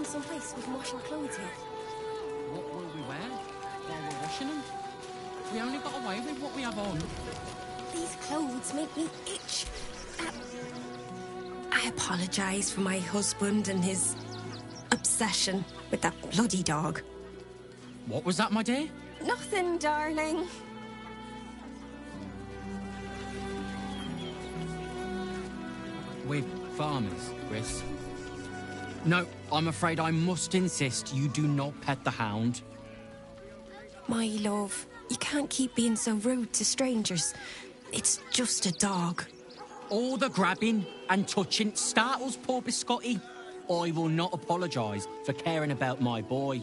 someplace we can wash our clothes in? What will we wear while we're washing them? We only got away with what we have on. These clothes make me itch. I apologise for my husband and his obsession with that bloody dog. What was that, my dear? Nothing, darling. We're farmers, Chris. No, I'm afraid I must insist you do not pet the hound. My love, you can't keep being so rude to strangers. It's just a dog. All the grabbing and touching startles poor Biscotti. I will not apologise for caring about my boy.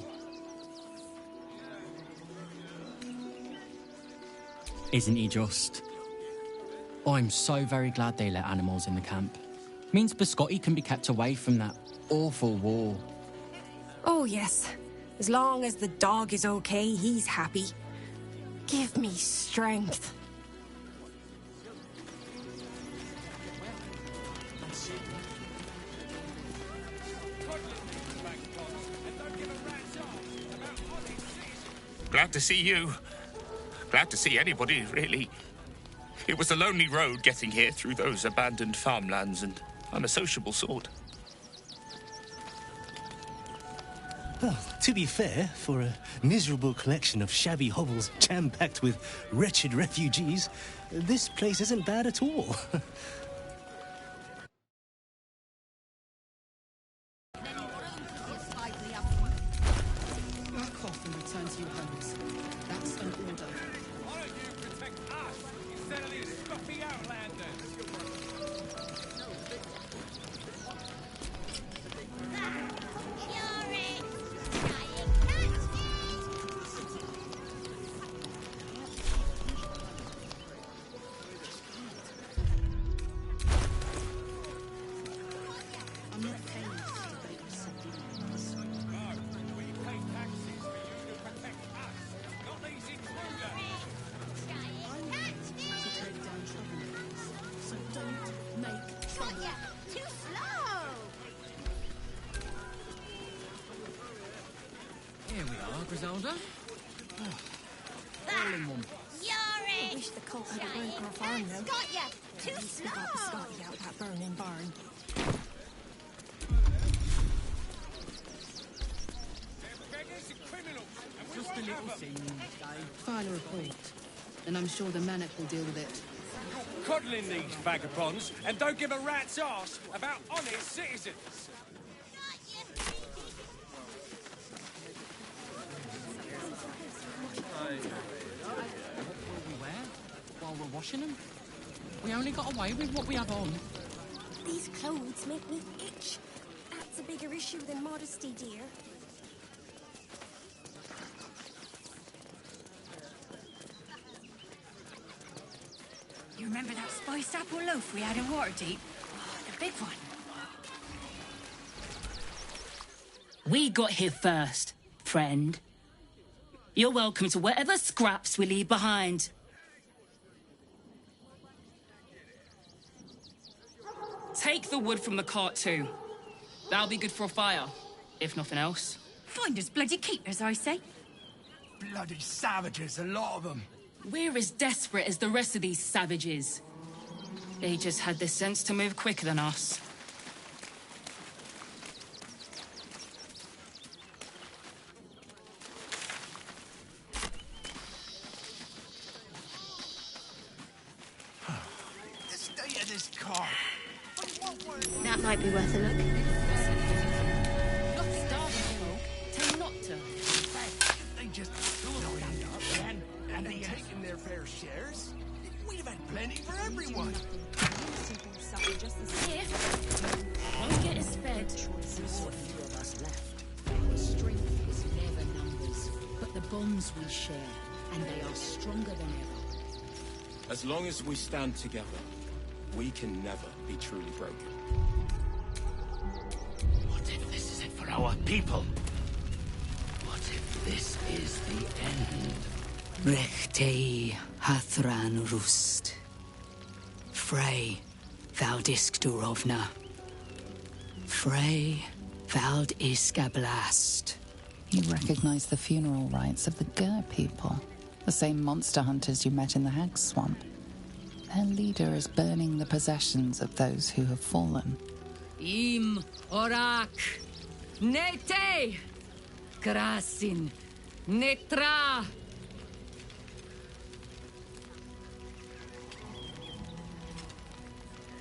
Isn't he just? I'm so very glad they let animals in the camp. Means Biscotti can be kept away from that awful war. Oh, yes. As long as the dog is okay, he's happy. Give me strength. Glad to see you. Glad to see anybody, really. It was a lonely road getting here through those abandoned farmlands, and I'm a sociable sort. Well, to be fair, for a miserable collection of shabby hovels jam-packed with wretched refugees, this place isn't bad at all. Back off and return to your homes. That's an order. Why don't you protect us instead of these stuffy outlanders? I'm not paying to debate your subdealings. No, we pay taxes for you to protect us, not these intruders. To take down troublemakers. So don't make trouble. Too slow! Here we are, Griselda. All in one. I wish the cult had burnt our farm now. Got ya! Too At least we got the Scotty out of that burning barn. Beggars and criminals, and we Just a won't little have them. scene, Dave. File a report, and I'm sure the Manic will deal with it. Coddling these vagabonds, and don't give a rat's arse about honest citizens. What will we wear while we're washing them? We only got away with what we have on. These clothes make me itch. That's a bigger issue than modesty, dear. You remember that spiced apple loaf we had in Waterdeep? Oh, the big one. We got here first, friend. You're welcome to whatever scraps we leave behind. Take the wood from the cart too. That'll be good for a fire, if nothing else. Find us bloody keepers, I say. Bloody savages, a lot of them. We're as desperate as the rest of these savages. They just had the sense to move quicker than us. The state of this car. That might be worth a look. Not starving folk. Tell not to. They just lined up and they taking their fair shares. We'd have had plenty for everyone. Won't get us fed. So few of us left. Our strength is never numbers, but the bonds we share, and they are stronger than ever. As long as we stand together, we can never be truly broken. What if this isn't for our people? What if this is the end? Rechtei hathran rust. Frey, thou disk durovna. Frey, Vald Iskablast. You recognize the funeral rites of the Gur people, the same monster hunters you met in the Hag Swamp. Their leader is burning the possessions of those who have fallen. Im Orak. Nete. Krasin. Netra.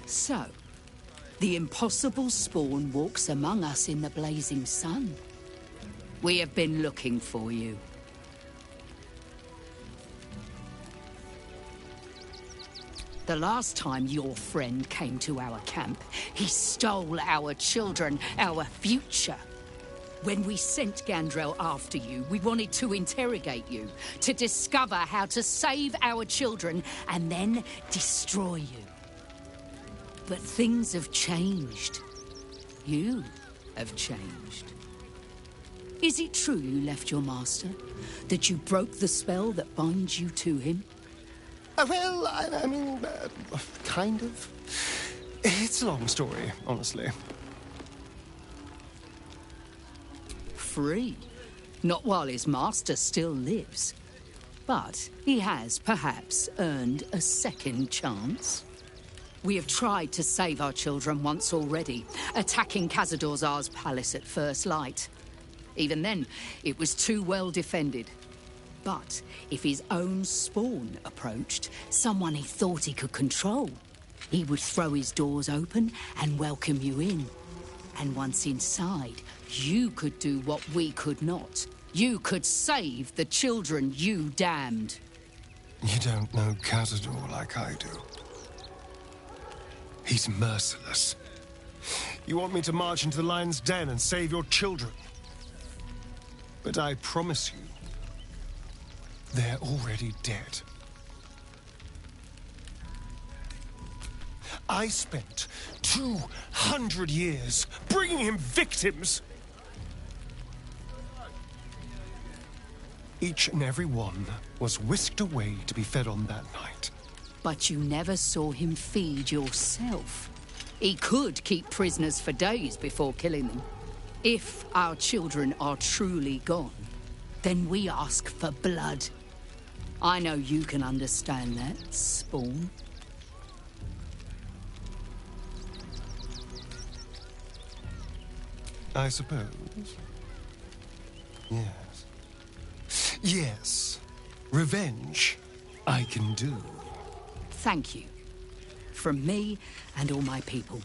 So, the impossible spawn walks among us in the blazing sun. We have been looking for you. The last time your friend came to our camp, he stole our children, our future. When we sent Gandrel after you, we wanted to interrogate you, to discover how to save our children and then destroy you. But things have changed. You have changed. Is it true you left your master? That you broke the spell that binds you to him? Well, I mean, kind of. It's a long story, honestly. Free. Not while his master still lives. But he has, perhaps, earned a second chance. We have tried to save our children once already, attacking Khazad-dûr'Zar's palace at first light. Even then, it was too well defended. But if his own spawn approached, someone he thought he could control, he would throw his doors open and welcome you in. And once inside, you could do what we could not. You could save the children you damned. You don't know Khazad-dûr like I do. He's merciless. You want me to march into the lion's den and save your children? But I promise you, they're already dead. I spent 200 years bringing him victims. Each and every one was whisked away to be fed on that night. But you never saw him feed yourself. He could keep prisoners for days before killing them. If our children are truly gone, then we ask for blood. I know you can understand that, Spawn. I suppose. Yes. Yes. Revenge, I can do. Thank you. From me and all my people.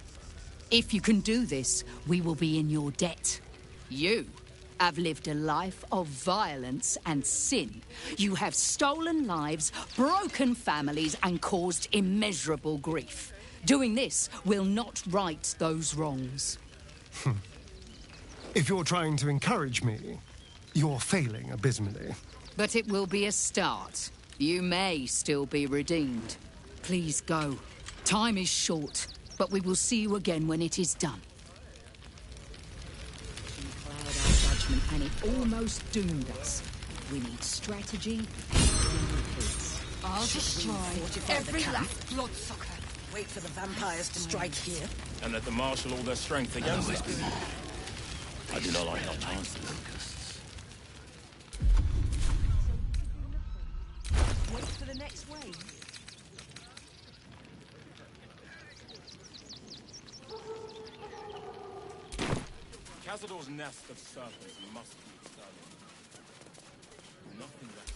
If you can do this, we will be in your debt. You have lived a life of violence and sin. You have stolen lives, broken families, and caused immeasurable grief. Doing this will not right those wrongs. If you're trying to encourage me, you're failing abysmally. But it will be a start. You may still be redeemed. Please go. Time is short, but we will see you again when it is done. We cloud our judgment, and it almost doomed us. We need strategy and peace. I'll destroy every last bloodsucker. Wait for the vampires to strike here. And let them marshal all their strength against us. I do not like our chances. Wait for the next wave. Khazad-dûr's nest of serpents must be exterminated. Nothing less.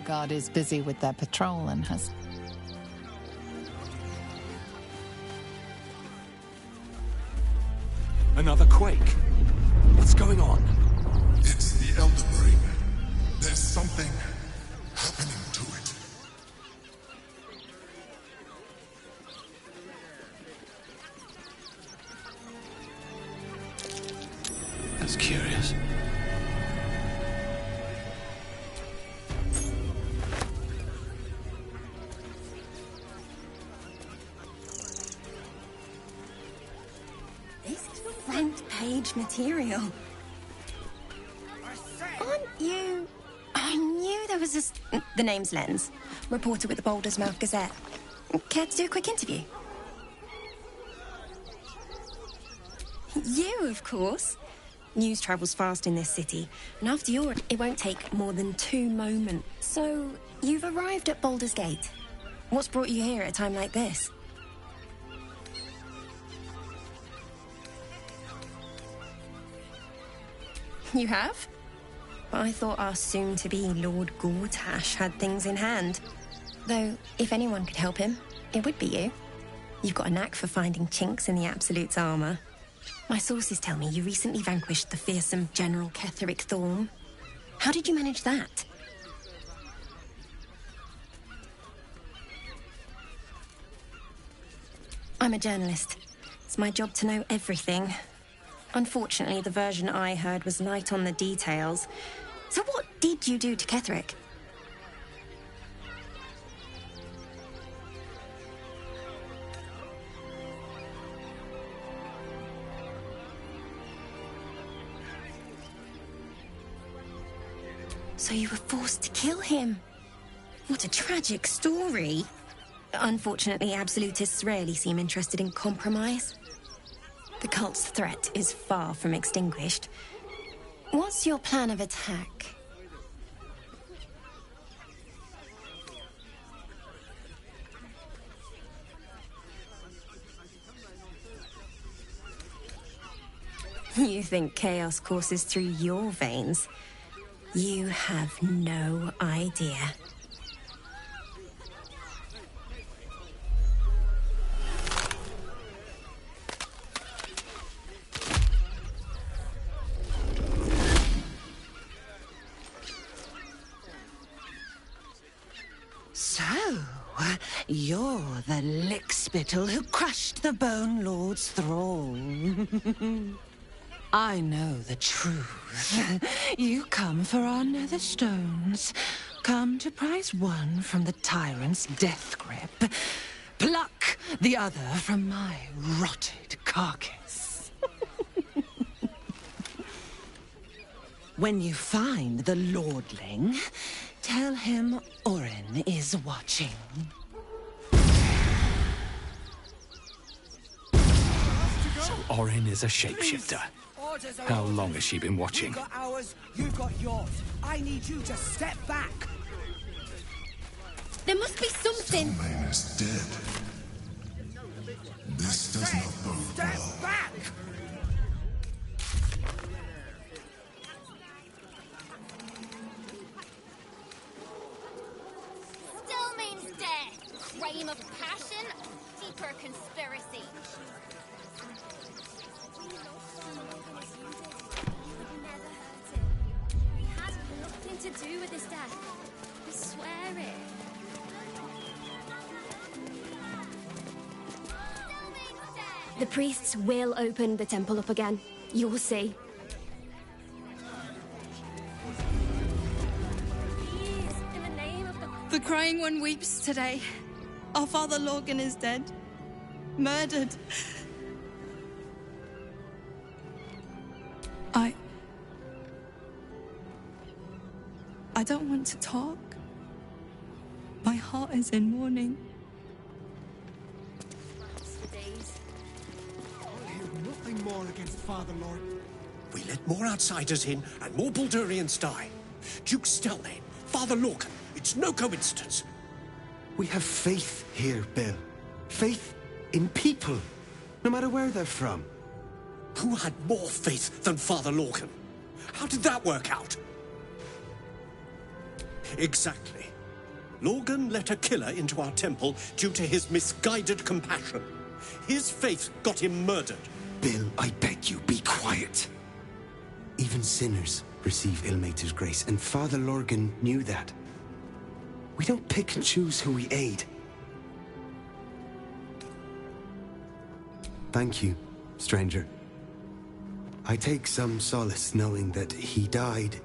Guard is busy with their patrol and has... Another quake? What's going on? It's the Elder Ring. There's something happening to it. That's curious. This is front page material. Aren't you... I knew there was the name's Lens, reporter with the Boulder's Mouth Gazette. Care to do a quick interview? You, of course. News travels fast in this city, and after your... it won't take more than 2 moments. So, you've arrived at Baldur's Gate. What's brought you here at a time like this? You have? But I thought our soon-to-be Lord Gortash had things in hand. Though, if anyone could help him, it would be you. You've got a knack for finding chinks in the Absolute's armor. My sources tell me you recently vanquished the fearsome General Ketheric Thorm. How did you manage that? I'm a journalist. It's my job to know everything. Unfortunately, the version I heard was light on the details. So what did you do to Ketheric? So you were forced to kill him. What a tragic story. Unfortunately, Absolutists rarely seem interested in compromise. The cult's threat is far from extinguished. What's your plan of attack? You think chaos courses through your veins? You have no idea. So, you're the lickspittle who crushed the Bone Lord's thrall. I know the truth. You come for our nether stones. Come to prize one from the tyrant's death grip. Pluck the other from my rotted carcass. When you find the Lordling, tell him Orin is watching. So Orin is a shapeshifter. How long has she been watching? You've got ours, you've got yours. I need you to step back. There must be something. Stillman is dead. This does not bode well. Step back! Stillman's dead. Crime of passion, deeper conspiracy. To do with his death. I swear it. The priests will open the temple up again. You'll see. Please, in the name of the Crying One weeps today. Our father Lorgan is dead. Murdered. I don't want to talk. My heart is in mourning. I'll hear nothing more against Father Lord. We let more outsiders in, and more Baldurians die. Duke Stelmane, Father Lorcan, it's no coincidence. We have faith here, Bill. Faith in people, no matter where they're from. Who had more faith than Father Lorcan? How did that work out? Exactly. Lorgan let a killer into our temple due to his misguided compassion. His faith got him murdered. Bill, I beg you, be quiet. Even sinners receive Ilmater's grace, and Father Lorgan knew that. We don't pick and choose who we aid. Thank you, stranger. I take some solace knowing that he died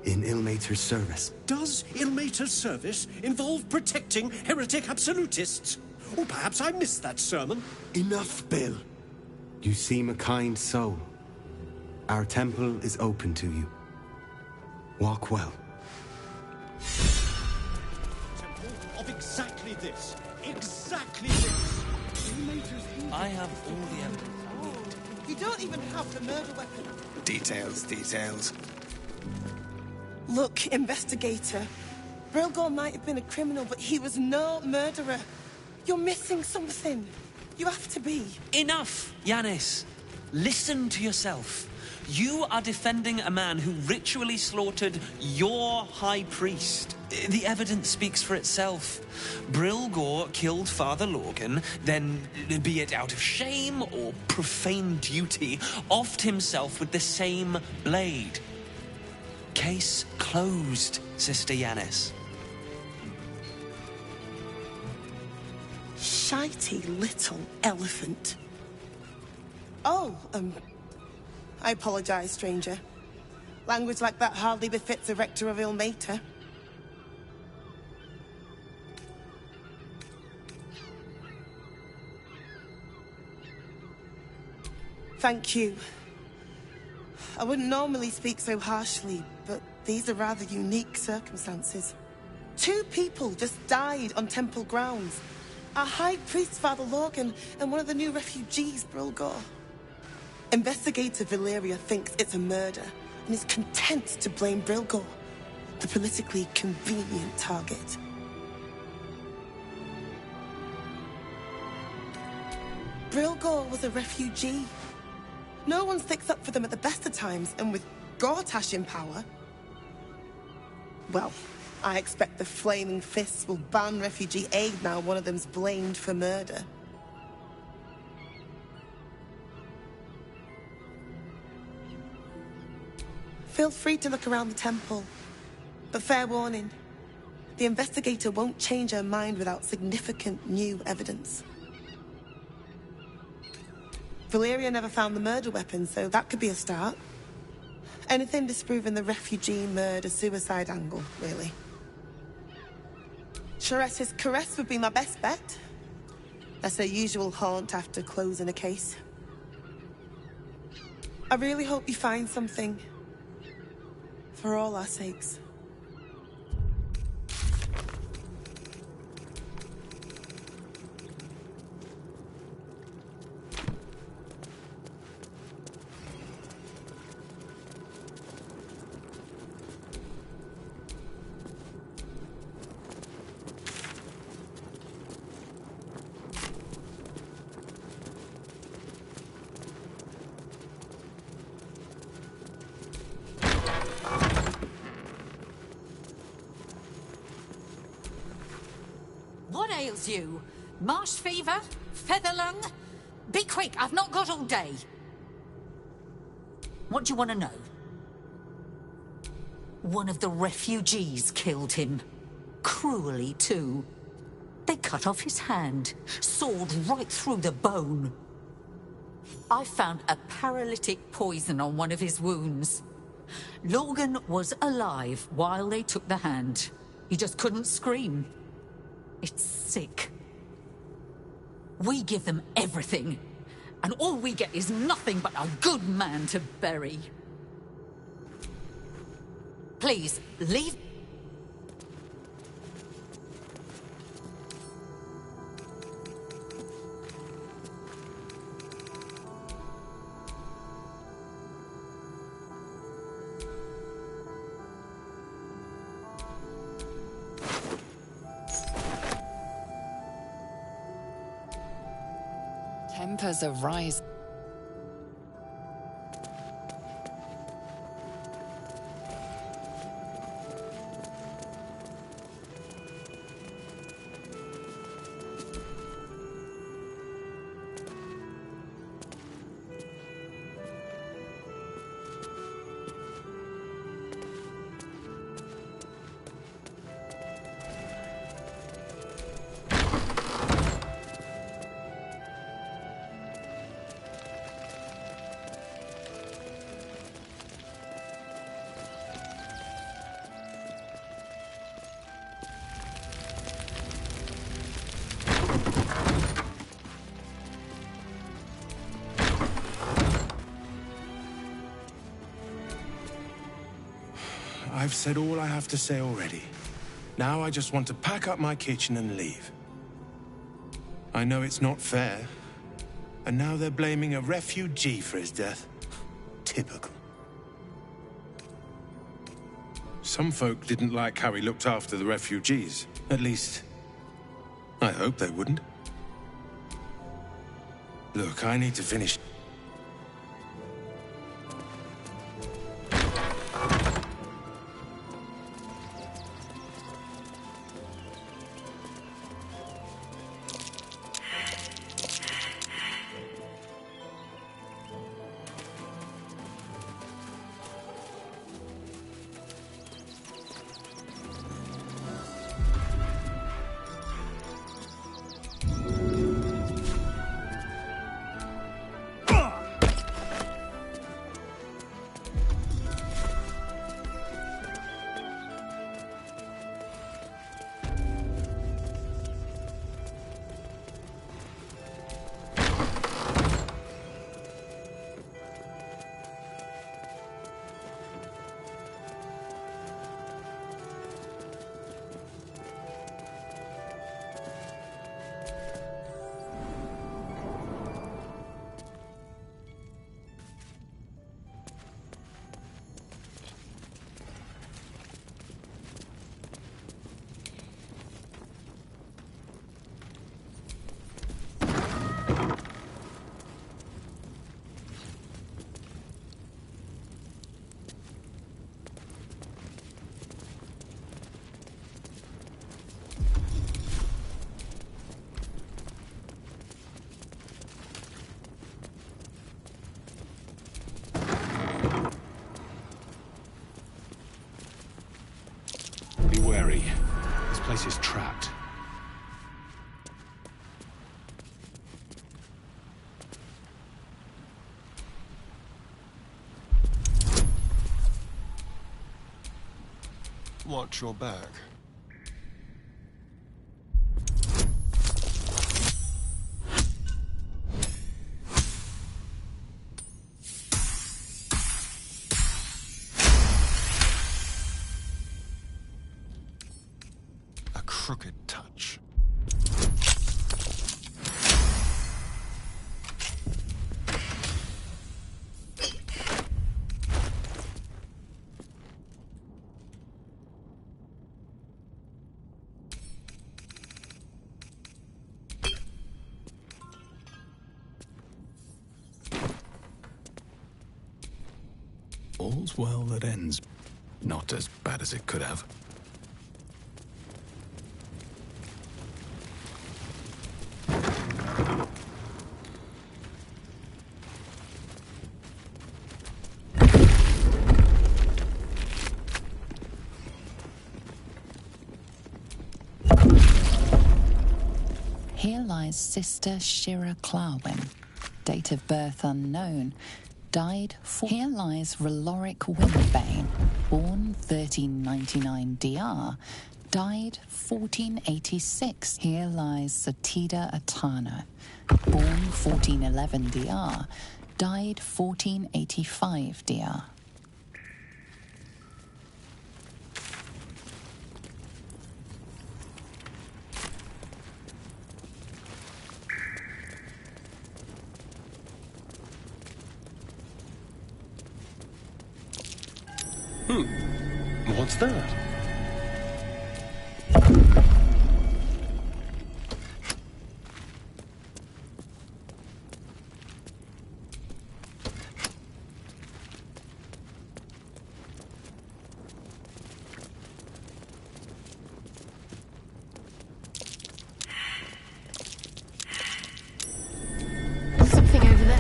in Ilmater's service. Does Ilmater's service involve protecting heretic absolutists? Or perhaps I missed that sermon. Enough, Bill. You seem a kind soul. Our temple is open to you. Walk well. Temple of exactly this. Exactly this. I have all the evidence. You don't even have the murder weapon. Details, details. Look, investigator. Brilgor might have been a criminal, but he was no murderer. You're missing something. You have to be. Enough, Yanis. Listen to yourself. You are defending a man who ritually slaughtered your high priest. The evidence speaks for itself. Brilgor killed Father Lorgan, then, be it out of shame or profane duty, offed himself with the same blade. Case closed, Sister Yanis. Shitey little elephant. Oh, I apologize, stranger. Language like that hardly befits a rector of Ilmater. Thank you. I wouldn't normally speak so harshly, but these are rather unique circumstances. 2 people just died on temple grounds. Our High Priest, Father Lorgan, and one of the new refugees, Brilgor. Investigator Valeria thinks it's a murder, and is content to blame Brilgor, the politically convenient target. Brilgor was a refugee. No one sticks up for them at the best of times, and with Gortash in power... Well, I expect the Flaming Fists will ban refugee aid now one of them's blamed for murder. Feel free to look around the temple, but fair warning, the investigator won't change her mind without significant new evidence. Valeria never found the murder weapon, so that could be a start. Anything disproving the refugee murder-suicide angle, really. Chares's caress would be my best bet. That's her usual haunt after closing a case. I really hope you find something. For all our sakes. What ails you? Marsh fever? Feather lung? Be quick, I've not got all day. What do you want to know? One of the refugees killed him. Cruelly, too. They cut off his hand, sawed right through the bone. I found a paralytic poison on one of his wounds. Lorgan was alive while they took the hand. He just couldn't scream. It's sick. We give them everything, and all we get is nothing but a good man to bury. Please, leave... Tempers are rising. I've said all I have to say already. Now I just want to pack up my kitchen and leave. I know it's not fair. And now they're blaming a refugee for his death. Typical. Some folk didn't like how he looked after the refugees. At least, I hope they wouldn't. Look, I need to finish. Wary. This place is trapped. Watch your back. Crooked touch. All's well that ends. Not as bad as it could have. Here lies Sister Shira Clarwin, date of birth unknown, died Here lies Reloric Windbane, born 1399 DR, died 1486. Here lies Satida Atana, born 1411 DR, died 1485 DR. What's that? Something over there.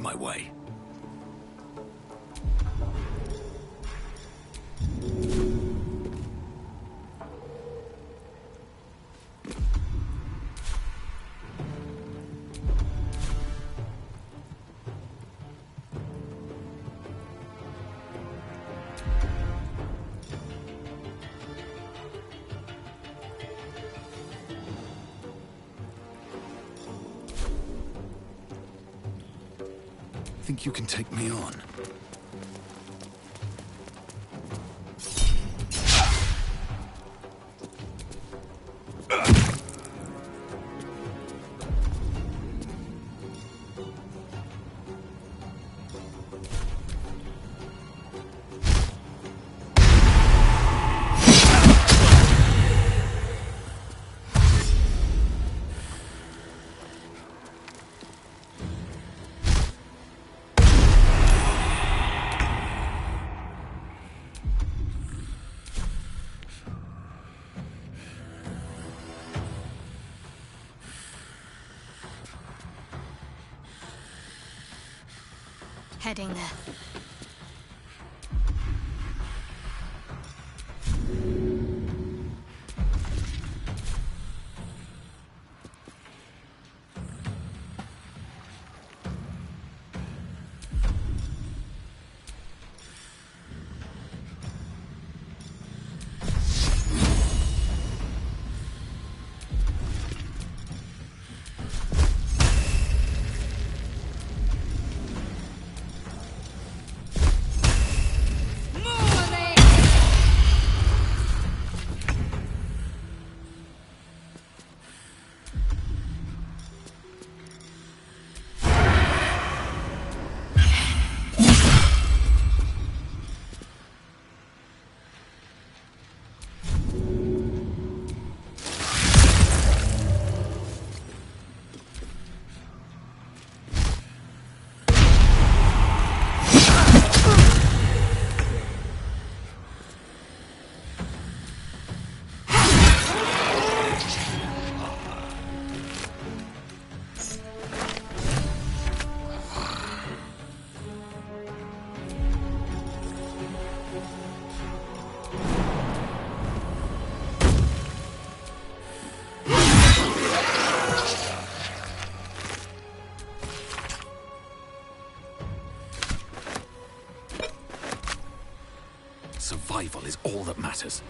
my way. Think you can take me on? Heading there. Survival is all that matters.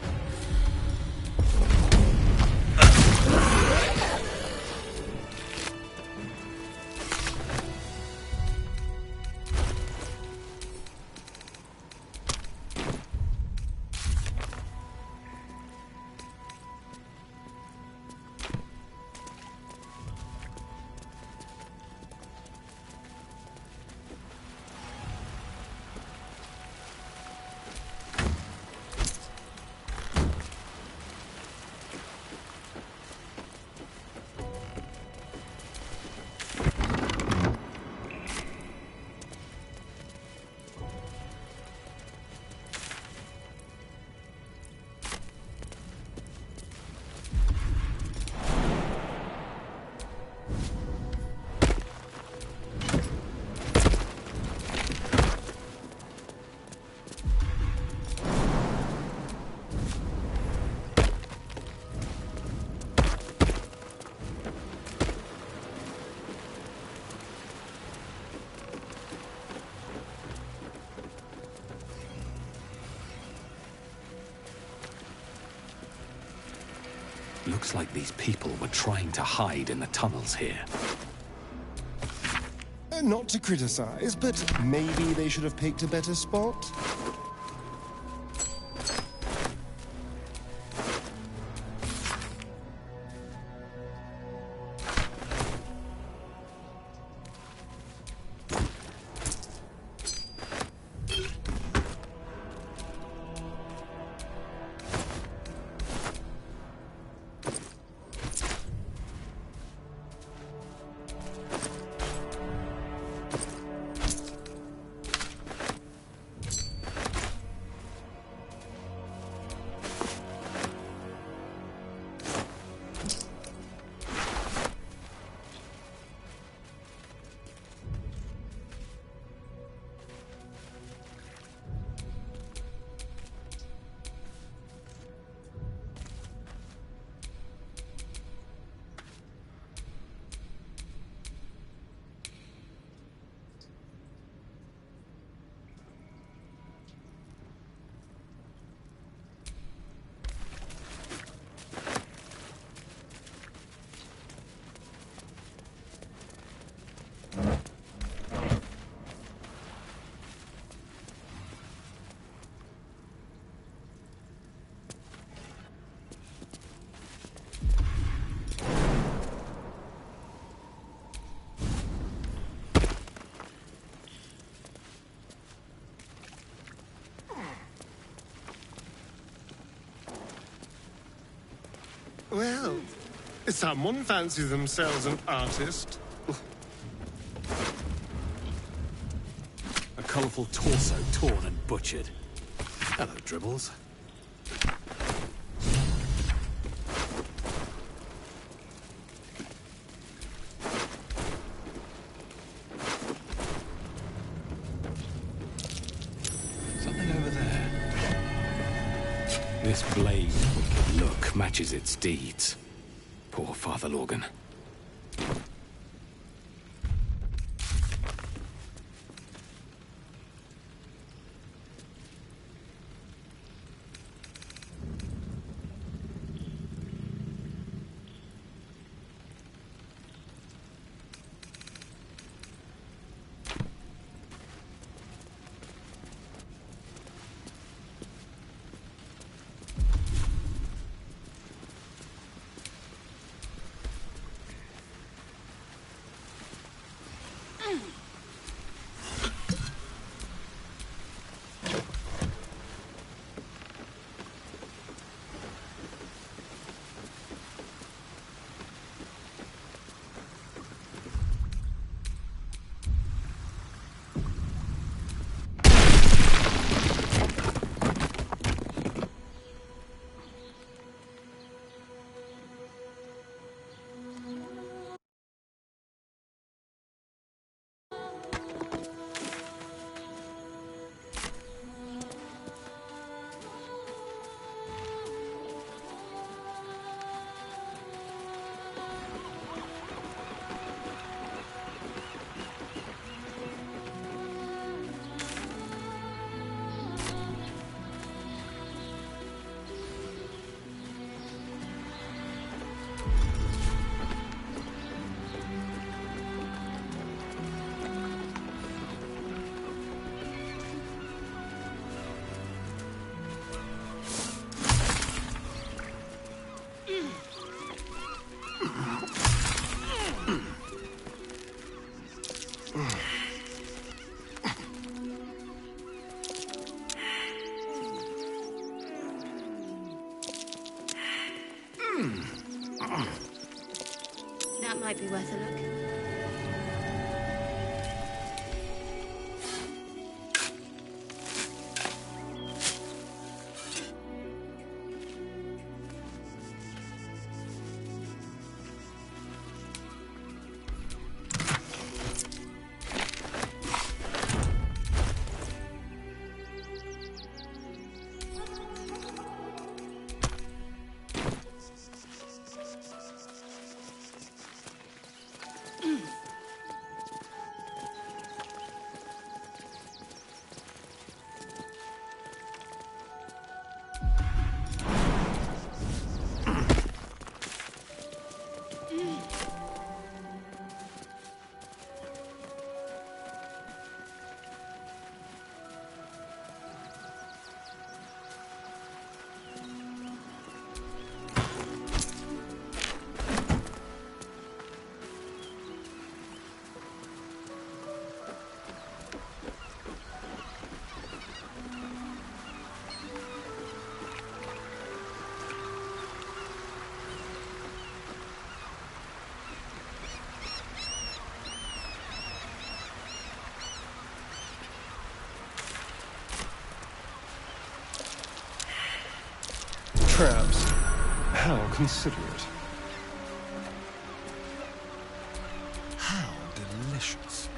Looks like these people were trying to hide in the tunnels here. Not to criticize, but maybe they should have picked a better spot. Well, someone fancies themselves an artist. A colourful torso torn and butchered. Hello, Dribbles. Something over there. This blade's wicked look matches its deeds. Poor Father Lorgan. That might be worth a look. Traps. How considerate. How delicious.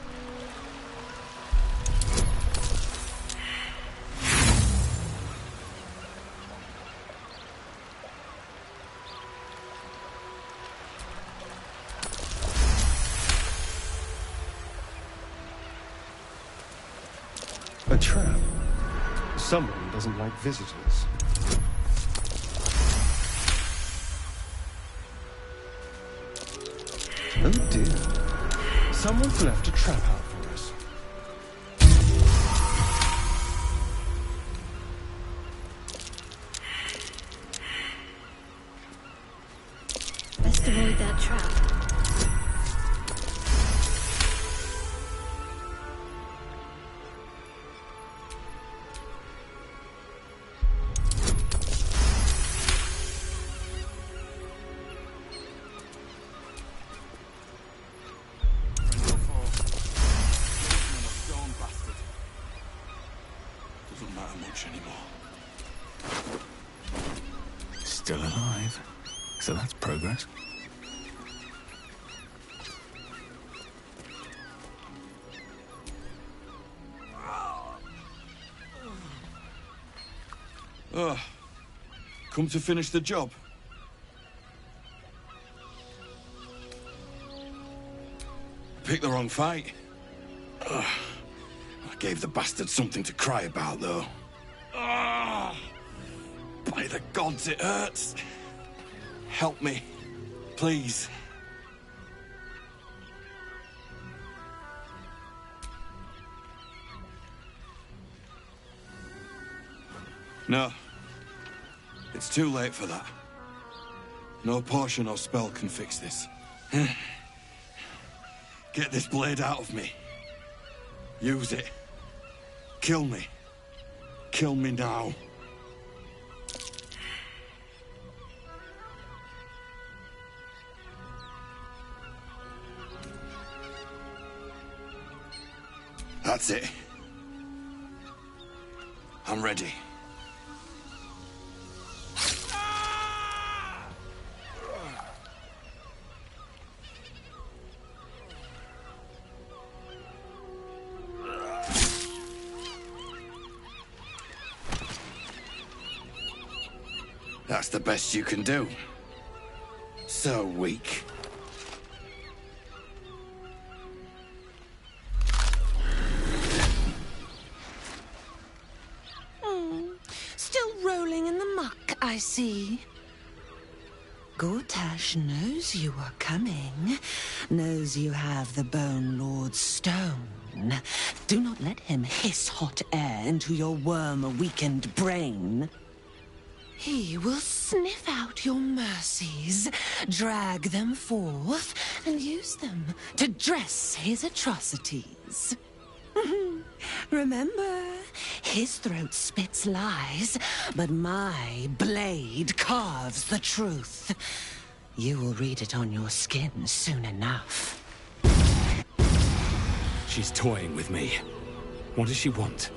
A trap. Someone doesn't like visitors. Oh dear. Someone's left a trap out for us. Best avoid that trap. Still alive. So that's progress. Come to finish the job? Picked the wrong fight. I gave the bastard something to cry about, though. By the gods, it hurts. Help me, please. No. It's too late for that. No potion or spell can fix this. Get this blade out of me. Use it. Kill me. Kill me now. That's it. I'm ready. That's the best you can do. So weak. Still rolling in the muck, I see. Gortash knows you are coming, knows you have the Bone Lord's stone. Do not let him hiss hot air into your worm-weakened brain. He will sniff out your mercies, drag them forth, and use them to dress his atrocities. Remember, his throat spits lies, but my blade carves the truth. You will read it on your skin soon enough. She's toying with me. What does she want?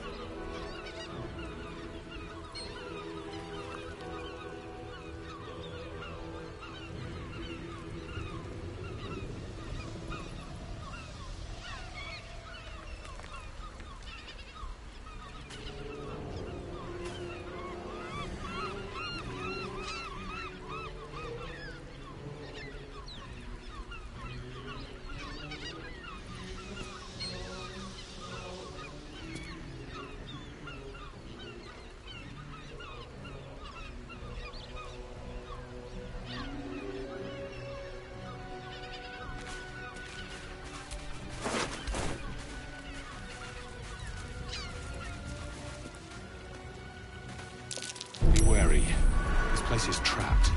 Be wary. This place is trapped.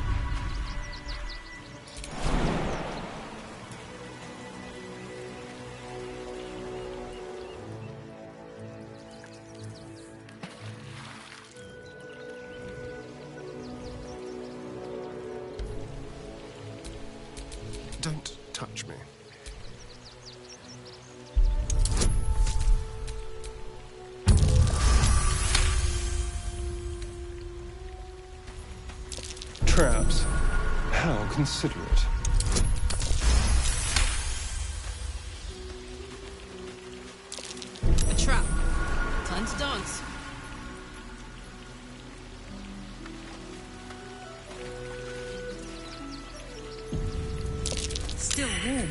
Don't touch me. Traps. How considerate. A trap. Time to dance. Still warm.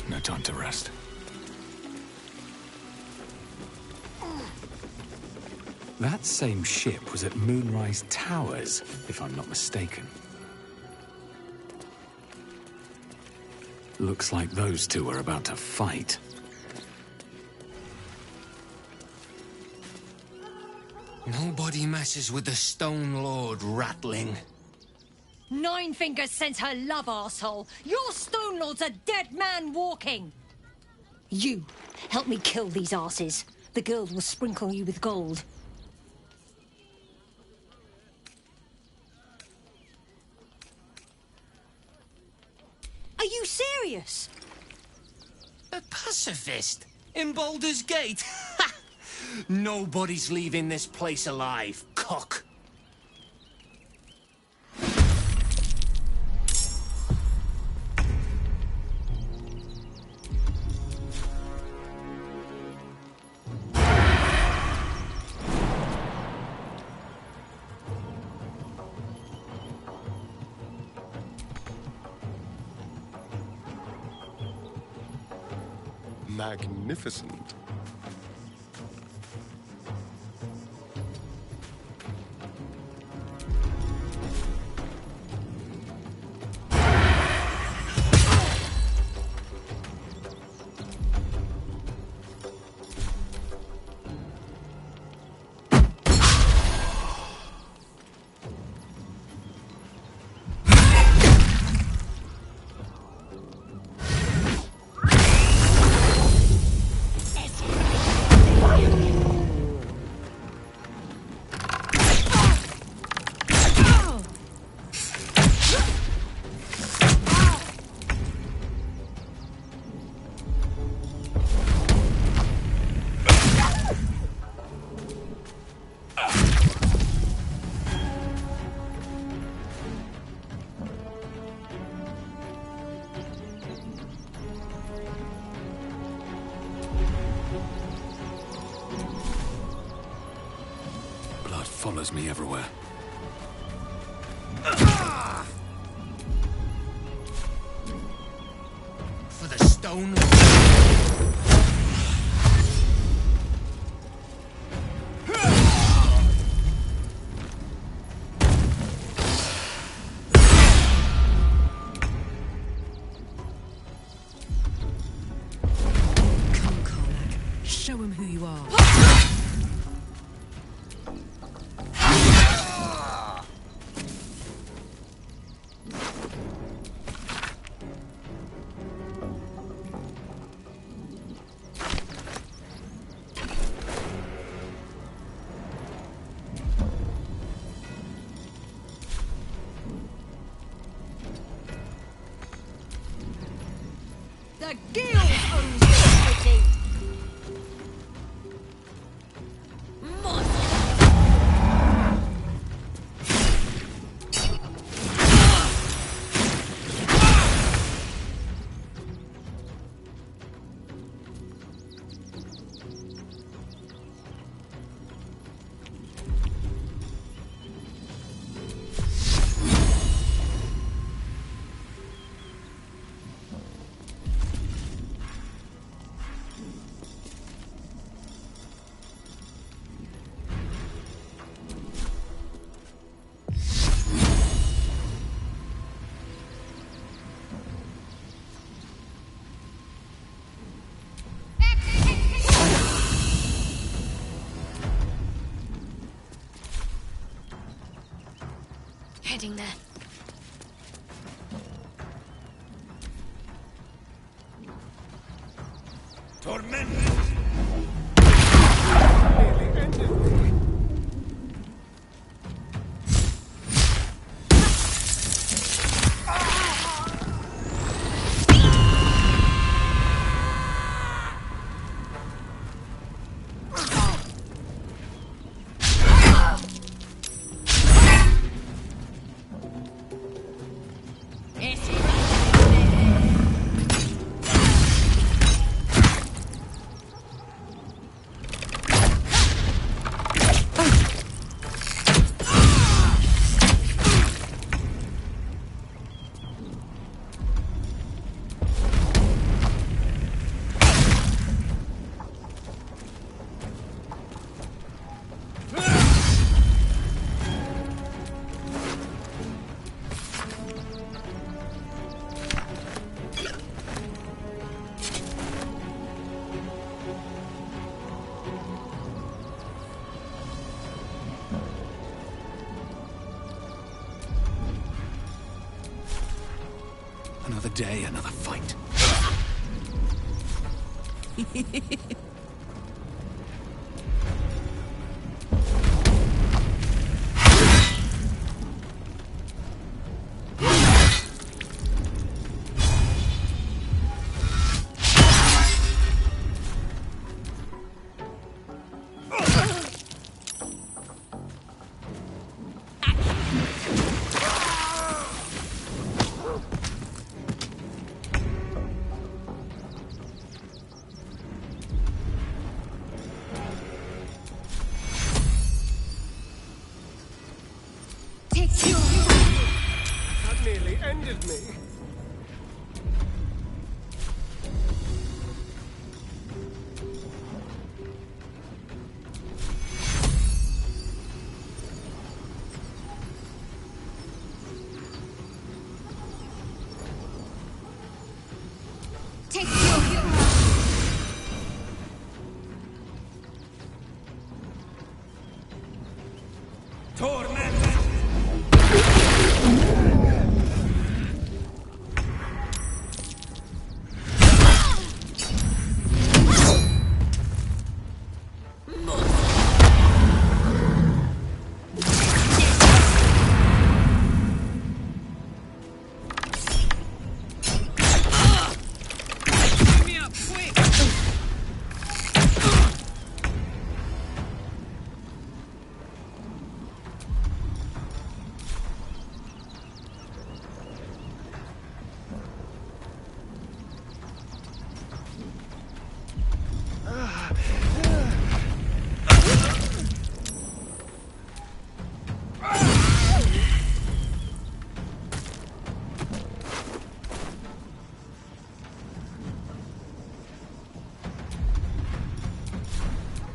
No time to rest. That same ship was at Moonrise Towers, if I'm not mistaken. Looks like those two are about to fight. Nobody messes with the Stone Lord, Ratling. Nine Fingers sent her love, arsehole. Your Stone Lord's a dead man walking. You, help me kill these asses. The girls will sprinkle you with gold. Are you serious? A pacifist? In Baldur's Gate? Nobody's leaving this place alive, cock. Magnificent. Follows me everywhere. For the stone. Come, Karlach. Show him who you are. The guild owns this city! Heading there. Torment! Another day, another fight.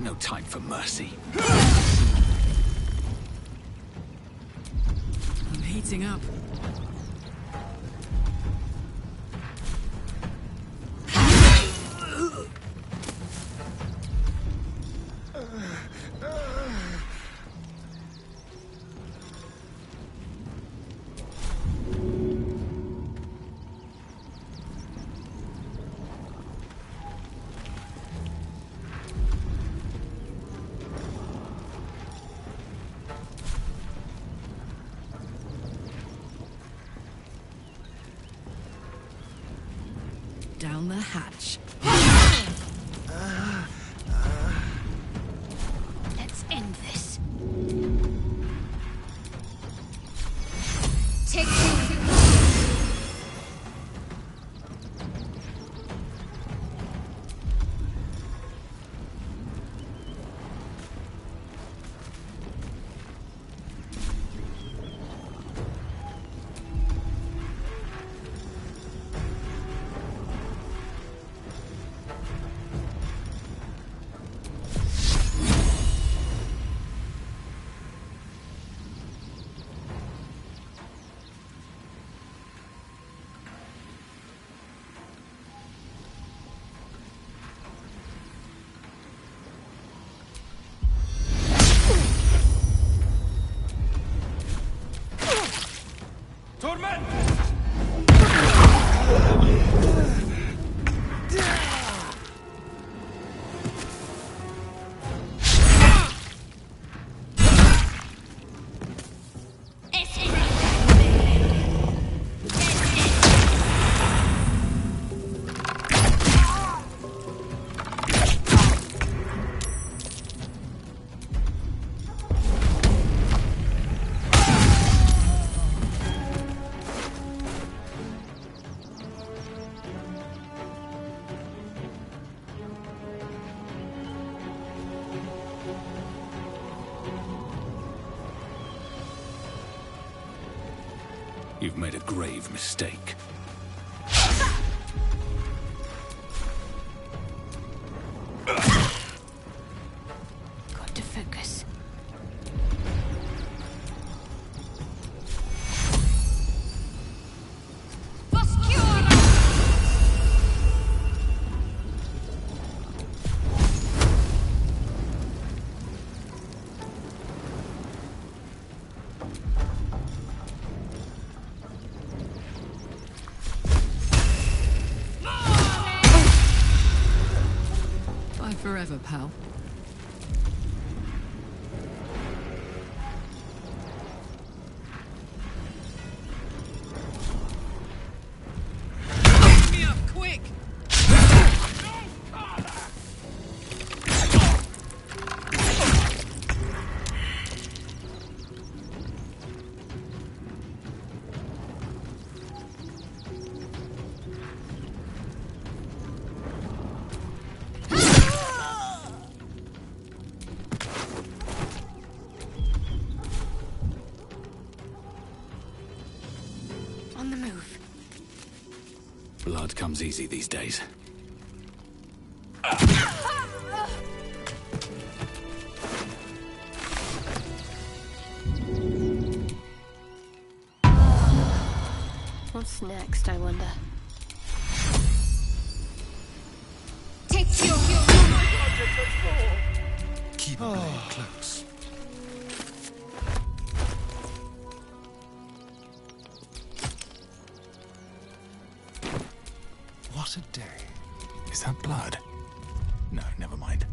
No time for mercy. I'm heating up. Down the hatch. Let's end this. Take you. You've made a grave mistake. Got to focus. Bye forever, pal. Pick me up, quick! On the move. Blood comes easy these days. What's next, I wonder? Take you. Keep the blade close. What a day. Is that blood? No, never mind.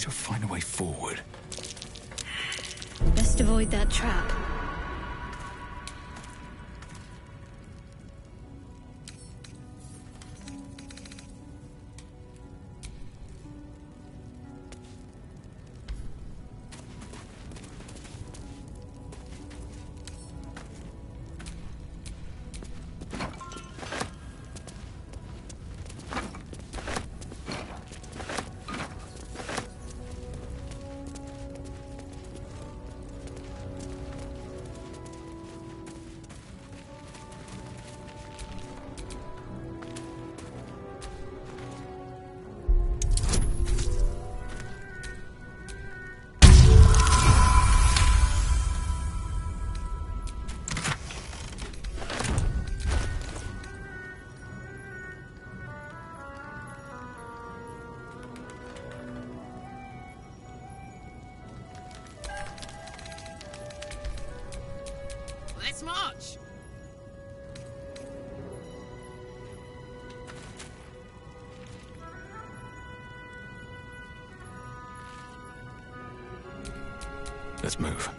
need to find a way forward. Best avoid that trap. Let's march! Let's move.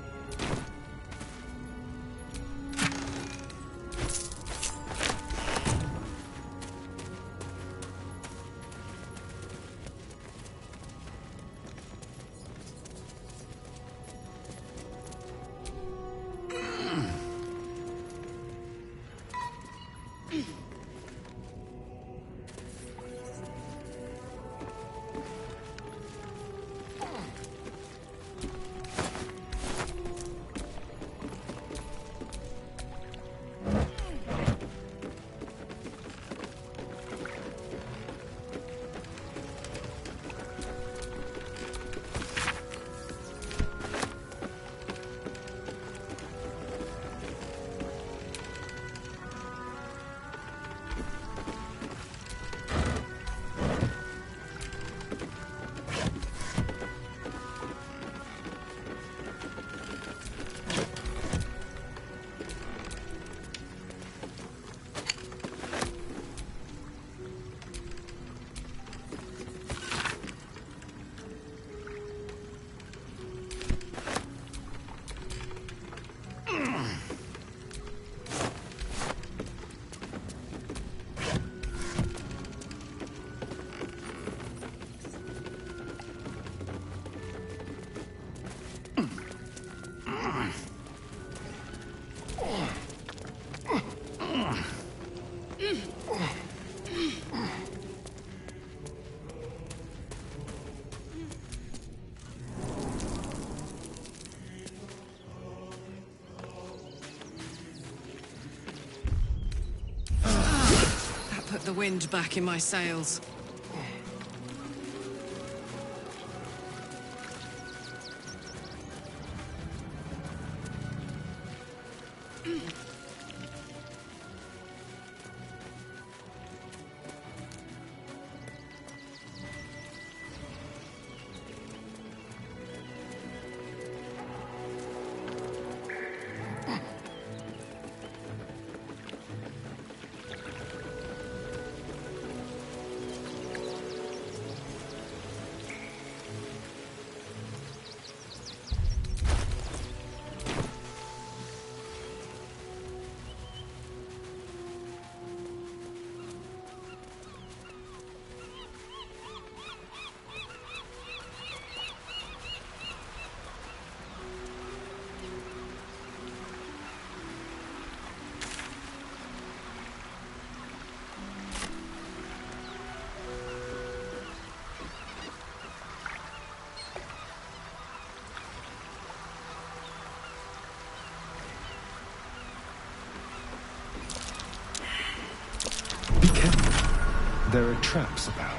Put the wind back in my sails. Be careful. There are traps about.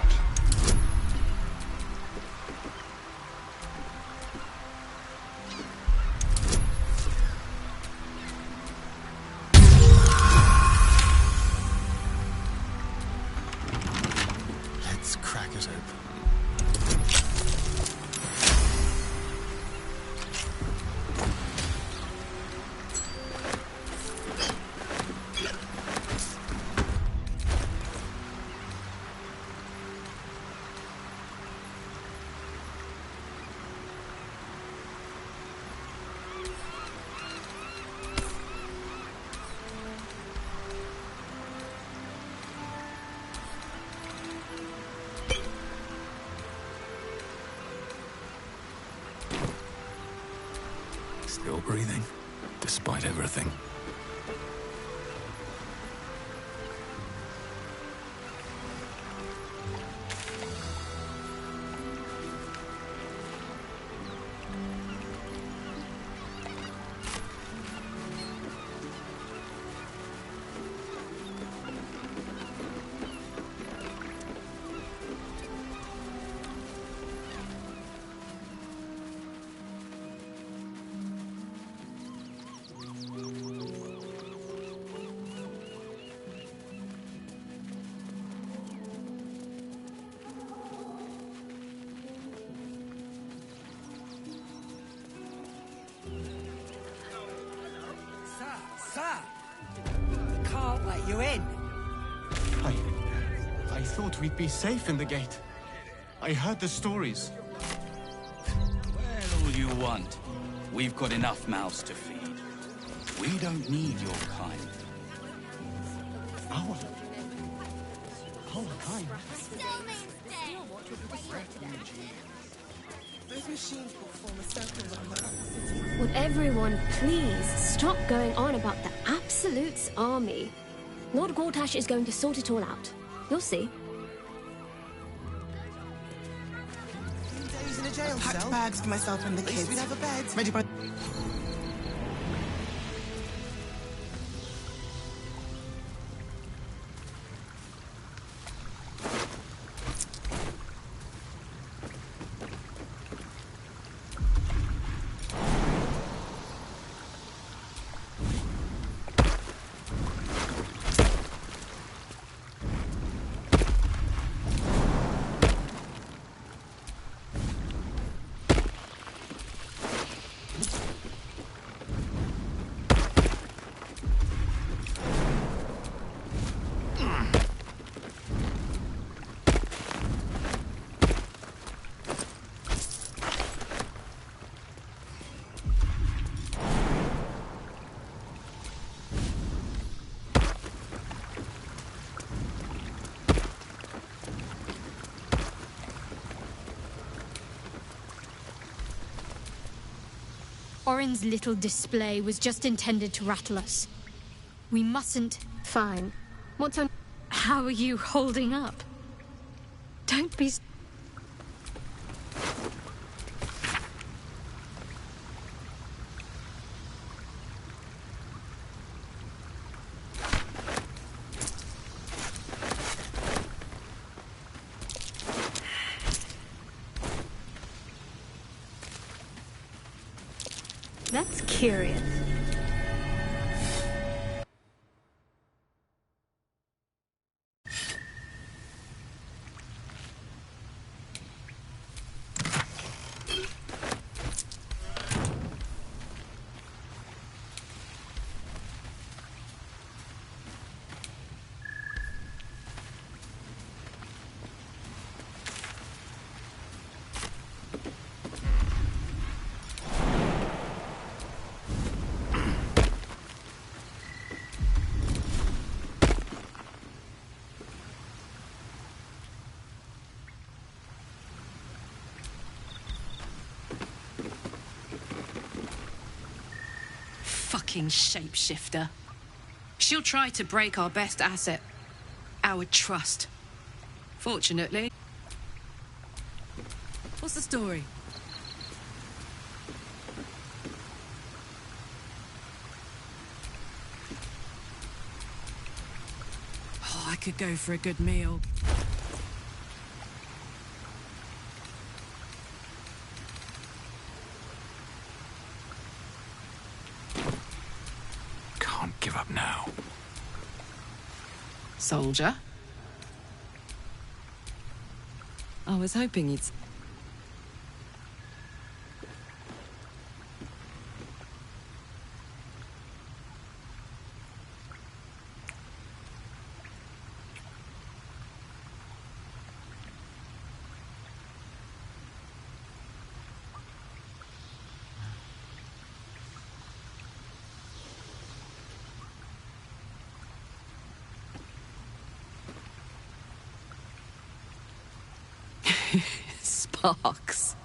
Let's crack it open. Still breathing, despite everything. Sir! We can't let you in. I thought we'd be safe in the gate. I heard the stories. Well, all you want. We've got enough mouths to feed. We don't need your kind. Our kind? Those machines will form a circle around the city. Would everyone please stop going on about the Absolute's army? Lord Gortash is going to sort it all out. You'll see. Days in a jail cell. Packed bags for myself and the kids. We'd have a bed. Ready by... Orin's little display was just intended to rattle us. We mustn't... Fine. What's on... How are you holding up? Don't be... That's curious. Fucking shapeshifter. She'll try to break our best asset, our trust. Fortunately. What's the story? Oh, I could go for a good meal. Give up now. Soldier? I was hoping you'd... Sparks.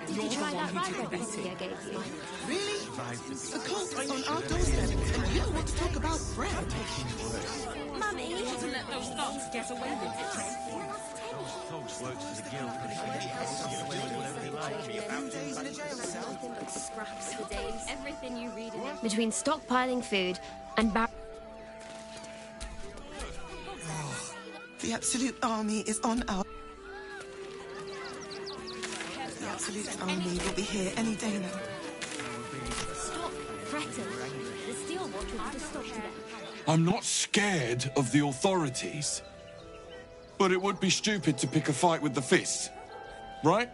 Did you try that raspberry recipe I gave you? Really? The cult is on our doorstep, and you don't want to talk about bread. Mummy! To let those thugs get away with it. Folks works for the guild, but they get away with whatever they like. Days in a jail cell. Nothing but scraps for days. Everything you read in it. Between stockpiling food and The Absolute Army is on our... The Absolute Army will be here any day now. Stop fretting. The Steel Watch will put a stop to them. I'm not scared of the authorities. But it would be stupid to pick a fight with the fist, right?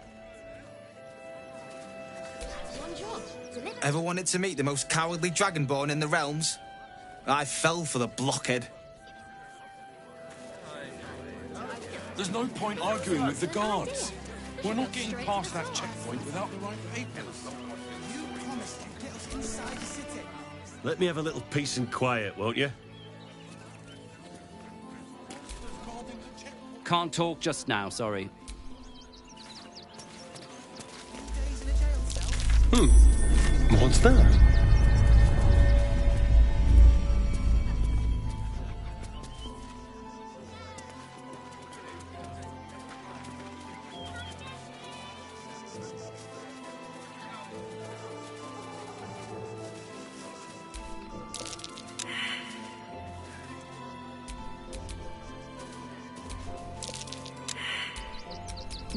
Ever wanted to meet the most cowardly dragonborn in the realms? I fell for the blockhead. There's no point arguing with the guards. We're not getting past that checkpoint without the right papers. Let me have a little peace and quiet, won't you? Can't talk just now, sorry. What's that?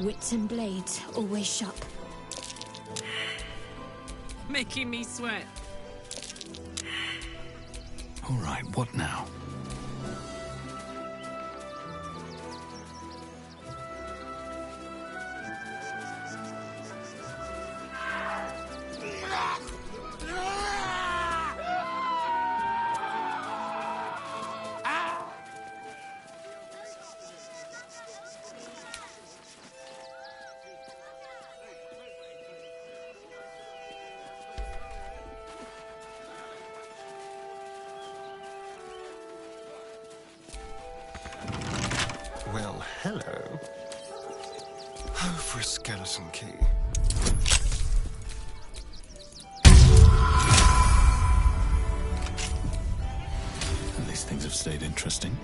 Wits and blades, always sharp. Making me sweat. All right, what now? Well, hello. Oh, for a skeleton key. At least things have stayed interesting.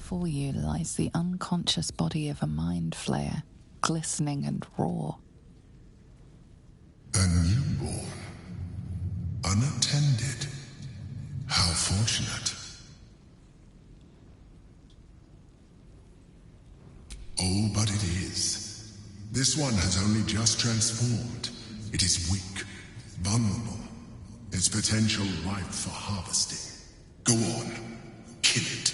Before you lies the unconscious body of a mind flayer, glistening and raw. A newborn. Unattended. How fortunate. Oh, but it is. This one has only just transformed. It is weak, vulnerable. Its potential ripe for harvesting. Go on. Kill it.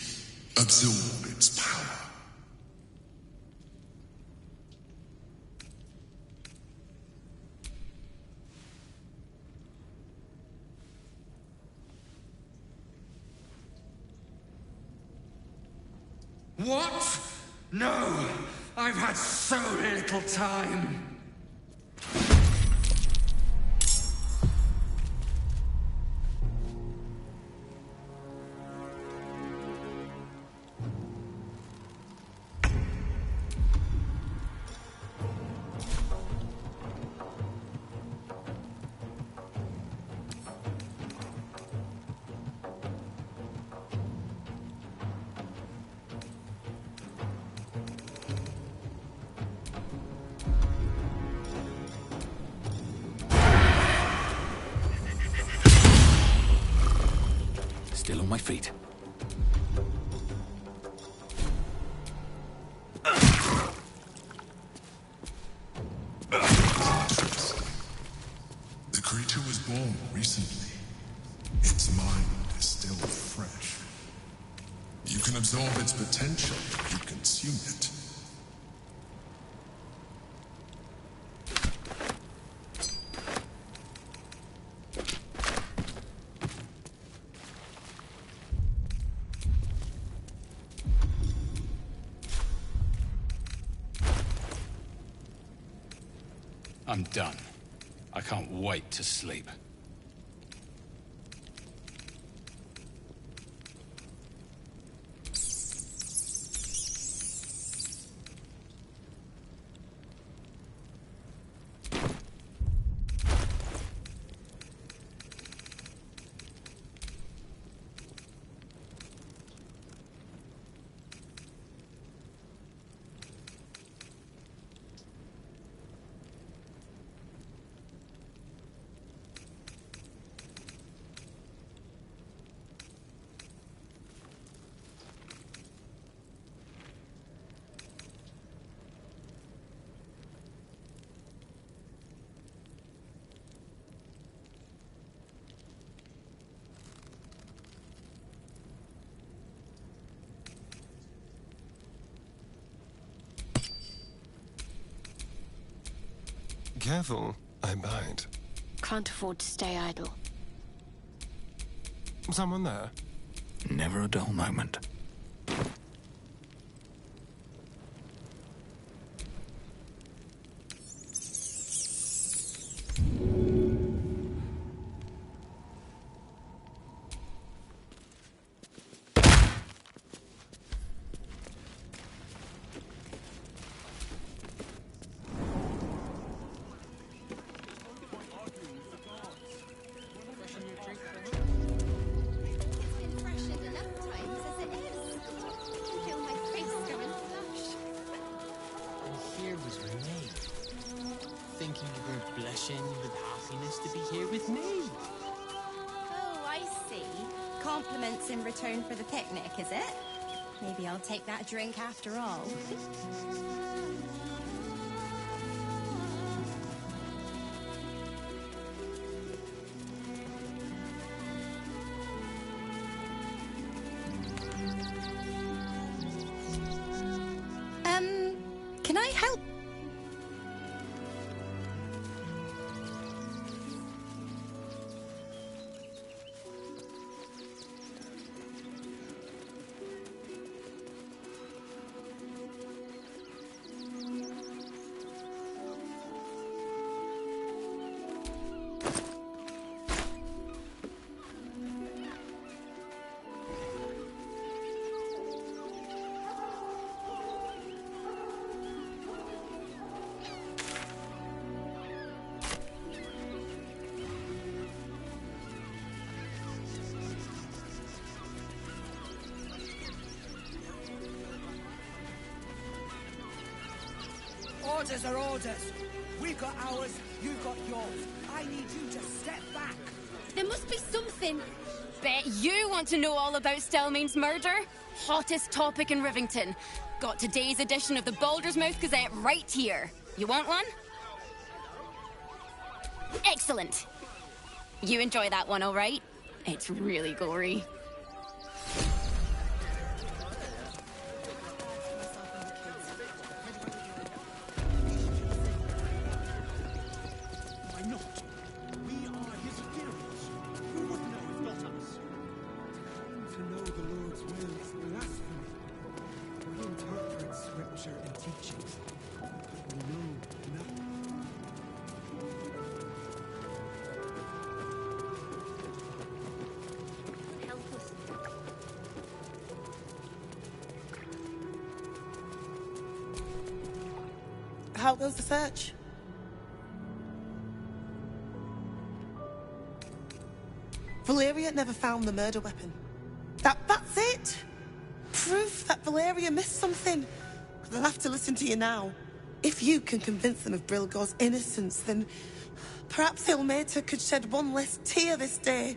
Absorb its power. What? No! I've had so little time! my feet. The creature was born recently. Its mind is still fresh. You can absorb its potential if you consume it. I'm done. I can't wait to sleep. Careful, I bite. Can't afford to stay idle. Someone there? Never a dull moment. Thinking you were blushing with happiness to be here with me. Oh, I see. Compliments in return for the picnic, is it? Maybe I'll take that drink after all. Can I help? Orders are orders. We've got ours, you've got yours. I need you to step back. There must be something. Bet you want to know all about Stelmane's murder? Hottest topic in Rivington. Got today's edition of the Baldur's Mouth Gazette right here. You want one? Excellent. You enjoy that one, all right? It's really gory. How goes the search? Valeria never found the murder weapon. That's it! Proof that Valeria missed something. They'll have to listen to you now. If you can convince them of Brilgor's innocence, then perhaps Ilmater could shed one less tear this day.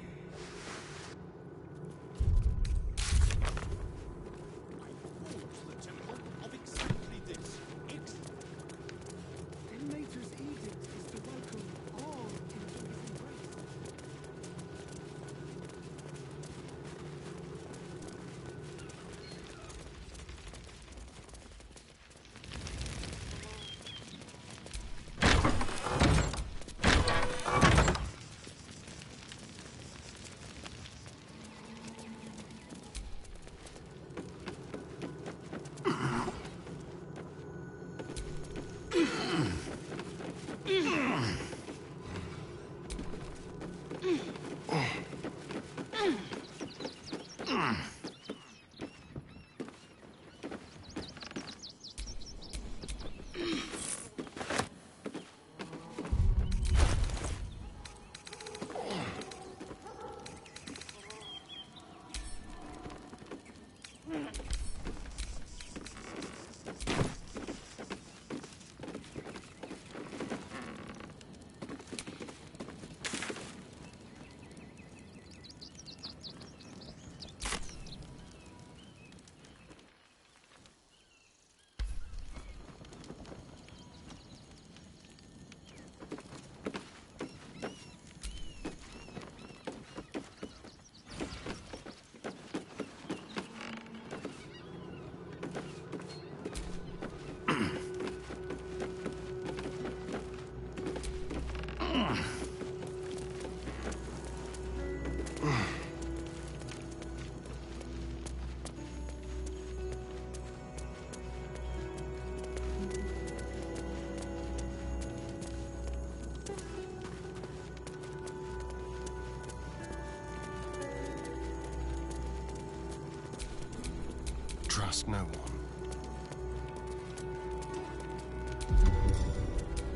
Trust no one.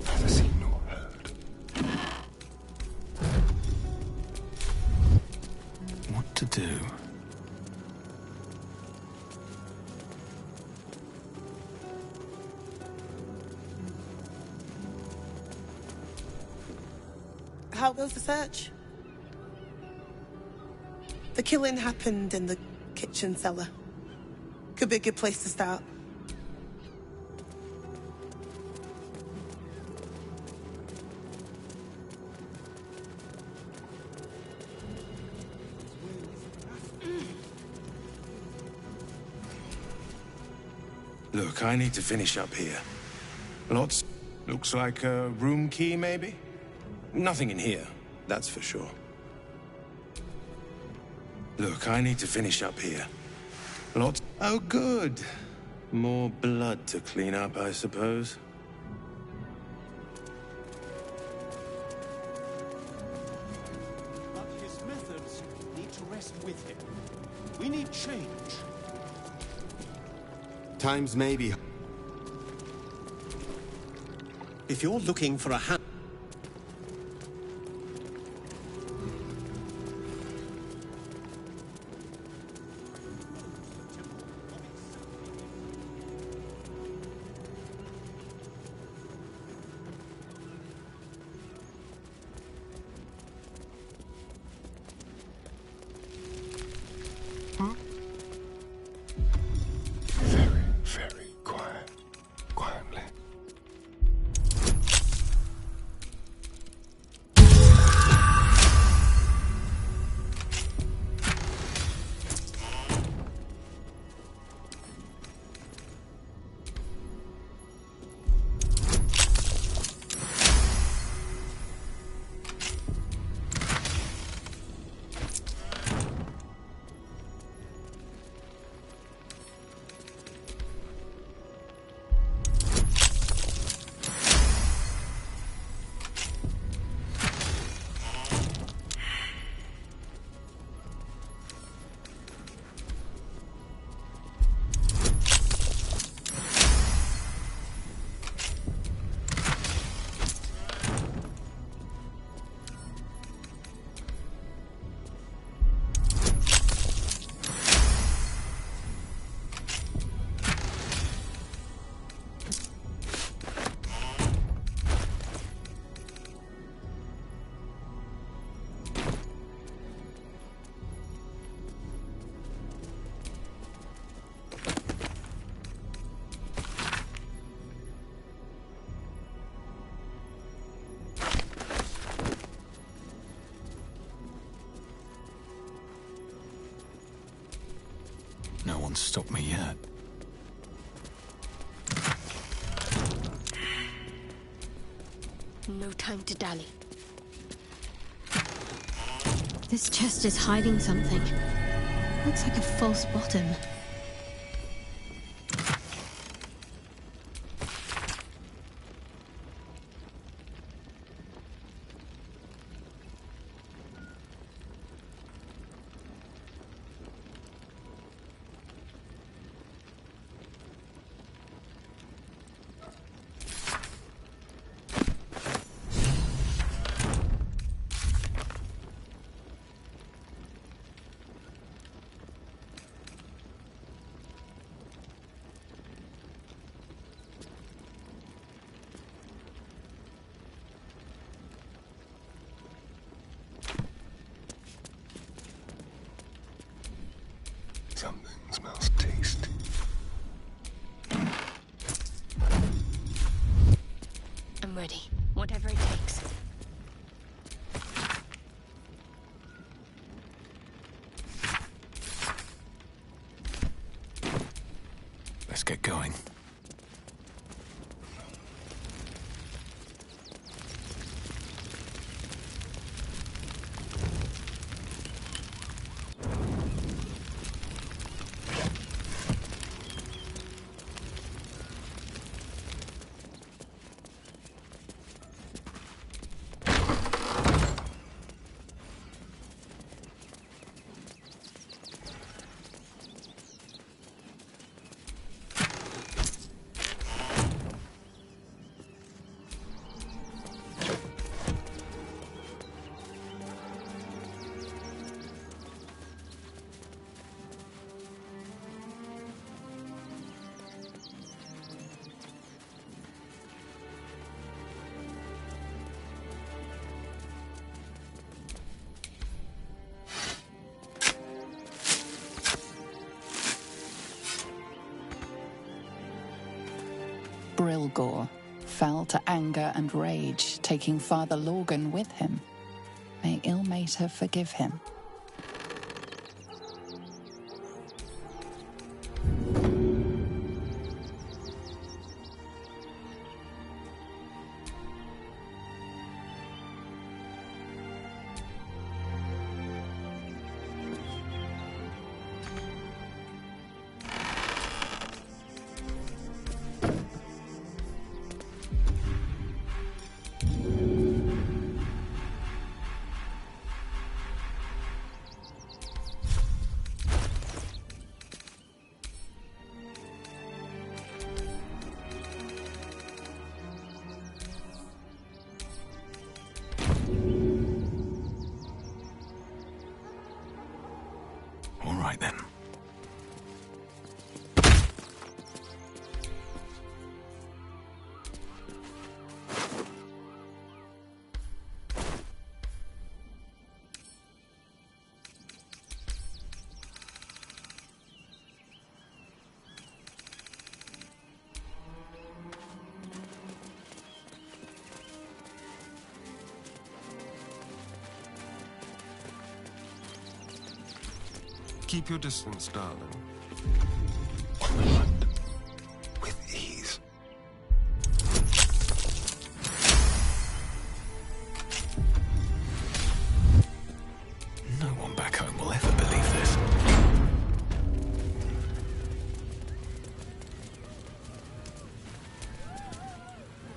Never seen nor heard. What to do? How goes the search? The killing happened in the kitchen cellar. Could be a good place to start. Look, I need to finish up here. Lots. Looks like a room key, maybe? Nothing in here, that's for sure. Look, I need to finish up here. Lots. Oh, good. More blood to clean up, I suppose. But his methods need to rest with him. We need change. Times may be. If you're looking for a hand... Very quiet. Quietly. No one's stopped me yet. No time to dally. This chest is hiding something. Looks like a false bottom. Something smells tasty. I'm ready. Whatever it takes. Let's get going. Kilgore, fell to anger and rage, taking Father Lorgan with him. May Ilmater forgive him. All right, then. Keep your distance, darling. With ease. No one back home will ever believe this.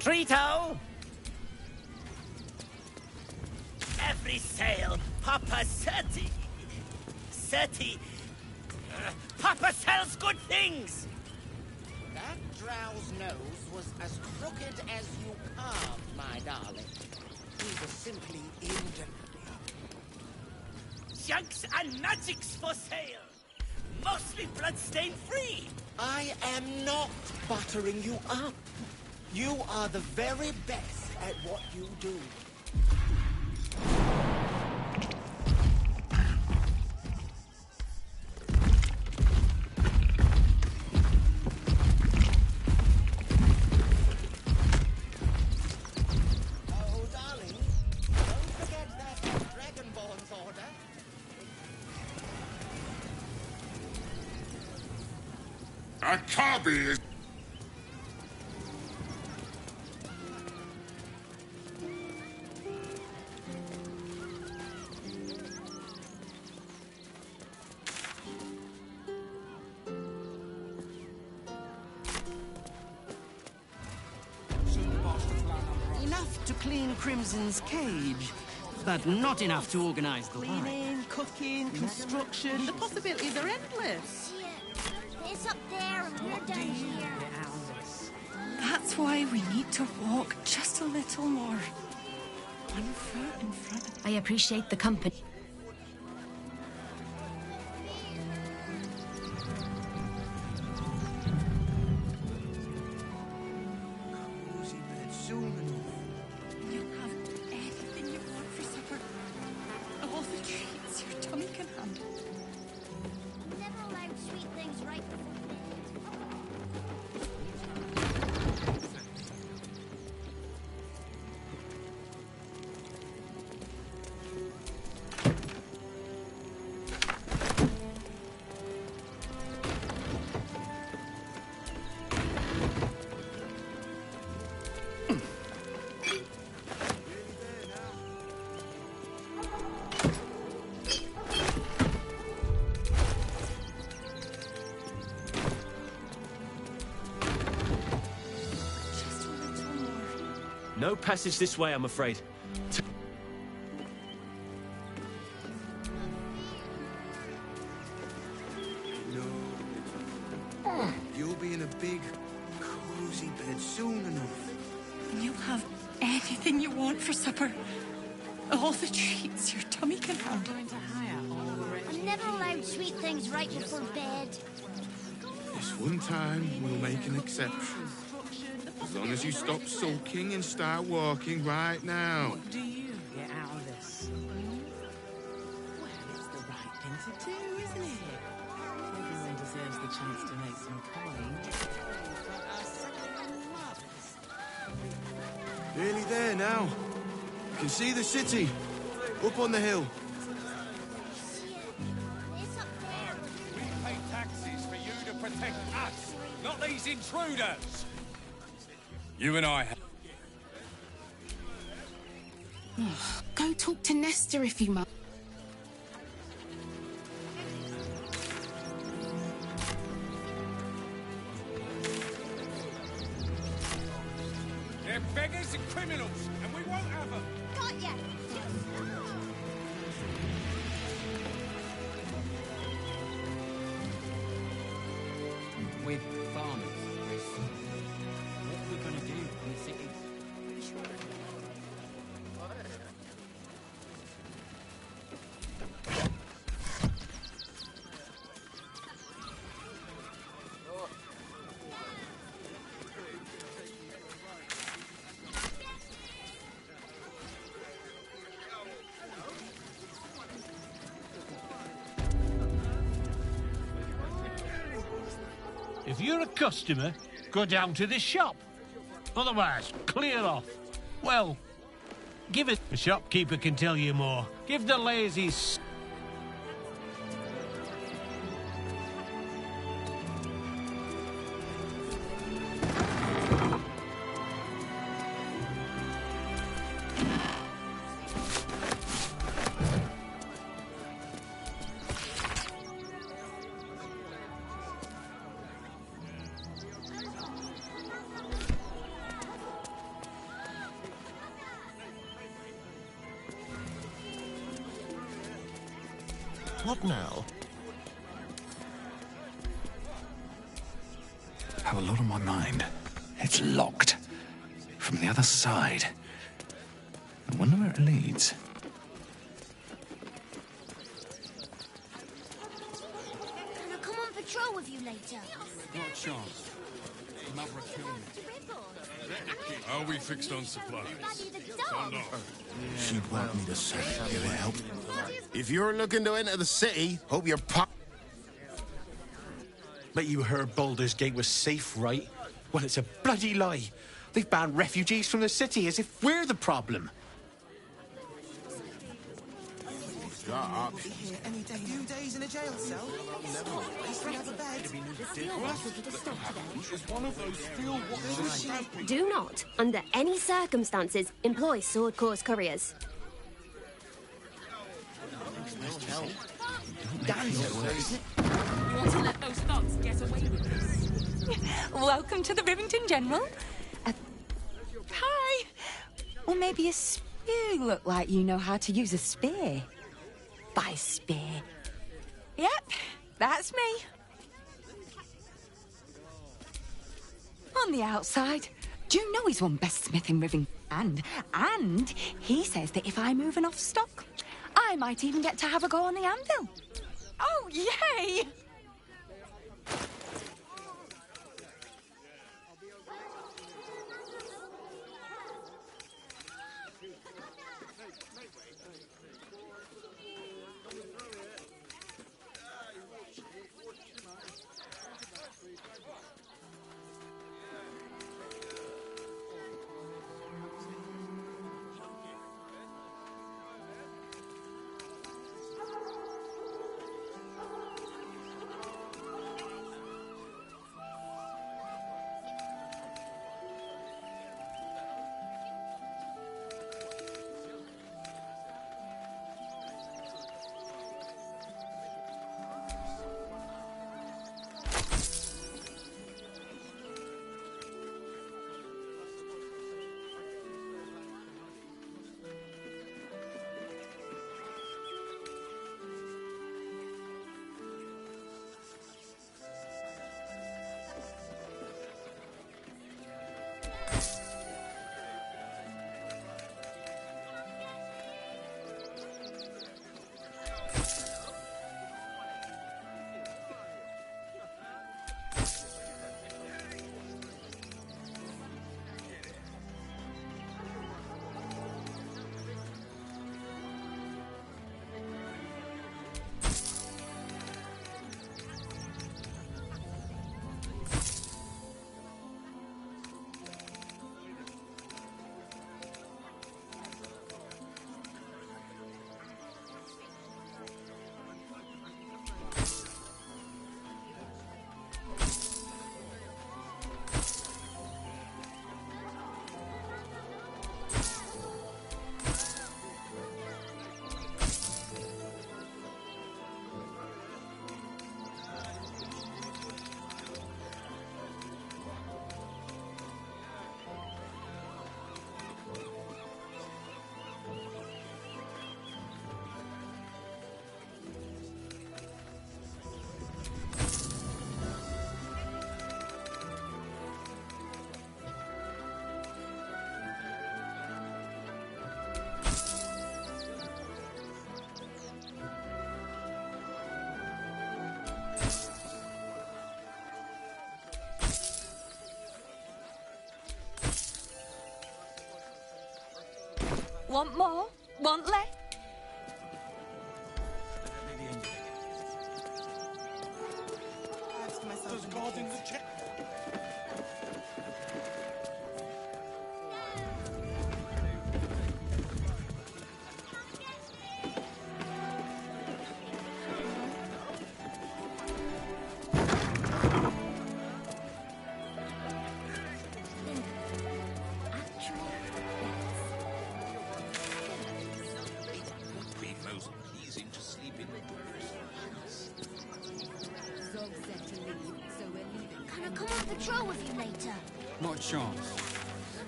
Trito! Every sail, Papa Seti. Papa sells good things! That drow's nose was as crooked as you carved, my darling. He was simply indolent. Junks and magics for sale! Mostly bloodstain free! I am not buttering you up. You are the very best at what you do. Akabi is... Enough to clean Crimson's cage, but not enough to organize the line. Cleaning, cooking, construction, the possibilities are endless. It's up there and we're down here. That's why we need to walk just a little more. 1 foot in front of... I appreciate the company. Cozy bed soon enough. You'll have anything you want for supper. All the treats your tummy can handle. Never allowed sweet things right before bed. No passage this way, I'm afraid. You'll be in a big, cozy bed soon enough. You'll have anything you want for supper. All the treats your tummy can handle. I'm never allowed sweet things right before bed. This one time, we'll make an exception. As long as you stop sulking and start walking right now. What do you get out of this? Well, it's the right thing to do, isn't it? Everyone deserves the chance to make some coin. Nearly there now. You can see the city. Up on the hill. We pay taxes for you to protect us, not these intruders. You and I. Go talk to Nestor if you must. They're beggars and criminals, and we won't have them. Got ya! With farmers, what are we going to do in the city? If you're a customer, go down to the shop. Otherwise, clear off. Well, give it. The shopkeeper can tell you more. Give the lazy What now? I have a lot on my mind. It's locked. From the other side. I wonder where it leads. Can I come on patrol with you later? Not a chance. Mother will kill me. Are we fixed on supplies? Dog. She'd want me to say give it help. If you're looking to enter the city, hope your pop. Bet you heard Baldur's Gate was safe, right? Well, it's a bloody lie. They've banned refugees from the city as if we're the problem. Stop. Any day. 2 days in a jail cell. Do not, under any circumstances, employ sword course couriers. You want to let those thugs get away with this? Welcome to the Rivington General. Hi. Or maybe a spear. You look like you know how to use a spear. By spear. Yep, that's me. On the outside, do you know he's one best smith in Rivington? And he says that if I move enough stock, I might even get to have a go on the anvil. Oh, yay! Want more? Want less? Does God in the check? Can I come on patrol with you later? Not a chance.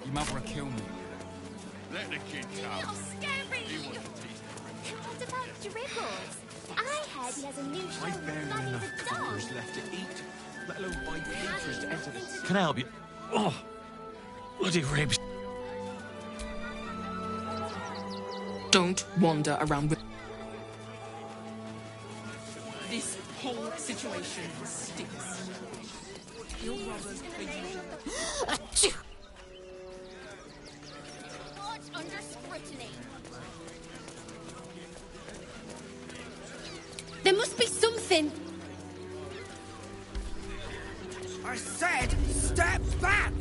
Your mother will kill me. Let the kid come. You're scary! What about dribbles? I heard he has a new show I've barely bloody enough the dog. coppers left to eat, let alone buy papers to enter this. Can I help you? Oh, bloody ribs. Don't wander around with... This whole situation stinks. Your brothers are usually... Lodge under scrutiny. There must be something. I said, step back!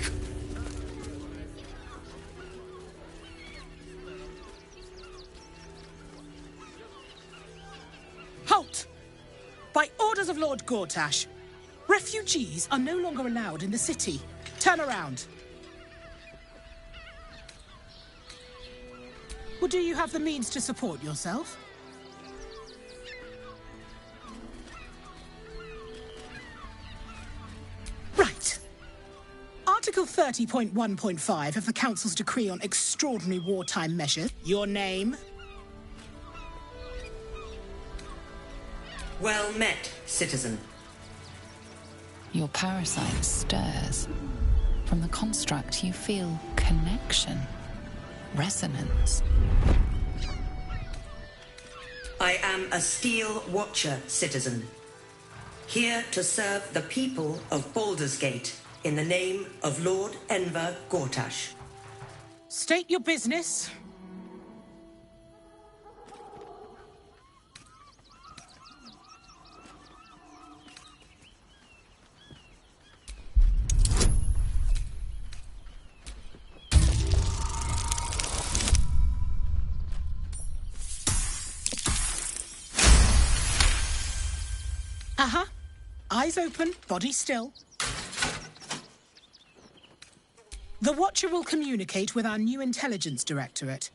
Halt! By orders of Lord Gortash, refugees are no longer allowed in the city. Turn around. Well, do you have the means to support yourself? Right. Article 30.1.5 of the Council's Decree on Extraordinary Wartime Measures. Your name? Well met, citizen. Your parasite stirs. From the construct, you feel connection, resonance. I am a Steel Watcher, citizen. Here to serve the people of Baldur's Gate in the name of Lord Enver Gortash. State your business. Uh-huh. Eyes open, body still. The Watcher will communicate with our new intelligence directorate.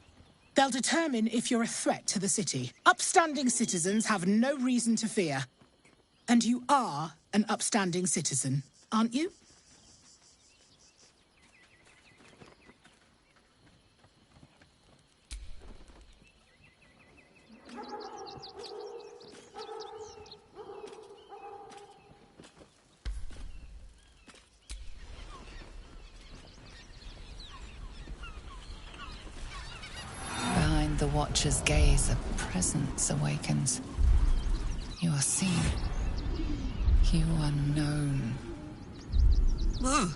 They'll determine if you're a threat to the city. Upstanding citizens have no reason to fear. And you are an upstanding citizen, aren't you? Behind the Watcher's gaze, a presence awakens. You are seen. You are known. Whoa.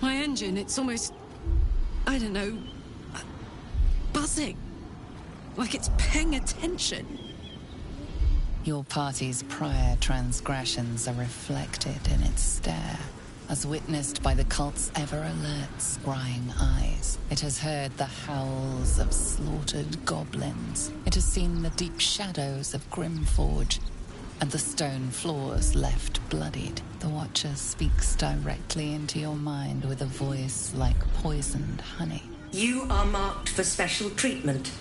My engine, it's almost... I don't know... buzzing. Like it's paying attention. Your party's prior transgressions are reflected in its stare, as witnessed by the cult's ever-alert, scrying eyes. It has heard the howls of slaughtered goblins. It has seen the deep shadows of Grimforge, and the stone floors left bloodied. The Watcher speaks directly into your mind with a voice like poisoned honey. You are marked for special treatment.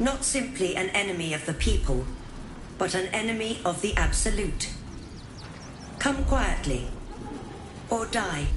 Not simply an enemy of the people, but an enemy of the Absolute. Come quietly, or die.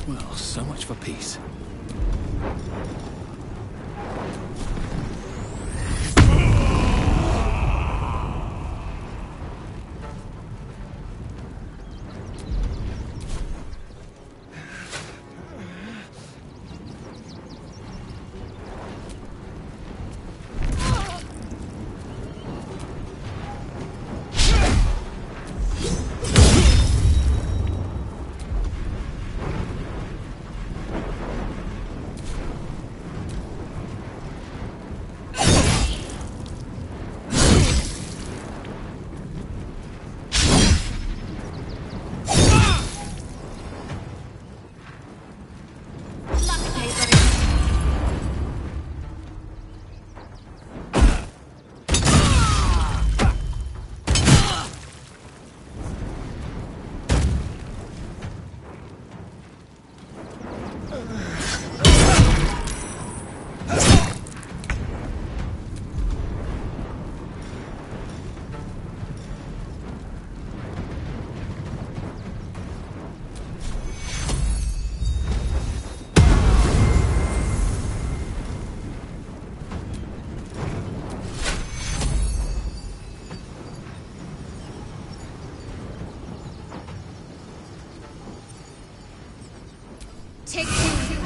Well, so much for peace. Take two.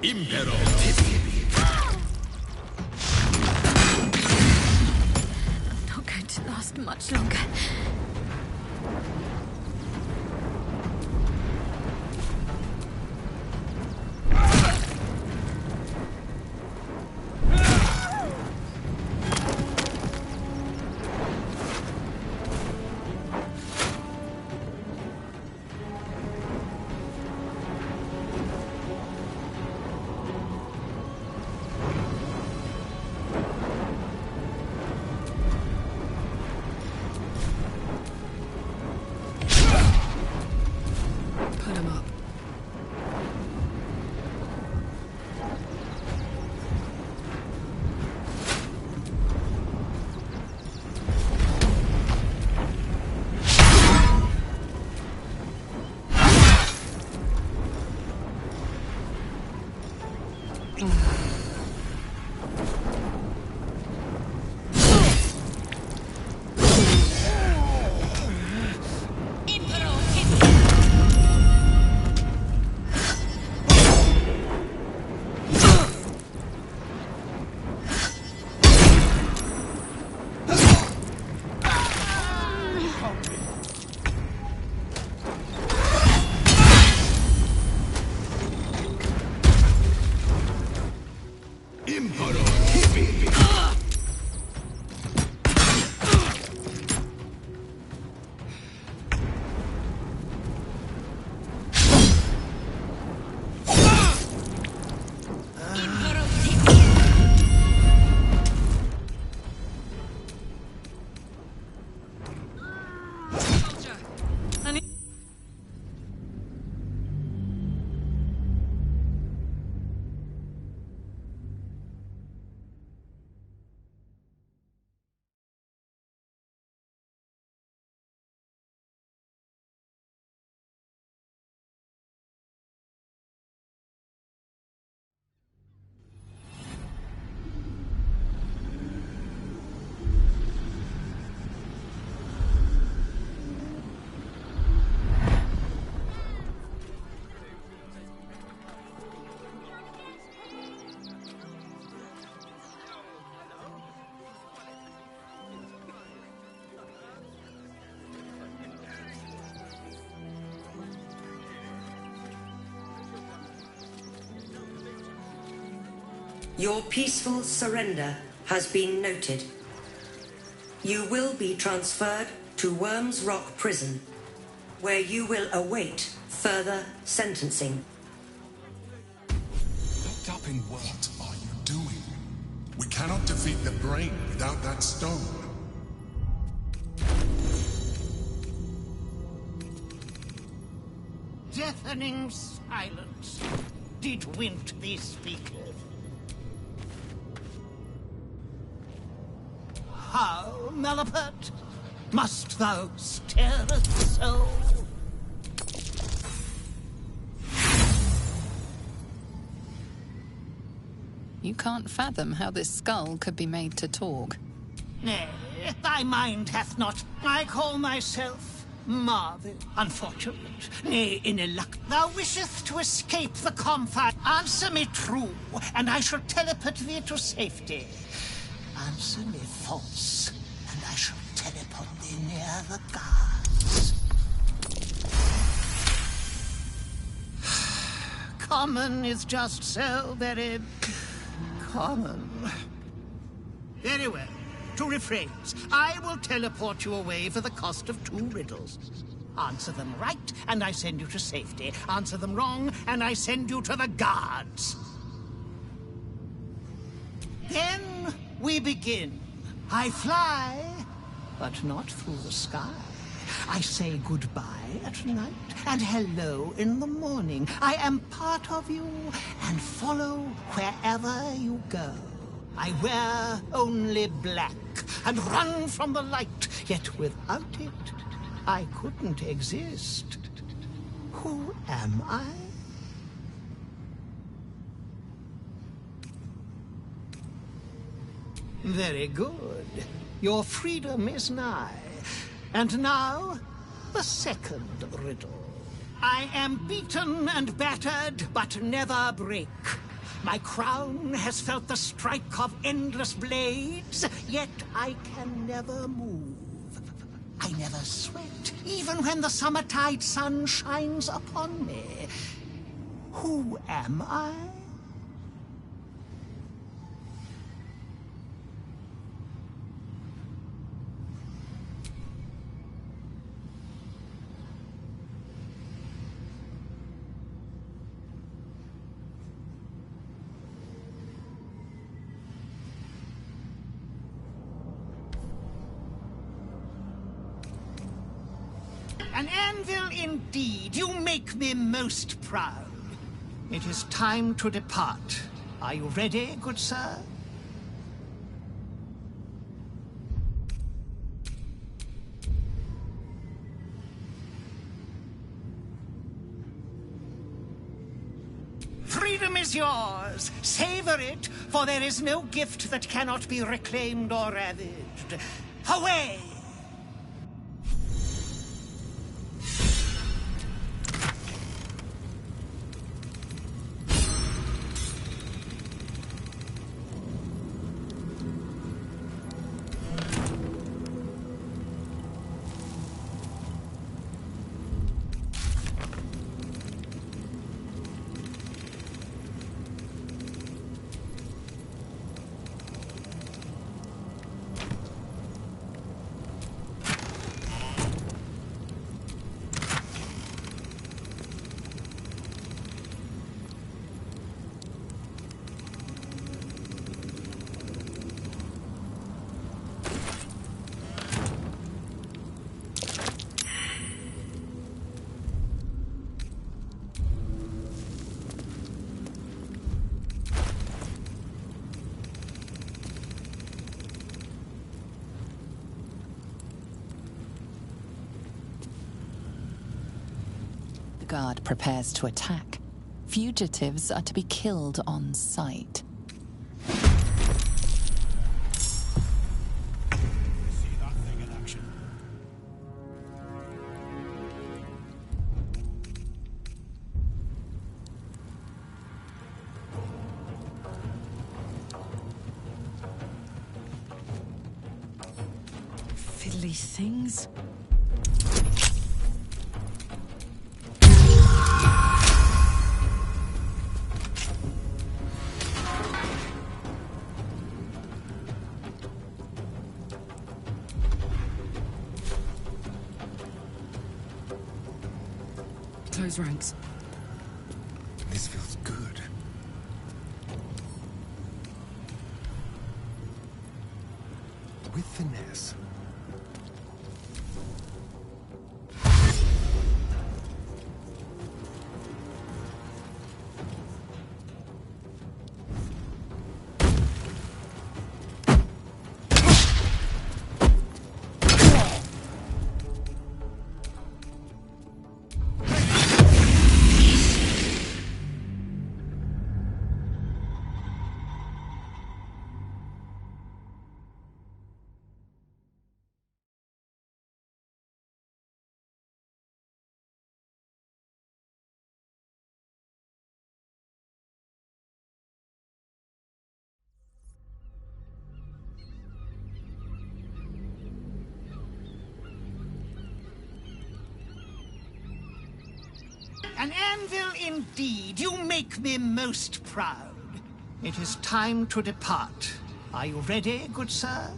Impero. Not going to last much longer. Put him up. Your peaceful surrender has been noted. You will be transferred to Worms Rock Prison, where you will await further sentencing. Locked up in what are you doing? We cannot defeat the brain without that stone. Deafening silence. Did wint thee speaketh? How, Malapert? Must thou stare at so? You can't fathom how this skull could be made to talk. Nay, thy mind hath not. I call myself Marvel. Unfortunate, nay, in a luck. Thou wishest to escape the confine. Answer me true, and I shall teleport thee to safety. Answer me false, and I shall teleport thee near the guards. Common is just so very common. Very well. To rephrase, I will teleport you away for the cost of 2 riddles. Answer them right, and I send you to safety. Answer them wrong, and I send you to the guards. Then we begin. I fly, but not through the sky. I say goodbye at night and hello in the morning. I am part of you and follow wherever you go. I wear only black and run from the light, yet without it, I couldn't exist. Who am I? Very good. Your freedom is nigh. And now, the second riddle. I am beaten and battered, but never break. My crown has felt the strike of endless blades, yet I can never move. I never sweat, even when the summertide sun shines upon me. Who am I? An anvil indeed. You make me most proud. It is time to depart. Are you ready, good sir? Freedom is yours. Savor it, for there is no gift that cannot be reclaimed or ravaged. Away! The guard prepares to attack. Fugitives are to be killed on sight. Fiddly things. Close ranks. This feels good. with finesse. An anvil indeed. You make me most proud. It is time to depart. Are you ready, good sir?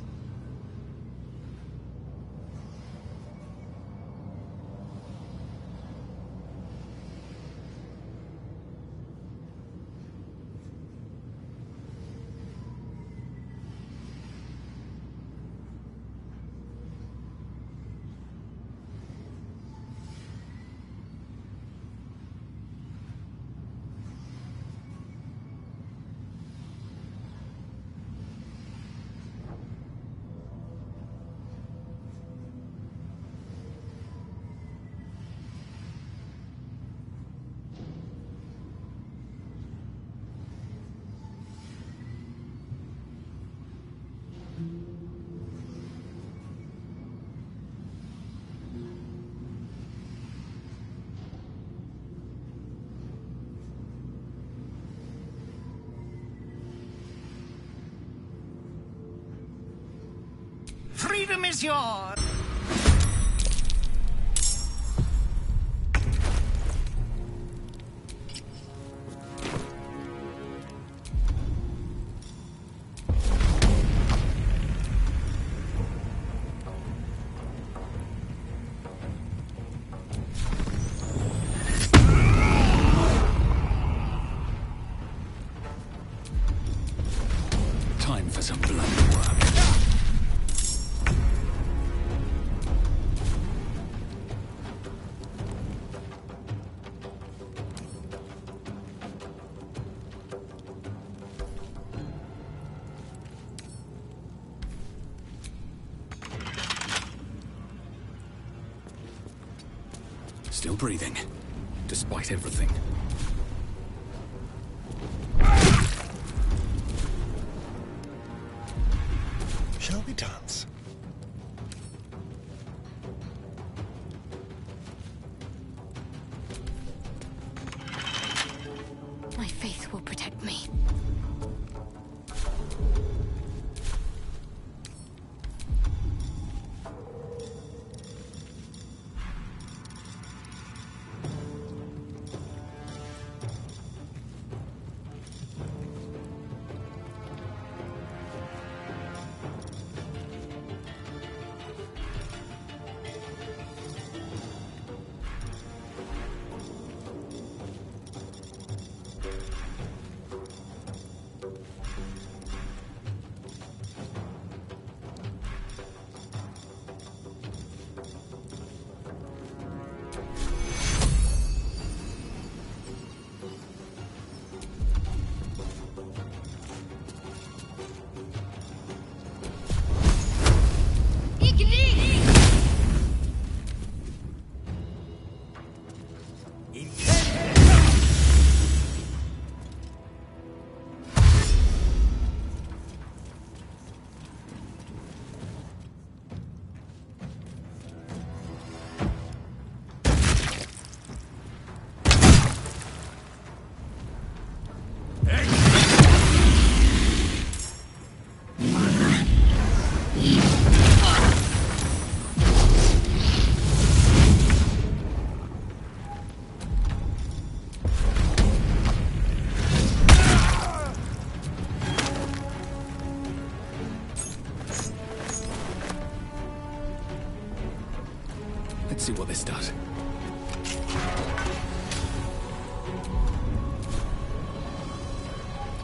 Freedom is yours. Time for some blood work. Still breathing, despite everything. Shall we dance? My faith will protect me. Let's see what this does.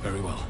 Very well.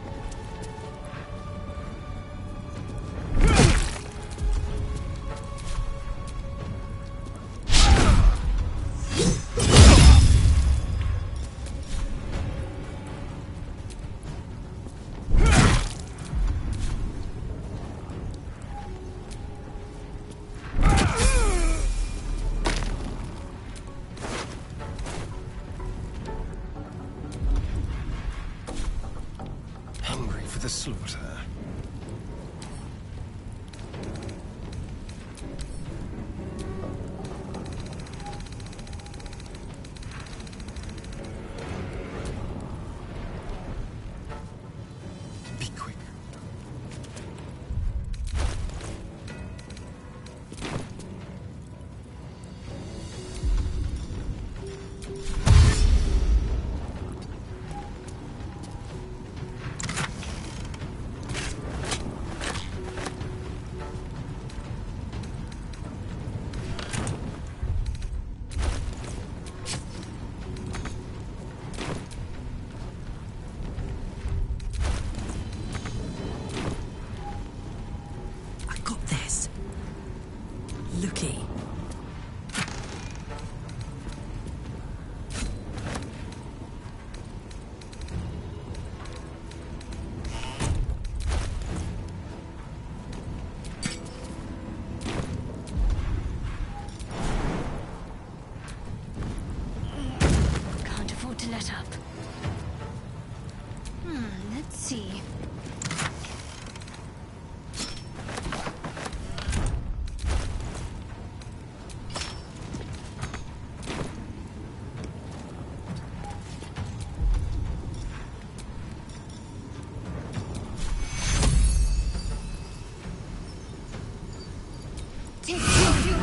take you.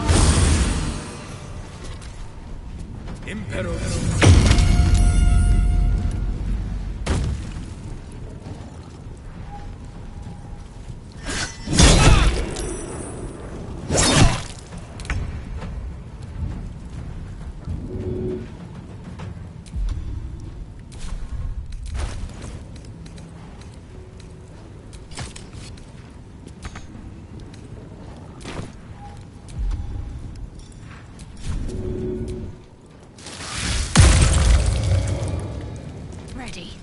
Emperor. Ready.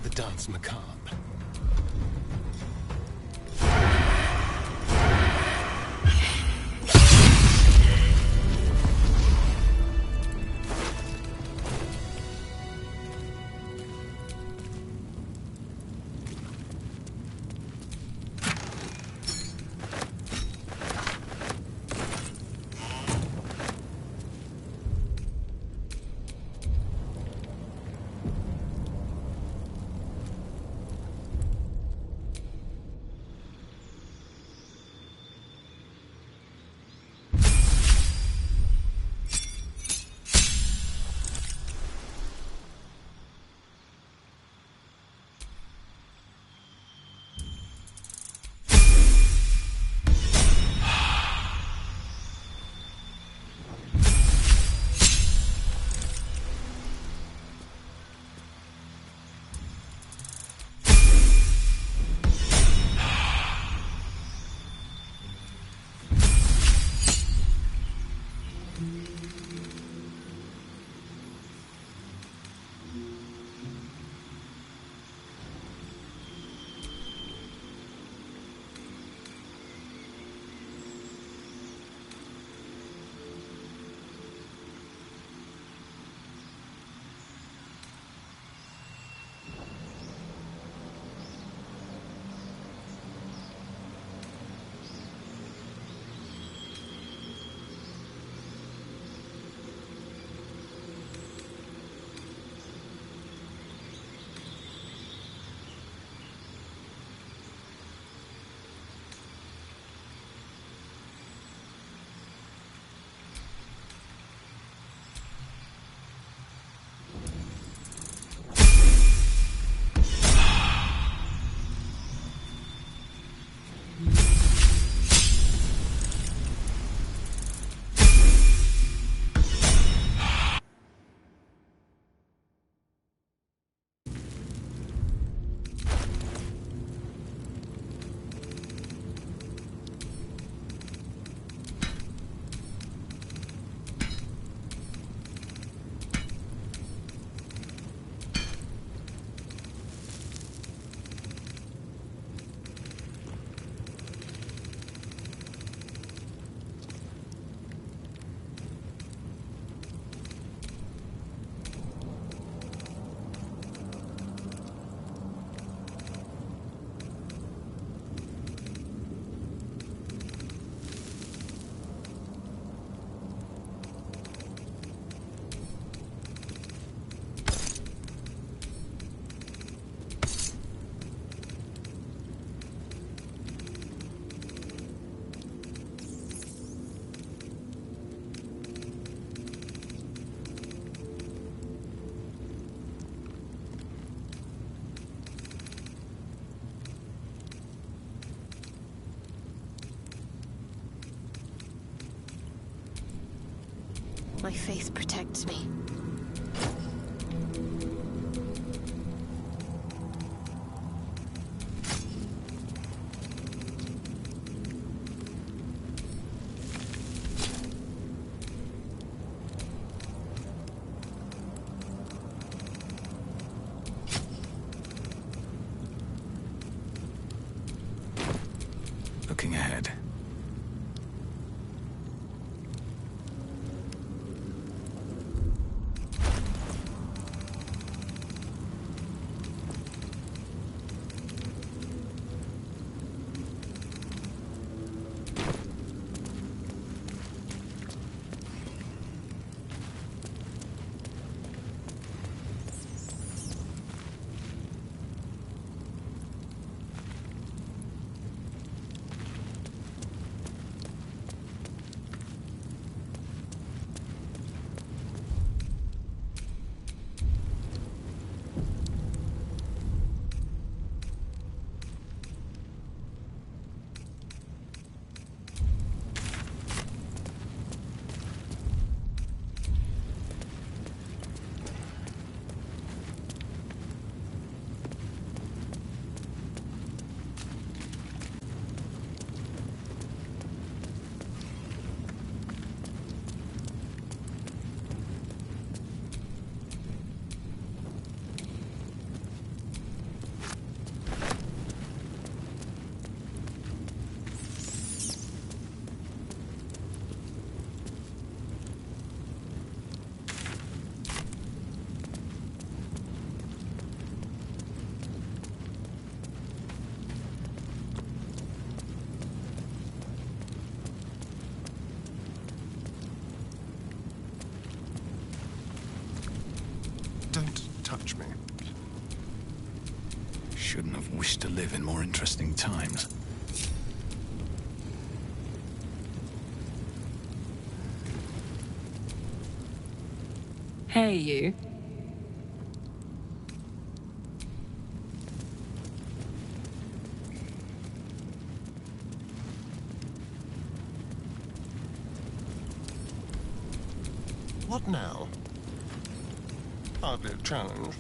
The dance macabre. My faith protects me. Looking ahead. Don't touch me. Shouldn't have wished to live in more interesting times. Hey, you. What now? Hardly a challenge.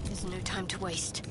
There's no time to waste.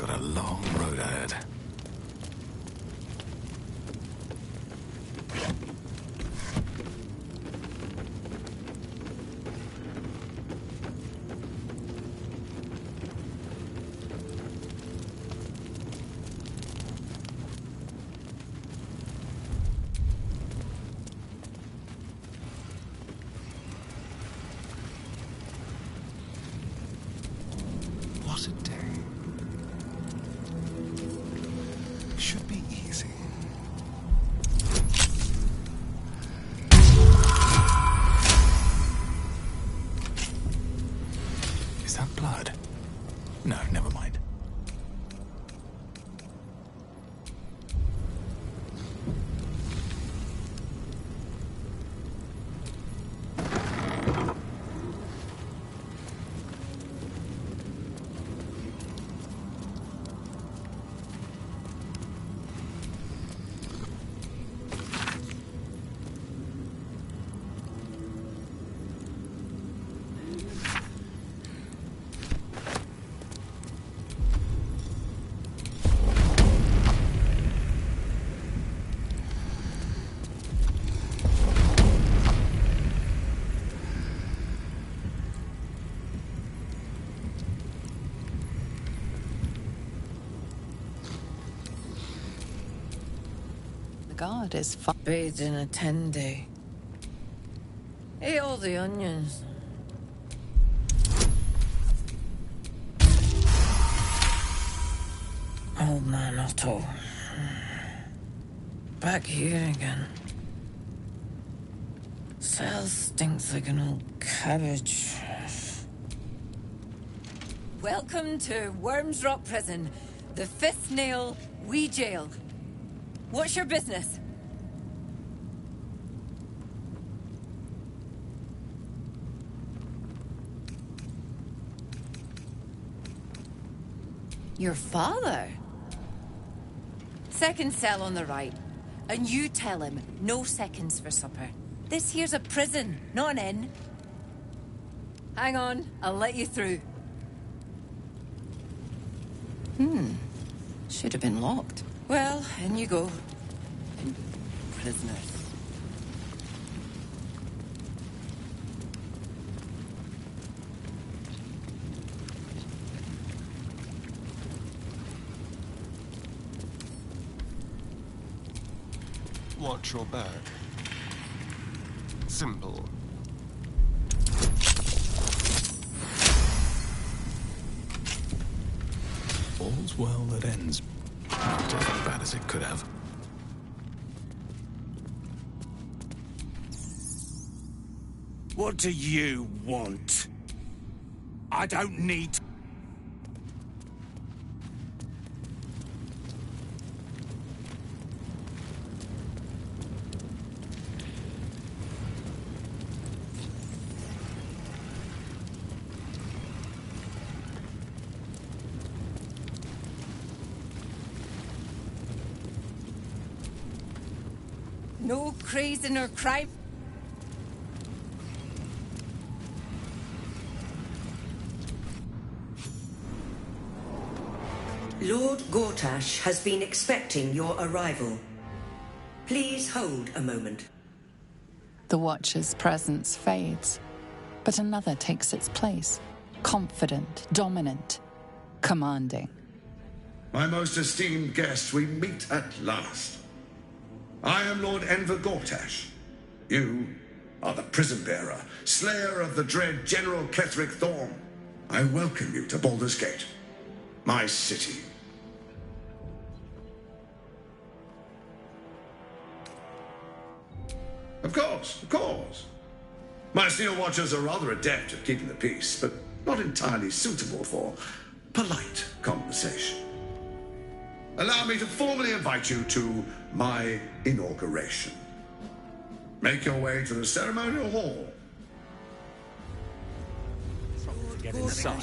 got a long road ahead. What a day. Should be easy. Is that blood? No, never mind. God is bathed in a tendy. Eat all the onions. Old man Otto. Back here again. Cell stinks like an old cabbage. Welcome to Worms Rock Prison, the fifth nail, wee jail. What's your business? Your father? Second cell on the right. And you tell him, no seconds for supper. This here's a prison, not an inn. Hang on, I'll let you through. Should have been locked. Well, in you go. Prisoners. Watch your back. Simple. All's well that ends. Not as bad as it could have. What do you want? I don't need... No craze in her crime. Lord Gortash has been expecting your arrival. Please hold a moment. The Watcher's presence fades, but another takes its place. Confident, dominant, commanding. My most esteemed guest, we meet at last. I am Lord Enver Gortash. You are the prison bearer, slayer of the dread General Ketheric Thorm. I welcome you to Baldur's Gate, my city. Of course. My Steel Watchers are rather adept at keeping the peace, but not entirely suitable for polite conversation. Allow me to formally invite you to my inauguration. Make your way to the ceremonial hall. Get inside.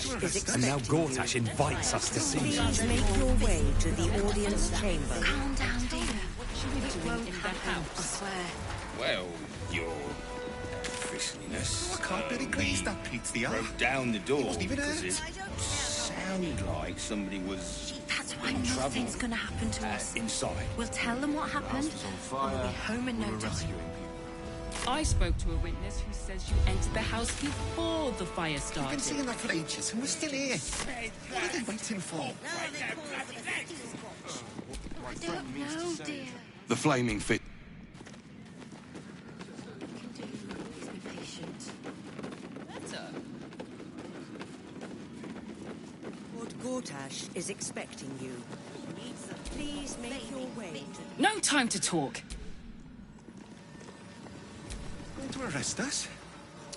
And now Gortash invites us to see him. Please make your way to the audience chamber. Calm down, dear. It won't happen, I swear. Well, your officialness. I can't bloody grease that pizza. Broke down the door It wasn't even because hurt. it sounded like somebody was Nothing's gonna happen to us. Inside. We'll tell them what happened, and we'll be home in no time. I spoke to a witness who says you entered the house before the fire started. We've been seeing that for ages, and we're still here. What are they waiting for? I don't know, dear. The flaming fit. Lord Gortash is expecting you. Please make your way. No time to talk. Going to arrest us?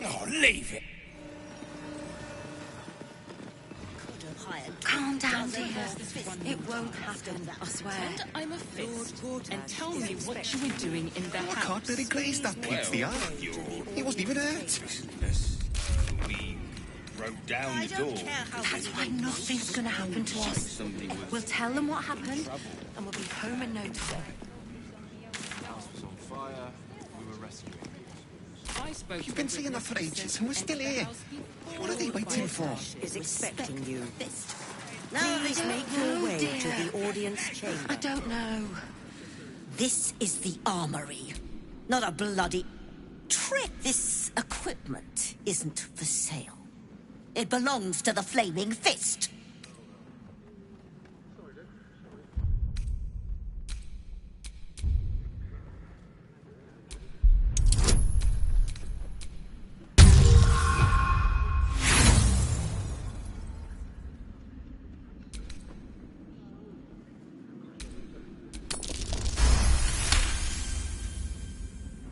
Oh, leave it. Calm down, dear. It won't happen, I swear. Pretend I'm a fist and tell me what you were doing in the I house. can't let it glaze that pig's the eye. He wasn't even hurt. We broke down the door. That's why nothing's gonna happen to us. We'll tell them what happened, and we'll be home in no time. You've been seeing that for ages, and we're still here. What are they waiting for? Is expecting you. Please make your way to the audience chamber. I don't know. This is the armory, not a bloody trick. This equipment isn't for sale. It belongs to the Flaming Fist.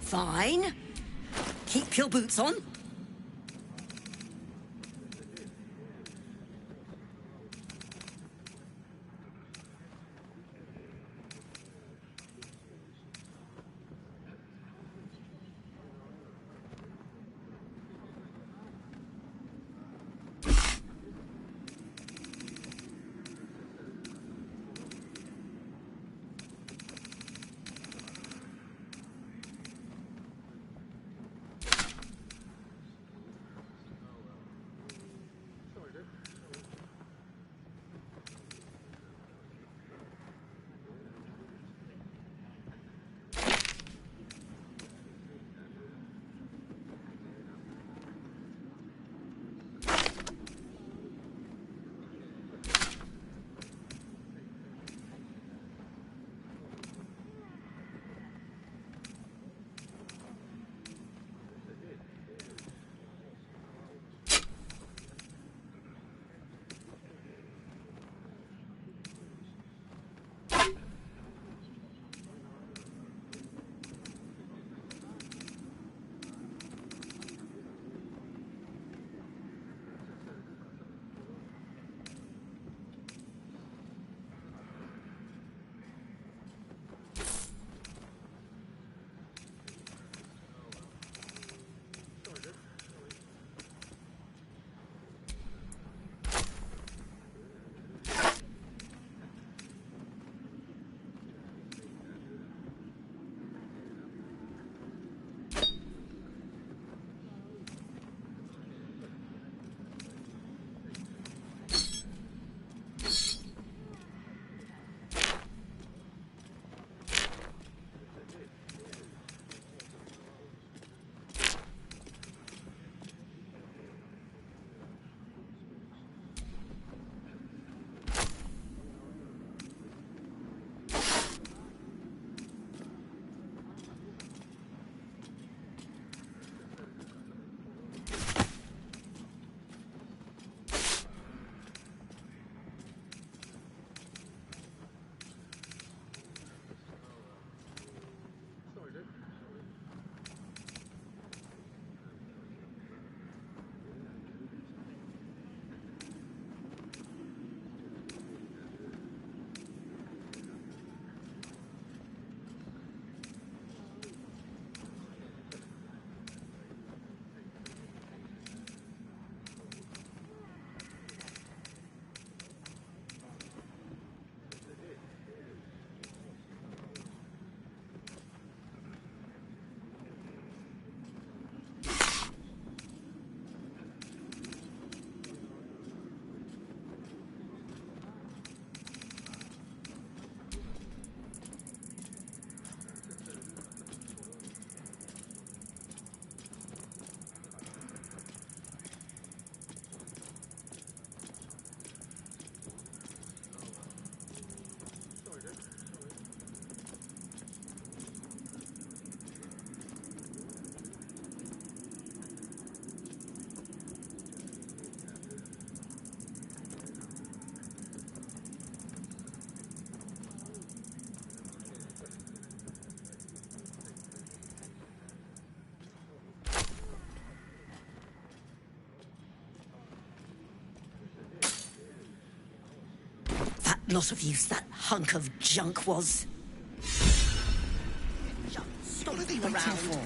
Fine. Keep your boots on. lot of use that hunk of junk was. What are they waiting for?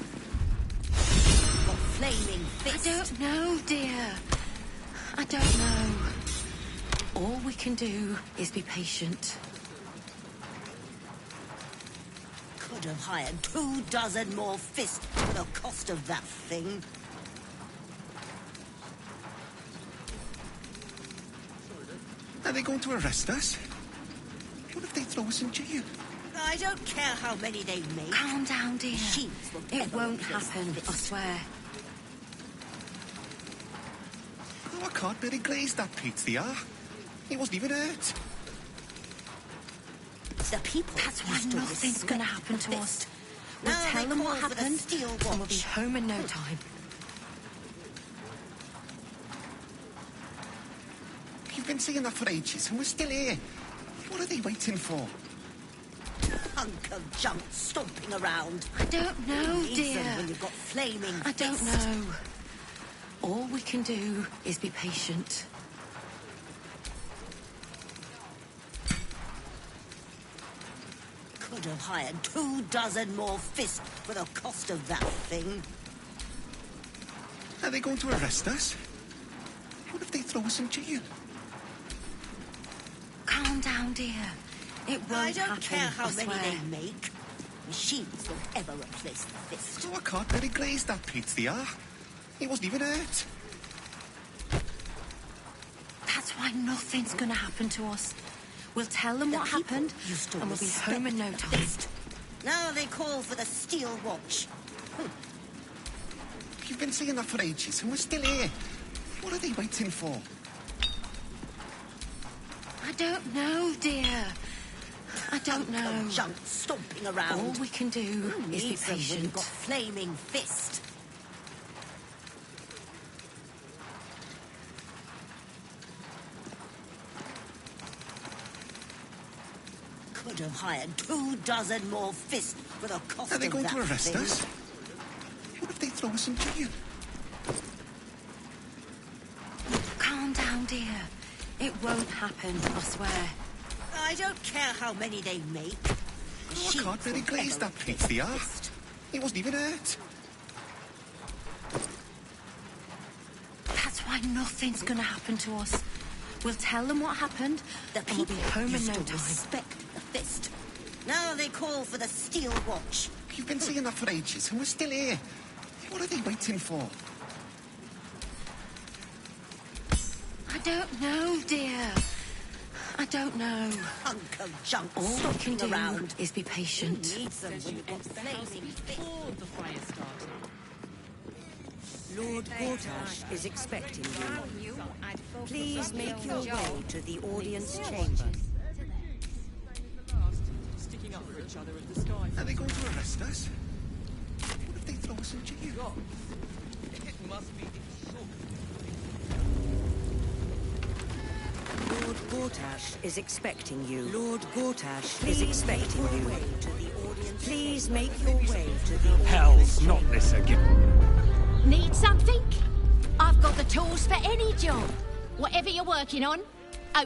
Got flaming fist. I don't know, dear. I don't know. All we can do is be patient. Could have hired 24 more fists for the cost of that thing. Are they going to arrest us? What if they throw us in jail? I don't care how many they make. Calm down, dear. Machines will It ever won't replace happen, this. I swear. Oh, I can't barely glaze that Pete the R. He wasn't even hurt. The people. That's why used to nothing's respect going to happen the to us. fist. We'll Now tell they them what call for the happened, steel and we'll be watch. home in no time. You've been saying that for ages, and we're still here. What are they waiting for? Hunk of junk stomping around. I don't know, Who needs dear. them when you've got flaming I don't fist? know. All we can do is be patient. Could have hired 24 more fists for the cost of that thing. Are they going to arrest us? What if they throw us in jail? Calm down, dear. It won't I don't happen, care how I many swear. they make. Machines will ever replace the fist. Oh, I can't barely glaze that Pete the R. He wasn't even hurt. That's why nothing's going to happen to us. We'll tell them what happened, used to and we'll be respect home in no the time. fist. Now they call for the steel watch. You've been saying that for ages, and we're still here. What are they waiting for? I don't know, dear. I don't know. Junk stomping around. All we can do Who is be needs them when you've patient. got flaming fist? Could have hired 24 more fists for the cost Are they of going that to arrest thing. us? What if they throw us in jail? Calm down, dear. It won't happen, I swear. I don't care how many they make. Oh, I can't barely glaze that Pete the R. He wasn't even hurt. That's why nothing's going to happen to us. We'll tell them what happened, and we'll be home in used no to time. respect the fist. Now they call for the steel watch. You've been saying that for ages, and we're still here. What are they waiting for? I don't know, dear. I don't know. Hunk of junk All we can stomping do around. is be patient. Who needs them when you've got flaming fist? The fire started. Lord Gortash is expecting you. Please make your way to the audience chamber. Sticking up for each other as the sky. Are they going to arrest us? What if they throw us in jail? It must be. Lord Gortash is expecting you. Lord Gortash is expecting you. Please make your way to the Hell's not this again. Need something? I've got the tools for any job. Whatever you're working on. Oh.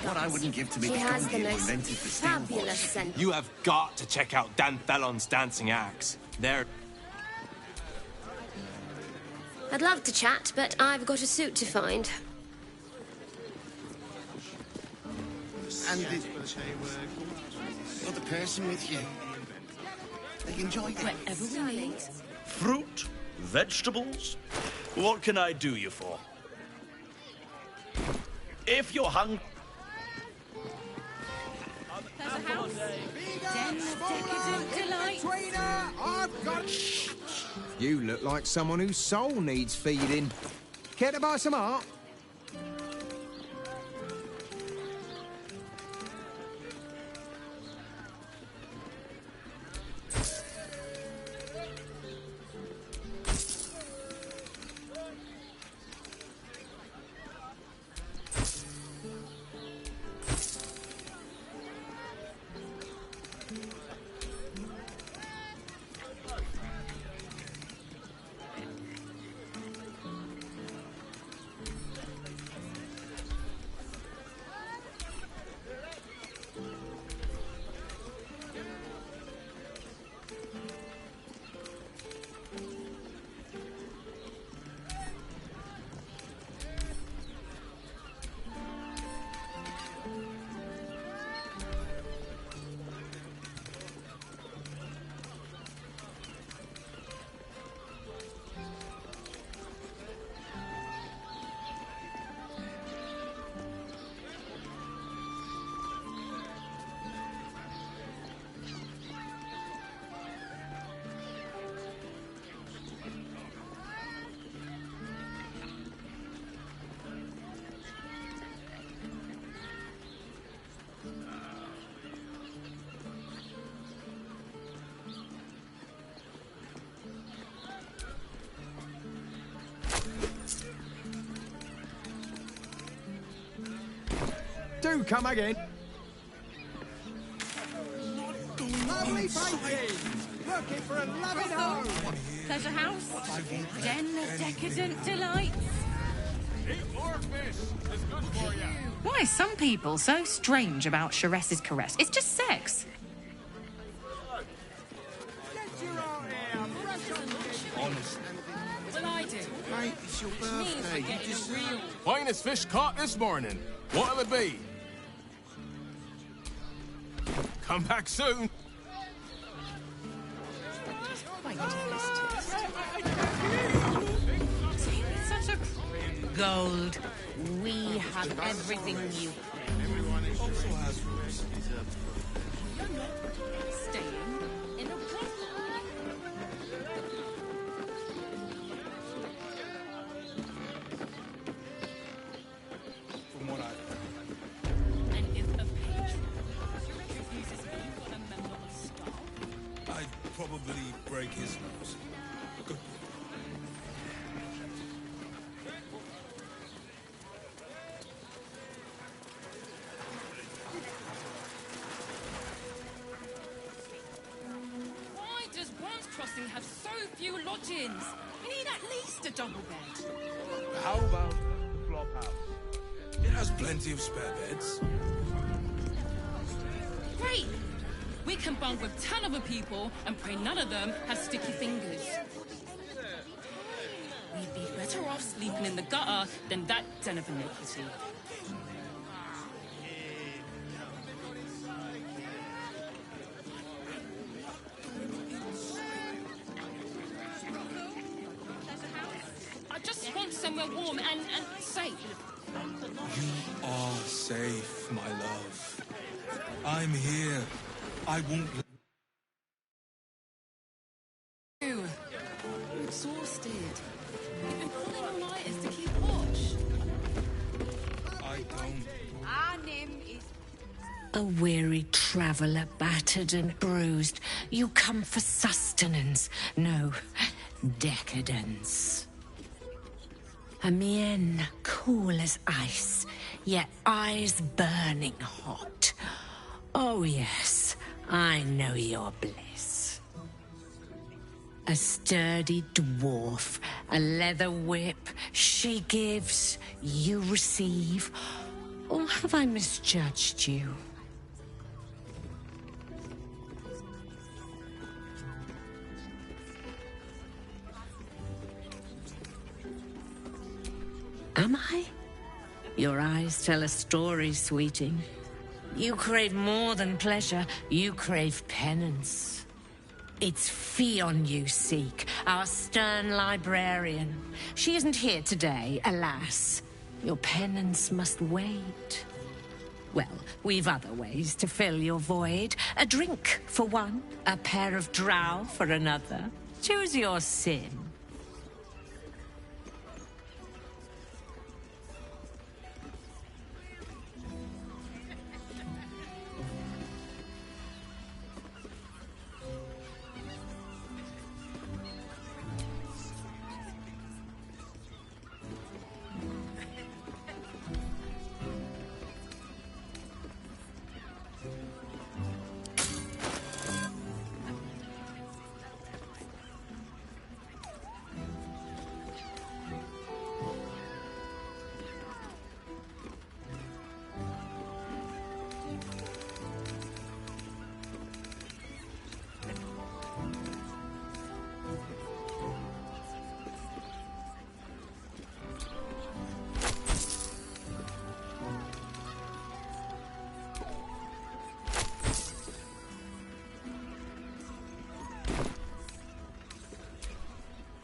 What I wouldn't give to be He has the Gandhi most invented the steel fabulous watch. scent. You have got to check out Dan Thellon's dancing acts. They're... I'd love to chat, but I've got a suit to find. And the other person with you. They enjoy it. Whatever we need. Fruit? Vegetables? What can I do you for? If you're hungry... You look like someone whose soul needs feeding. Care to buy some art? Do come again. Lovely painting. Looking for a loving home. Pleasure house. Den of decadent delights. Eat more fish. It's good for you. Why are some people so strange about Charesse's caress? It's just sex. Honest. What will I do? Mate, it's your birthday. You just... Finest fish caught this morning. What'll it be? Come back soon. Such a gold. We have everything you. Everyone also has rules. Staying in a From what I've heard. And if a patron refuses me for a member of staff, I'd probably break his nose. Good. why does Bronze Crossing have so few lodgings? We need at least a double bed. How about the flop house? It has plenty of spare beds. Great! We can bunk with 10 other people and pray none of them have sticky fingers. We'd be better off sleeping in the gutter than that den of iniquity. I just want somewhere warm and safe. You are safe, my love. I'm here. I won't... You. I'm exhausted. You've been pulling all-nighters to keep watch. I don't... Our name is... A weary traveller, battered and bruised. You come for sustenance, no, decadence. A mien cool as ice, yet eyes burning hot. Oh yes, I know your bliss. A sturdy dwarf, a leather whip, she gives, you receive. Or have I misjudged you? Am I? Your eyes tell a story, sweeting. You crave more than pleasure, you crave penance. It's Fionn you seek, our stern librarian. She isn't here today, alas. Your penance must wait. Well, we've other ways to fill your void. A drink for one, a pair of drow for another. Choose your sin.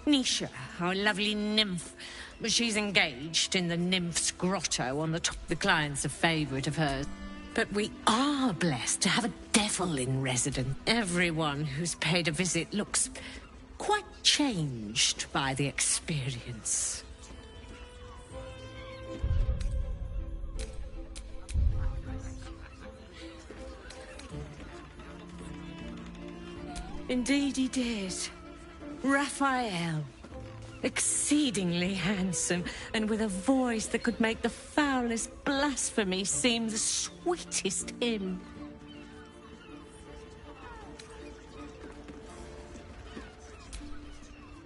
Nisha, our lovely nymph. She's engaged in the nymph's grotto on the top. The client's a favourite of hers. But we are blessed to have a devil in residence. Everyone who's paid a visit looks quite changed by the experience. Indeed he did. Raphael. Exceedingly handsome, and with a voice that could make the foulest blasphemy seem the sweetest hymn.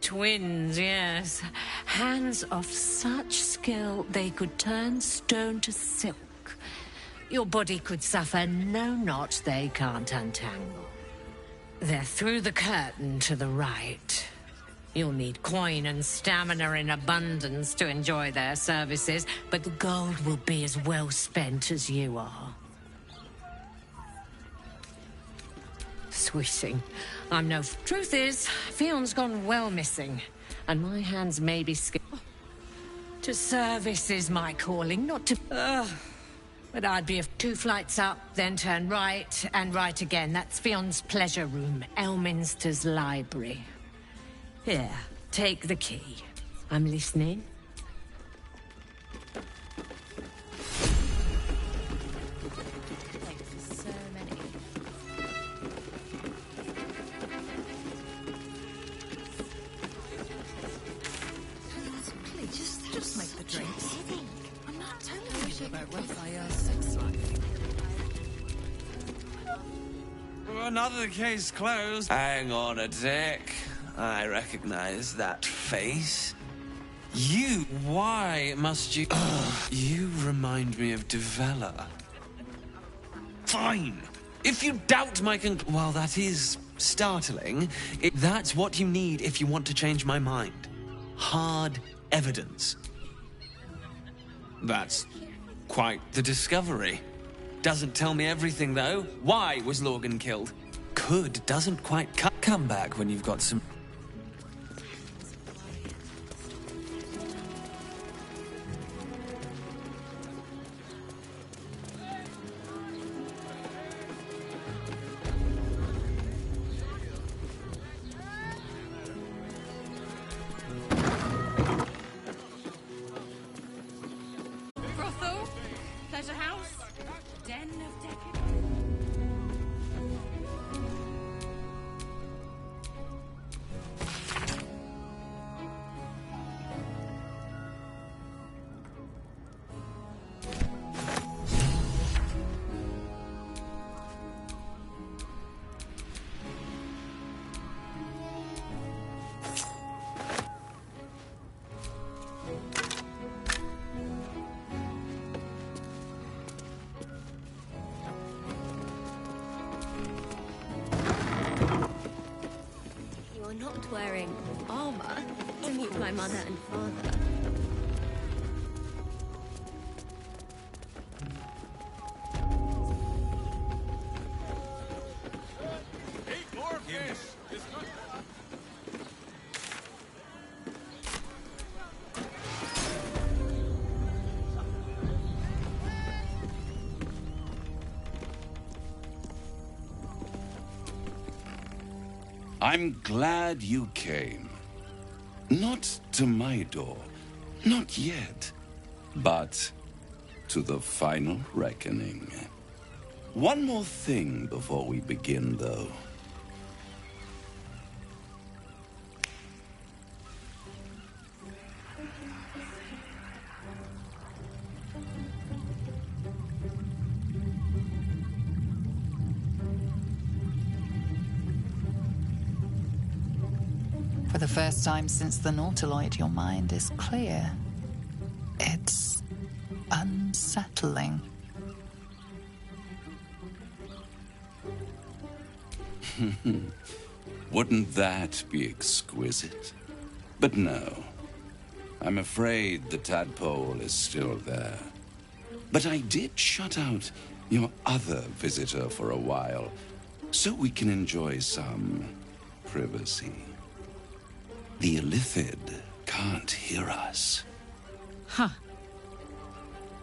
Twins, yes. Hands of such skill they could turn stone to silk. Your body could suffer no knot they can't untangle. They're through the curtain to the right. You'll need coin and stamina in abundance to enjoy their services, but the gold will be as well spent as you are. Sweeting. I'm no... Truth is, Fion's gone well missing, and my hands may be skilled. To service is my calling, not to... But I'd be 2 flights up, then turn right, and right again. That's Fion's pleasure room, Elminster's library. Here, take the key. I'm listening. Just make the drinks. I'm not telling you about Raphael's sex life. Another case closed. Hang on a tick. I recognize that face. Why must you... You remind me of Devella. Fine. If you doubt my well, that is startling. That's what you need if you want to change my mind. Hard evidence. That's quite the discovery. Doesn't tell me everything, though. Why was Lorgan killed? Could doesn't quite come back when you've got some... Brothel? Pleasure house? Den of decadence? You're not wearing armor to meet my mother and father. Eat more fish. I'm glad you came. Not to my door, not yet, but to the final reckoning. One more thing before we begin, though. For the first time since the Nautiloid, your mind is clear. It's unsettling. Wouldn't that be exquisite? But no. I'm afraid the tadpole is still there. But I did shut out your other visitor for a while, so we can enjoy some privacy. The Illithid can't hear us. Huh.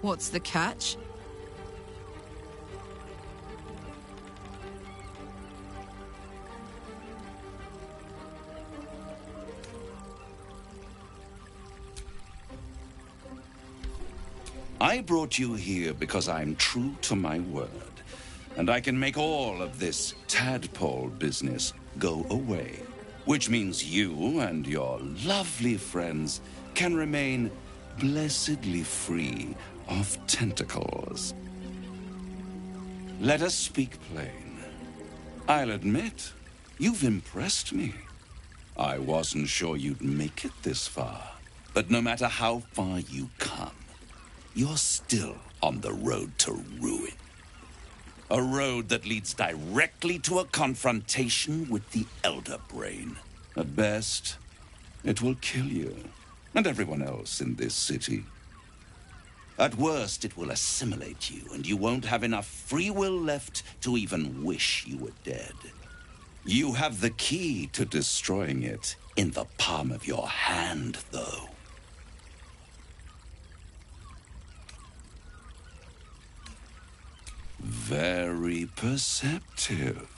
What's the catch? I brought you here because I'm true to my word, and I can make all of this tadpole business go away. which means you and your lovely friends can remain blessedly free of tentacles. Let us speak plain. I'll admit, you've impressed me. I wasn't sure you'd make it this far, but no matter how far you come, you're still on the road to ruin. A road that leads directly to a confrontation with the Elder Brain. At best, it will kill you and everyone else in this city. At worst, it will assimilate you, and you won't have enough free will left to even wish you were dead. You have the key to destroying it in the palm of your hand, though. Very perceptive.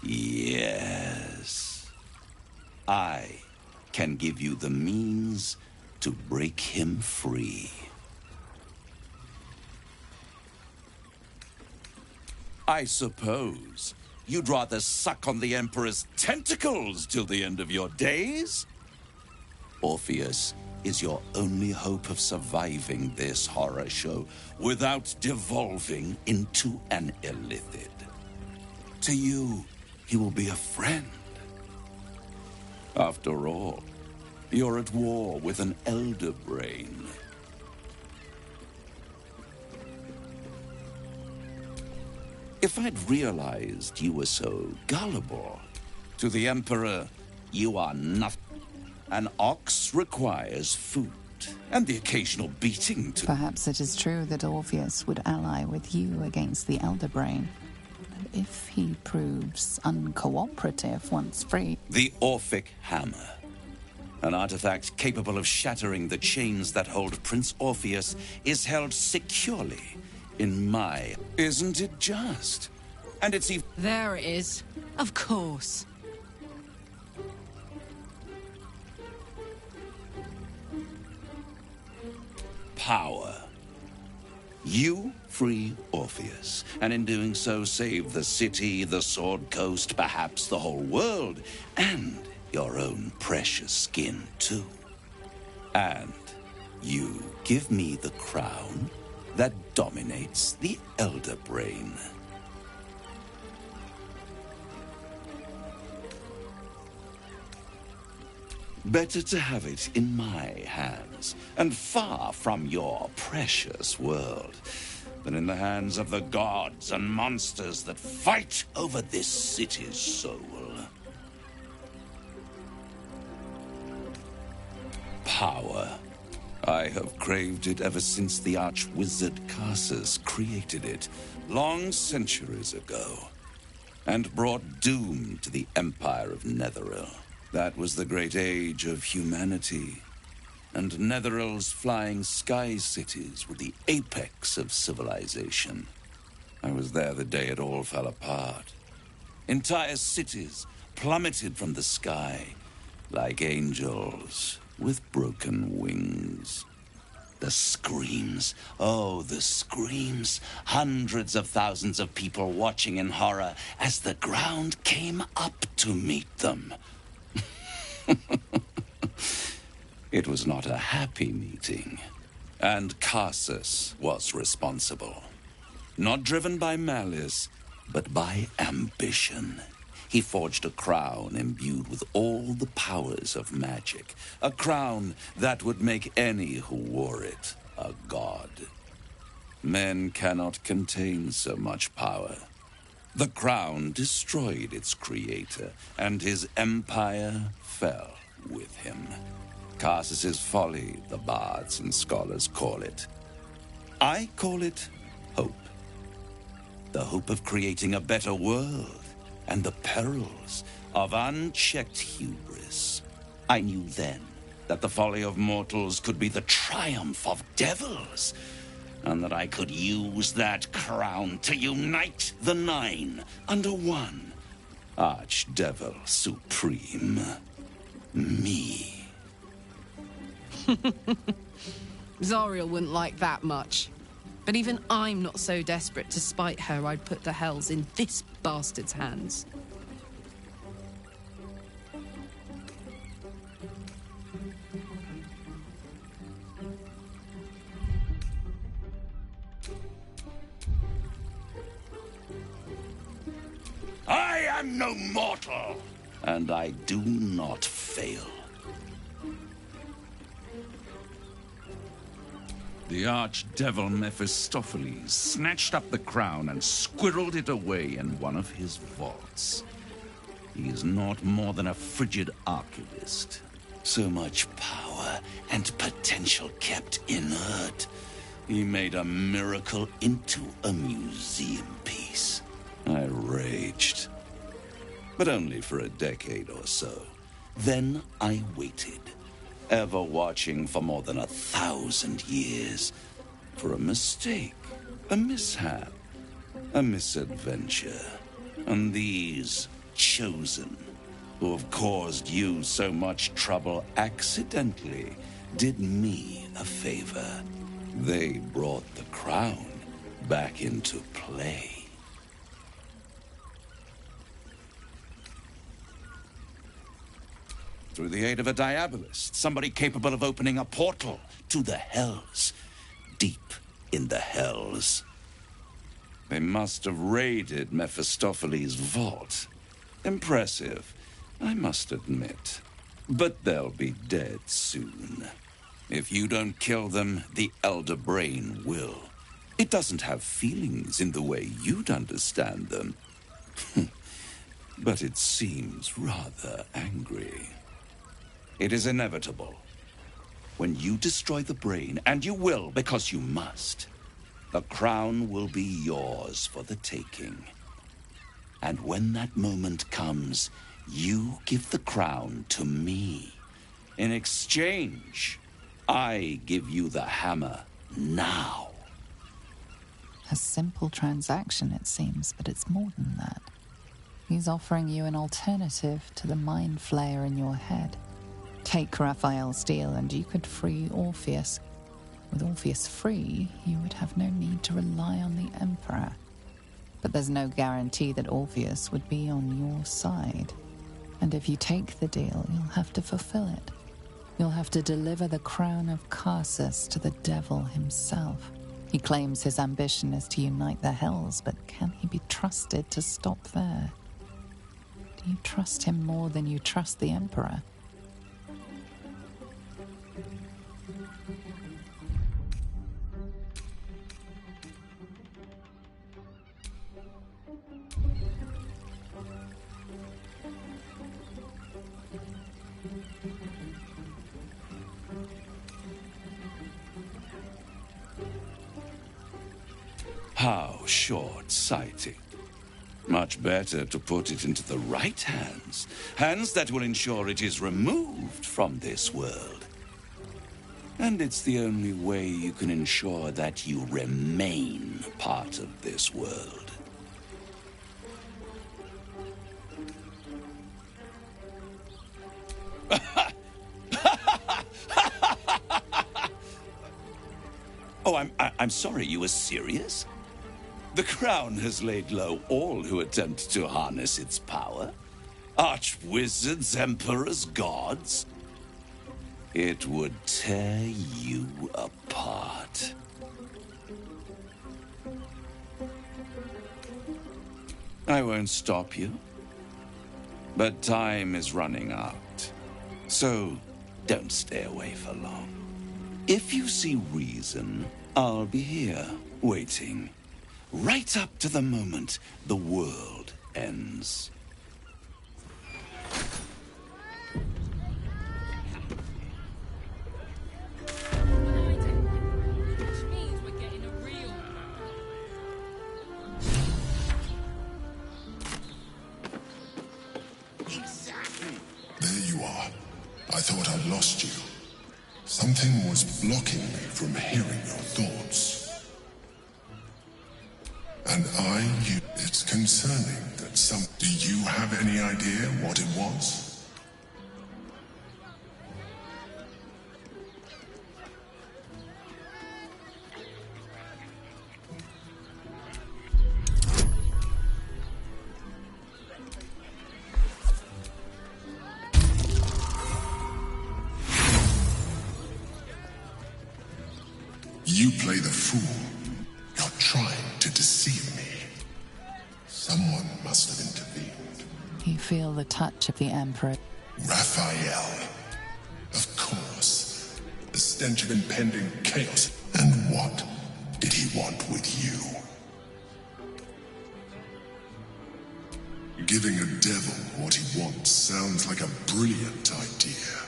Yes. I can give you the means to break him free. I suppose you'd rather suck on the Emperor's tentacles till the end of your days? Orpheus is your only hope of surviving this horror show without devolving into an illithid. To you, he will be a friend. After all, you're at war with an Elder Brain. If I'd realized you were so gullible, to the Emperor, you are nothing. An ox requires food, and the occasional beating to... Perhaps it is true that Orpheus would ally with you against the Elder Brain. And if he proves uncooperative once free... The Orphic Hammer. An artifact capable of shattering the chains that hold Prince Orpheus is held securely in my... Isn't it just? And it's even... There it is. Of course. Power. You free Orpheus, and in doing so save the city, the Sword Coast, perhaps the whole world, and your own precious skin too. And you give me the crown that dominates the Elder Brain. Better to have it in my hands, and far from your precious world, than in the hands of the gods and monsters that fight over this city's soul. Power. I have craved it ever since the arch-wizard Carsus created it, long centuries ago, and brought doom to the Empire of Netheril. That was the great age of humanity, and Netheril's flying sky cities were the apex of civilization. I was there the day it all fell apart. Entire cities plummeted from the sky like angels with broken wings. The screams, oh, the screams. Hundreds of thousands of people watching in horror as the ground came up to meet them. It was not a happy meeting, and Carsus was responsible. Not driven by malice, but by ambition. He forged a crown imbued with all the powers of magic, a crown that would make any who wore it a god. Men cannot contain so much power. The crown destroyed its creator, and his empire fell with him. Carsus's folly, the bards and scholars call it. I call it hope. The hope of creating a better world, and the perils of unchecked hubris. I knew then that the folly of mortals could be the triumph of devils, and that I could use that crown to unite the Nine under one Archdevil Supreme. Me. Zariel wouldn't like that much. But even I'm not so desperate to spite her I'd put the hells in this bastard's hands. am no mortal, and I do not fail. The archdevil Mephistopheles snatched up the crown and squirreled it away in one of his vaults. He is not more than a frigid archivist. So much power and potential kept inert. He made a miracle into a museum piece. I raged. But only for a decade or so. Then I waited, ever watching for more than 1,000 years. For a mistake, a mishap, a misadventure. And these chosen, who have caused you so much trouble accidentally, did me a favor. They brought the crown back into play. Through the aid of a diabolist, somebody capable of opening a portal to the hells. Deep in the hells. They must have raided Mephistopheles' vault. Impressive, I must admit. But they'll be dead soon. If you don't kill them, the Elder Brain will. It doesn't have feelings in the way you'd understand them. But it seems rather angry. It is inevitable. When you destroy the brain, and you will because you must, the crown will be yours for the taking. And when that moment comes, you give the crown to me. In exchange, I give you the hammer now. A simple transaction, it seems, but it's more than that. He's offering you an alternative to the mind flayer in your head. Take Raphael's steel and you could free Orpheus. With Orpheus free, you would have no need to rely on the Emperor. But there's no guarantee that Orpheus would be on your side. And if you take the deal, you'll have to fulfill it. You'll have to deliver the crown of Carsus to the devil himself. He claims his ambition is to unite the hells, but can he be trusted to stop there? Do you trust him more than you trust the Emperor? How short-sighted. Much better to put it into the right hands. Hands that will ensure it is removed from this world. And it's the only way you can ensure that you remain part of this world. Oh, I'm sorry, you were serious? The crown has laid low all who attempt to harness its power. Archwizards, emperors, gods. It would tear you apart. I won't stop you. But time is running out. So don't stay away for long. If you see reason, I'll be here, waiting. Right up to the moment the world ends. There you are. I thought I'd lost you. Something was blocking me from hearing your thoughts. And it's concerning that do you have any idea what it was? You play the fool. You're trying to deceive me. Someone must have intervened. You feel the touch of the Emperor. Raphael. Of course. The stench of impending chaos. And what did he want with you? Giving a devil what he wants sounds like a brilliant idea.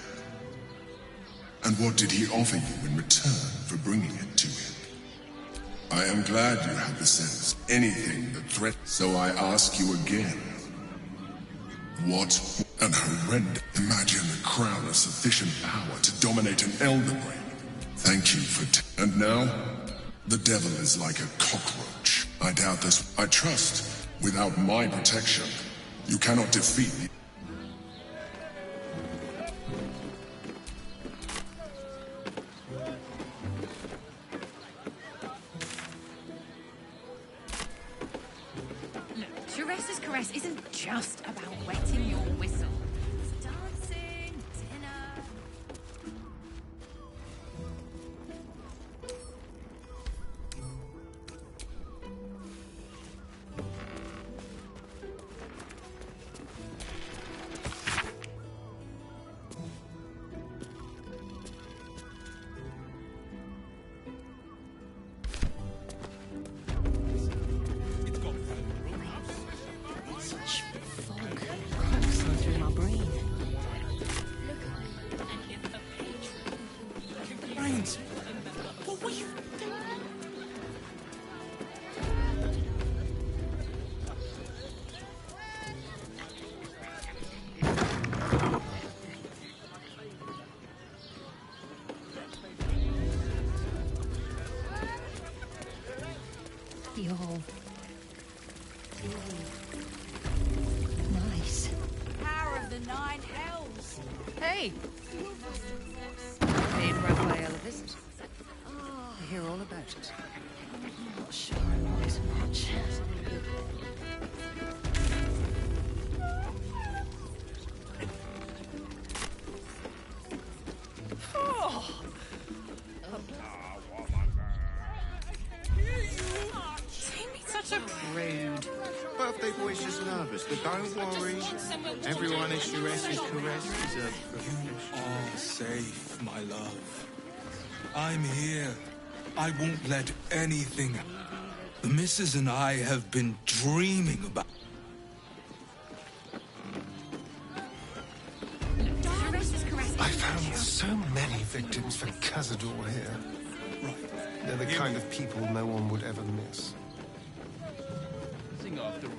And what did he offer you in return for bringing it to him? I am glad you had the sense. Anything that threatens. So I ask you again. What an horrendous... Imagine a crown of sufficient power to dominate an elder brain. Thank you for... And now, the devil is like a cockroach. I doubt this. I trust, without my protection, you cannot defeat the... Teresa's caress isn't just about wetting your whistle. It's dancing, dinner. Such fog coursing through my brain. Brains. What were you doing? You're nice. Power of the nine hells. Hey! Paid Raphael a visit. I hear all about it. I'm not sure I want much. Such a prude. Birthday boy's just nervous, but don't worry. Everyone at Teresa's caress is a professional. All safe, my love. I'm here. I won't let anything... The missus and I have been dreaming about... I found so many victims for Cazador here. They're the kind of people no one would ever miss. After all,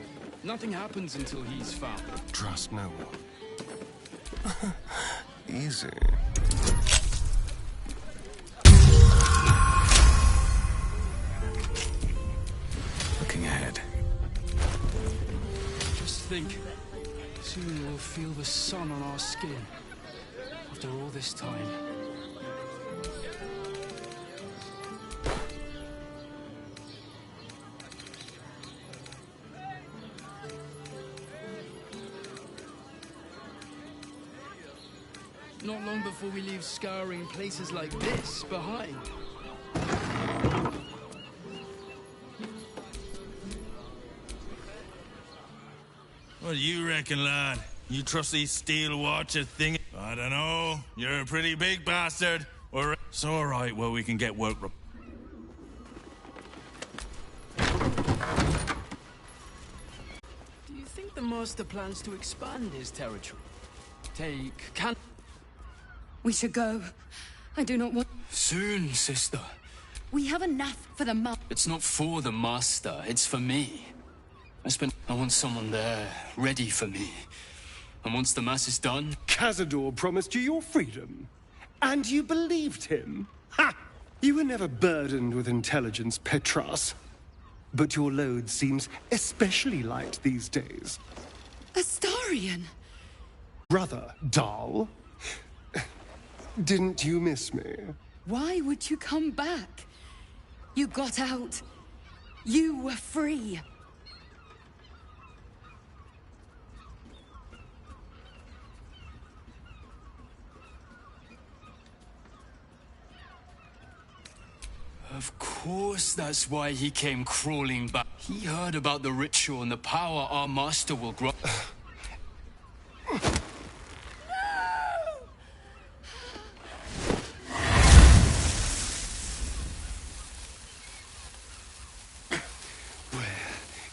nothing happens until he's found. Trust no one. Easy. Looking ahead. Just think, soon we'll feel the sun on our skin. After all this time. Not long before we leave scouring places like this behind. What do you reckon, lad? You trust these steel watcher thing? I don't know. You're a pretty big bastard. It's all right. Well, we can get work. Do you think the Master plans to expand his territory? Take can. We should go. I do not want... Soon, sister. We have enough for the It's not for the Master, it's for me. I want someone there, ready for me. And once the Mass is done... Cazador promised you your freedom. And you believed him? Ha! You were never burdened with intelligence, Petras. But your load seems especially light these days. Astarion! Brother, Dal. Didn't you miss me? Why would you come back? You got out. You were free. Of course that's why he came crawling back. He heard about the ritual and the power our Master will grow.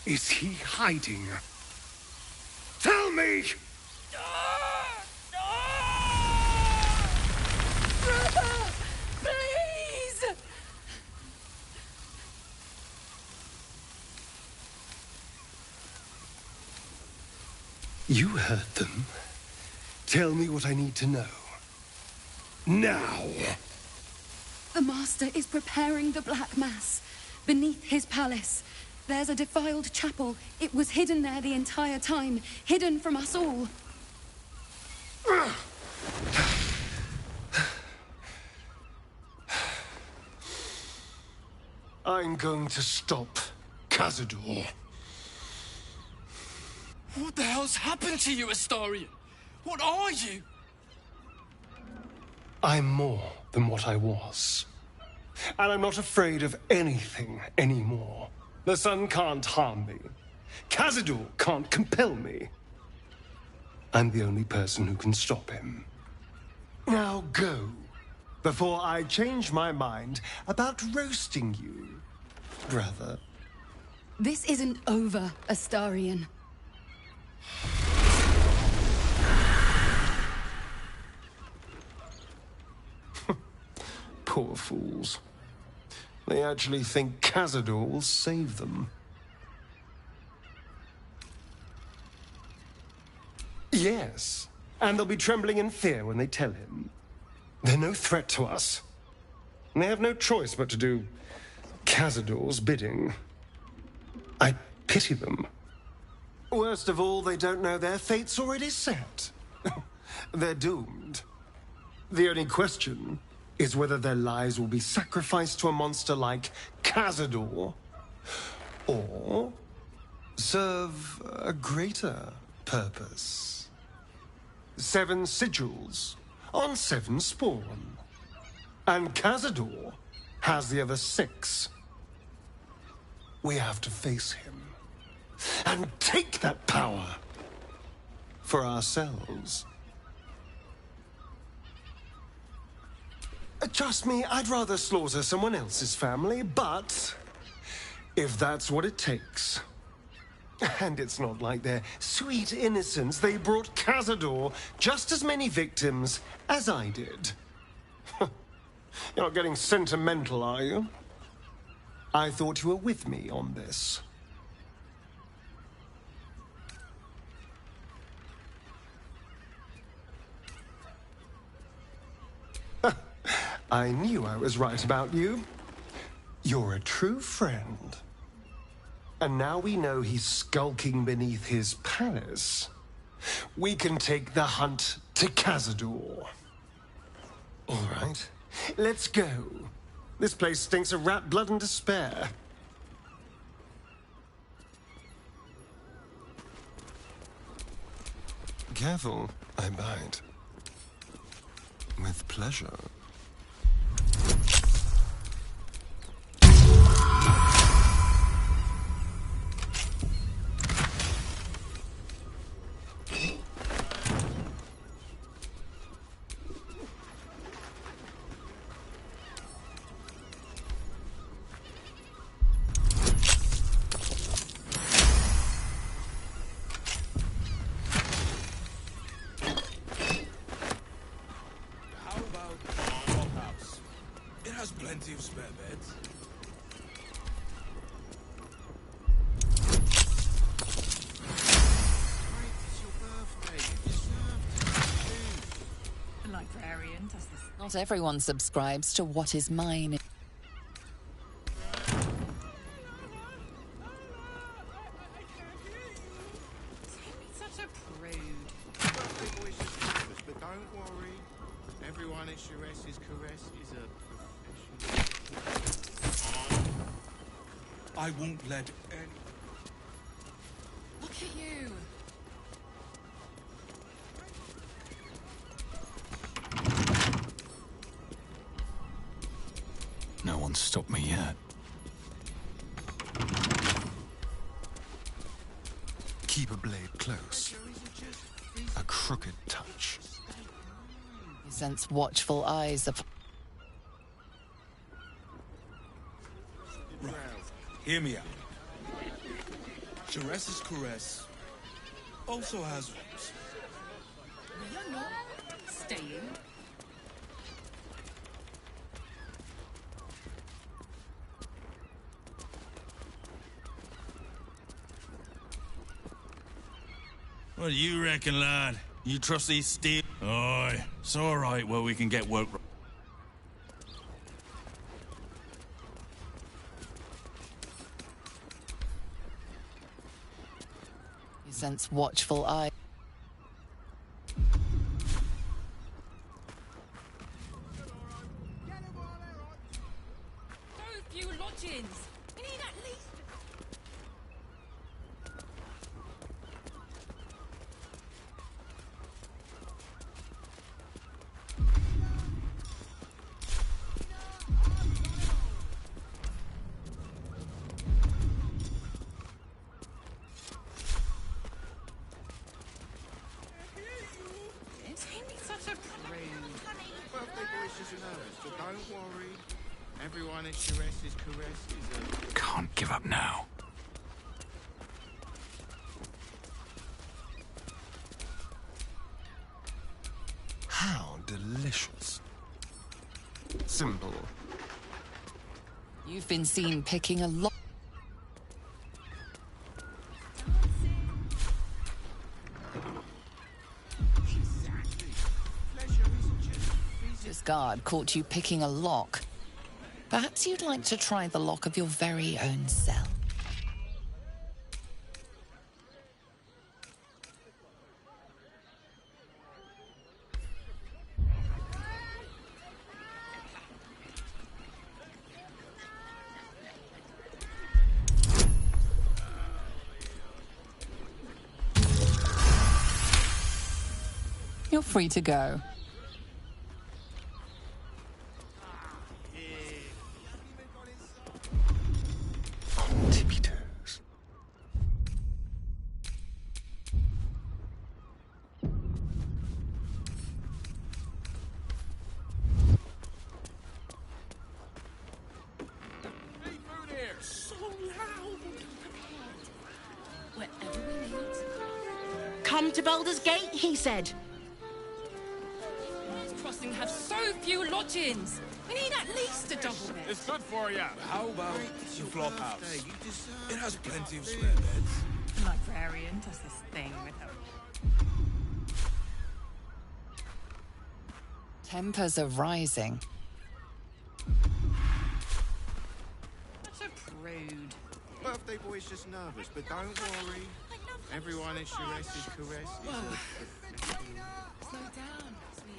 is he hiding? Tell me! Brother! Please! You heard them. Tell me what I need to know. Now! The Master is preparing the Black Mass beneath his palace. There's a defiled chapel. It was hidden there the entire time, hidden from us all. I'm going to stop Cazador. What the hell's happened to you, Astarion? What are you? I'm more than what I was. And I'm not afraid of anything anymore. The sun can't harm me. Cazador can't compel me. I'm the only person who can stop him. Now go, before I change my mind about roasting you, brother. This isn't over, Astarion. Poor fools. They actually think Cazador will save them. Yes, and they'll be trembling in fear when they tell him. They're no threat to us. And they have no choice but to do Cazador's bidding. I pity them. Worst of all, they don't know their fate's already set. They're doomed. The only question is whether their lives will be sacrificed to a monster like Cazador, or serve a greater purpose. 7 sigils on 7 spawn. And Cazador has the other 6. We have to face him and take that power for ourselves. Trust me, I'd rather slaughter someone else's family, but if that's what it takes. And it's not like their sweet innocence. They brought Cazador just as many victims as I did. You're not getting sentimental, are you? I thought you were with me on this. I knew I was right about you. You're a true friend. And now we know he's skulking beneath his palace. We can take the hunt to Cazador. All right, let's go. This place stinks of rat blood and despair. Careful, I bite. With pleasure. Plenty of spare beds. The librarian does this. Not everyone subscribes to what is mine. Such a prude. But don't worry. Everyone at Sharess's caress is a I won't let any... Look at you. No one's stopped me yet. Keep a blade close. A crooked touch. He sense watchful eyes of... Right. Hear me out. Jerez's caress also has roots. You're not staying. What do you reckon, lad? You trust these steel... Aye, it's all right where we can get work... You sense watchful eye. So few lodgings. We need at least... Isn't he such a prude? Birthday boy's just nervous, but don't worry. Everyone at Jerez's caress is a... Can't give up now. How delicious. Simple. You've been seen picking a lock. This guard caught you picking a lock. Perhaps you'd like to try the lock of your very own cell. You're free to go. Tippy toes. So loud. Whatever we need. Come to Baldur's Gate, he said. Crossing have so few lodgings. We need at least a double bed. It's good for you. How about the flop house? It has plenty of spare beds. Librarian does this thing with her. Tempers are rising. Such a prude. Birthday boy's just nervous, but don't worry. Everyone at Jerez's caress is a... Slow down, sweetie.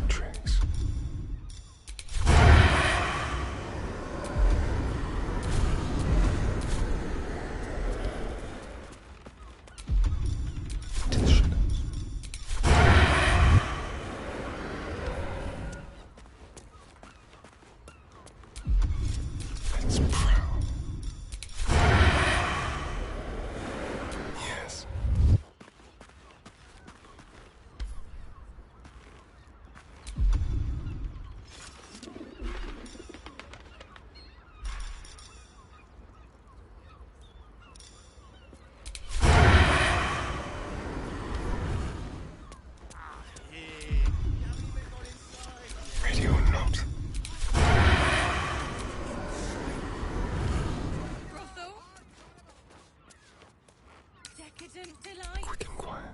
Tricks. To the shadows. It's proud. Yes. Ready or not. Brothel. Decadent delight. Quick and quiet.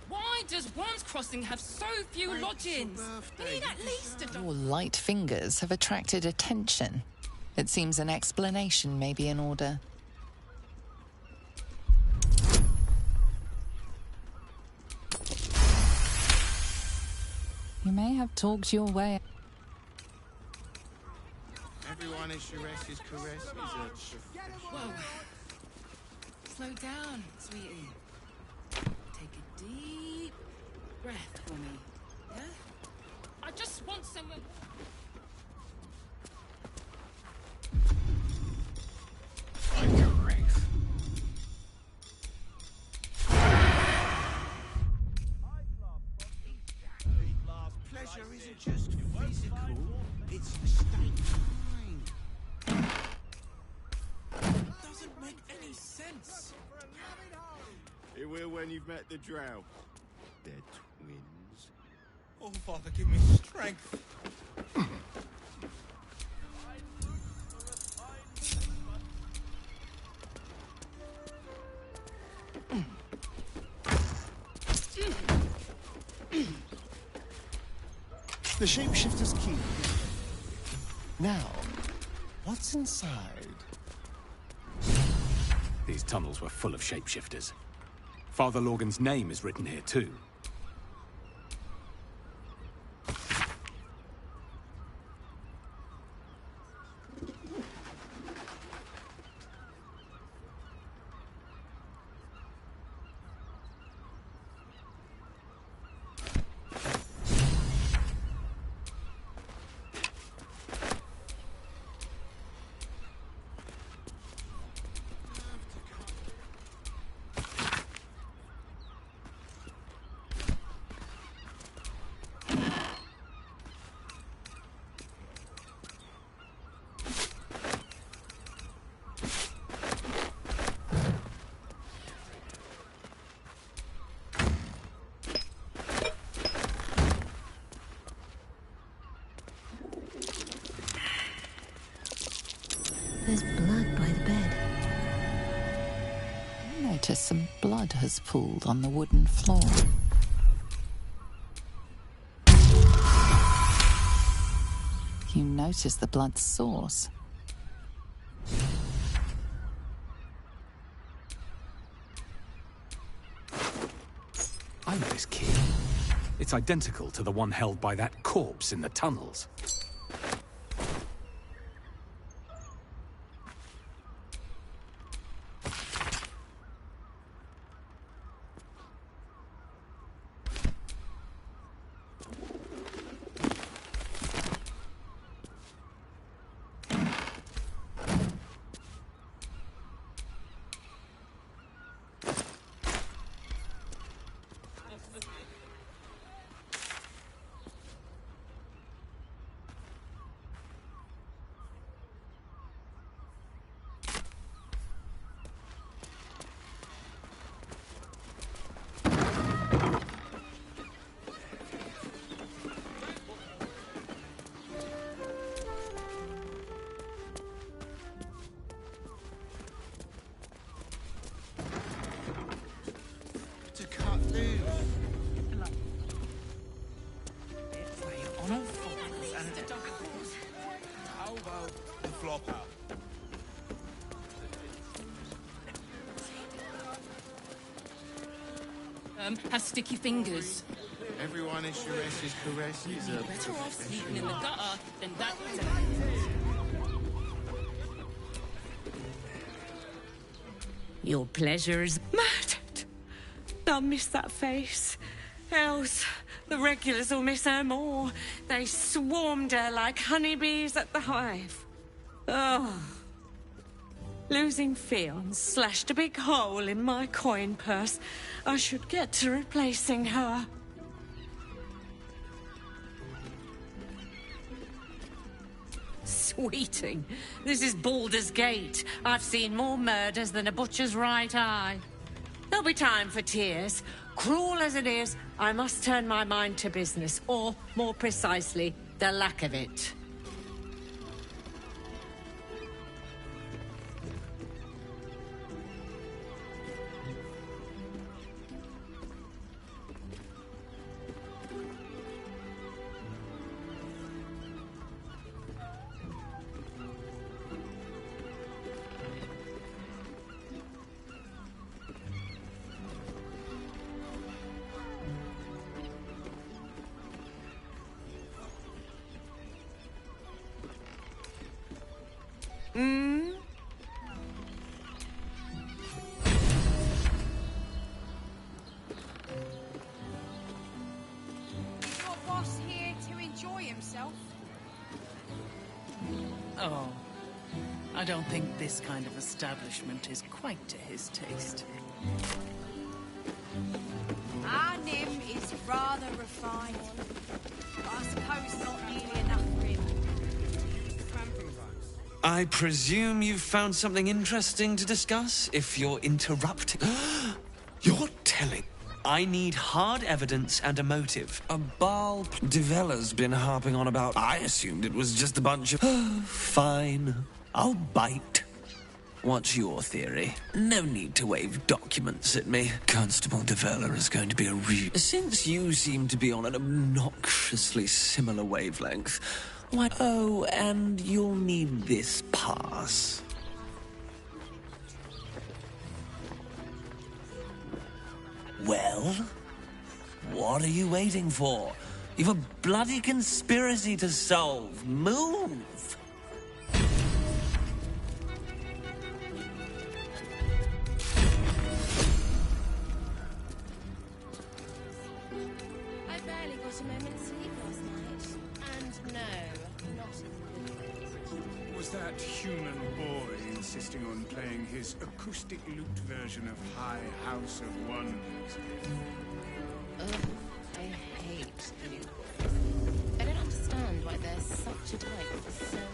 Why does Worm's Crossing have so few lodgings? We need at least a double. Your light fingers have attracted attention. It seems an explanation may be in order. You may have talked your way. Everyone at Jerez's caress is a... Whoa. Slow down, sweetie. Take a deep breath for me. Yeah? I just want somewhere. Like a wraith. Pleasure isn't just physical, it's a state of mind. Doesn't make any sense. It will when you've met the drow. They're twins. Oh, Father, give me strength. The shapeshifter's key. Now, what's inside? These tunnels were full of shapeshifters. Father Lorgan's name is written here too. There's blood by the bed. Notice some blood has pooled on the wooden floor. You notice the blood's source. I know this key. It's identical to the one held by that corpse in the tunnels. To cut loose. On all fours and how about the flop out? Have sticky fingers. Everyone in Shures's caress is a Better off sleeping in the gutter than that. Your pleasure is Murdered. They'll miss that face. Else, the regulars will miss her more. They swarmed her like honeybees at the hive. Oh. Losing Fionn slashed a big hole in my coin purse. I should get to replacing her. Sweeting. This is Baldur's Gate. I've seen more murders than a butcher's right eye. There'll be time for tears. Cruel as it is, I must turn my mind to business, or, more precisely, the lack of it. Oh, I don't think this kind of establishment is quite to his taste. Our Nim is rather refined. I suppose not nearly enough for him. I presume you've found something interesting to discuss, if you're interrupting. You're telling... I need hard evidence and a motive. A Baal Devella's been harping on about... I assumed it was just a bunch of... Fine. I'll bite. What's your theory? No need to wave documents at me. Constable Devella is going to be a real... Since you seem to be on an obnoxiously similar wavelength... Why... Oh, and you'll need this pass. Well, what are you waiting for? You've a bloody conspiracy to solve. Move! I barely got a moment's sleep last night. And no, not... Was that human boy insisting on playing his acoustic lute version of High House of Wonders? Ugh, I hate lute. I don't understand why there's such a type for so many.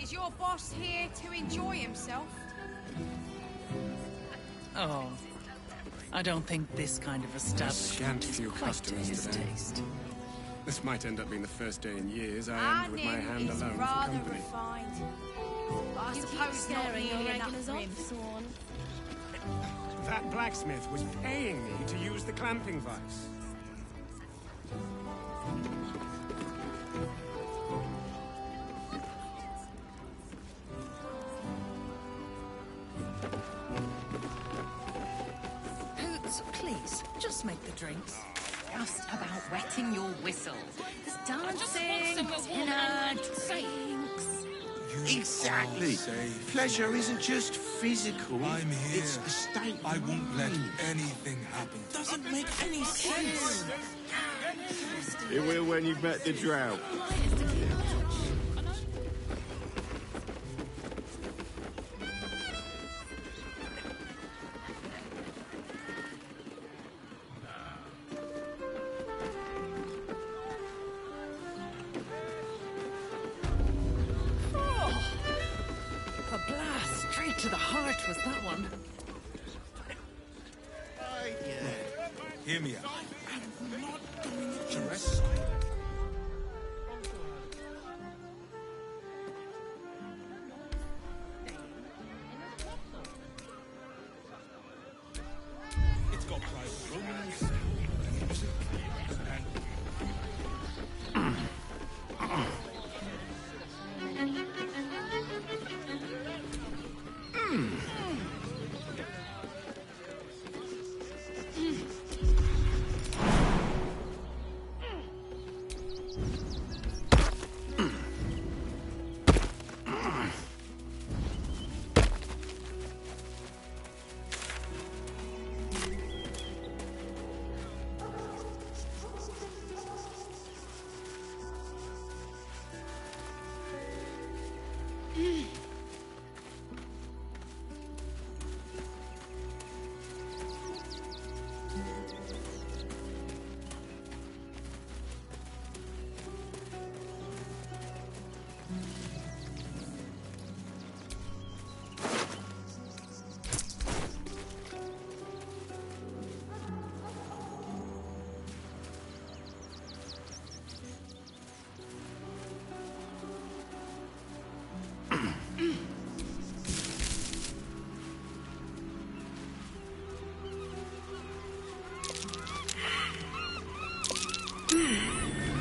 Is your boss here to enjoy himself? Oh, I don't think this kind of establishment is few quite to customers his today. taste. This might end up being the first day in years I Our end with my Nim hand is alone for rather company. refined. I You keep suppose not scaring your nearly enough regulars for off, him. Swan. That blacksmith was paying me to use the clamping vice. Hoots, please, just make the drinks. Just about wetting your whistle. There's dancing, dinner, drinks. Exactly. Pleasure isn't just physical. I'm here. It's a state. I won't let anything happen. Doesn't make any sense. It will when you've met the drought. A blast straight to the heart was that one. Hear me out. I'm not doing it to rest. It's got private rooms, music, and...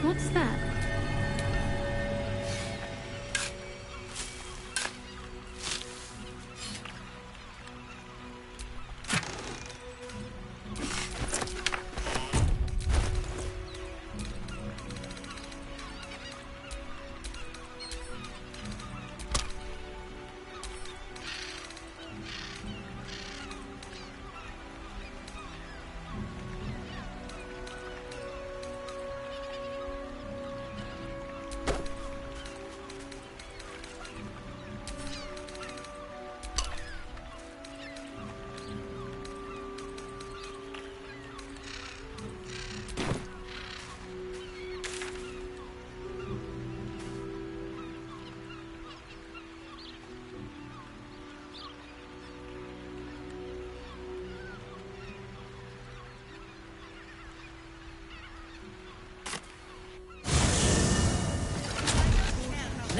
What's that?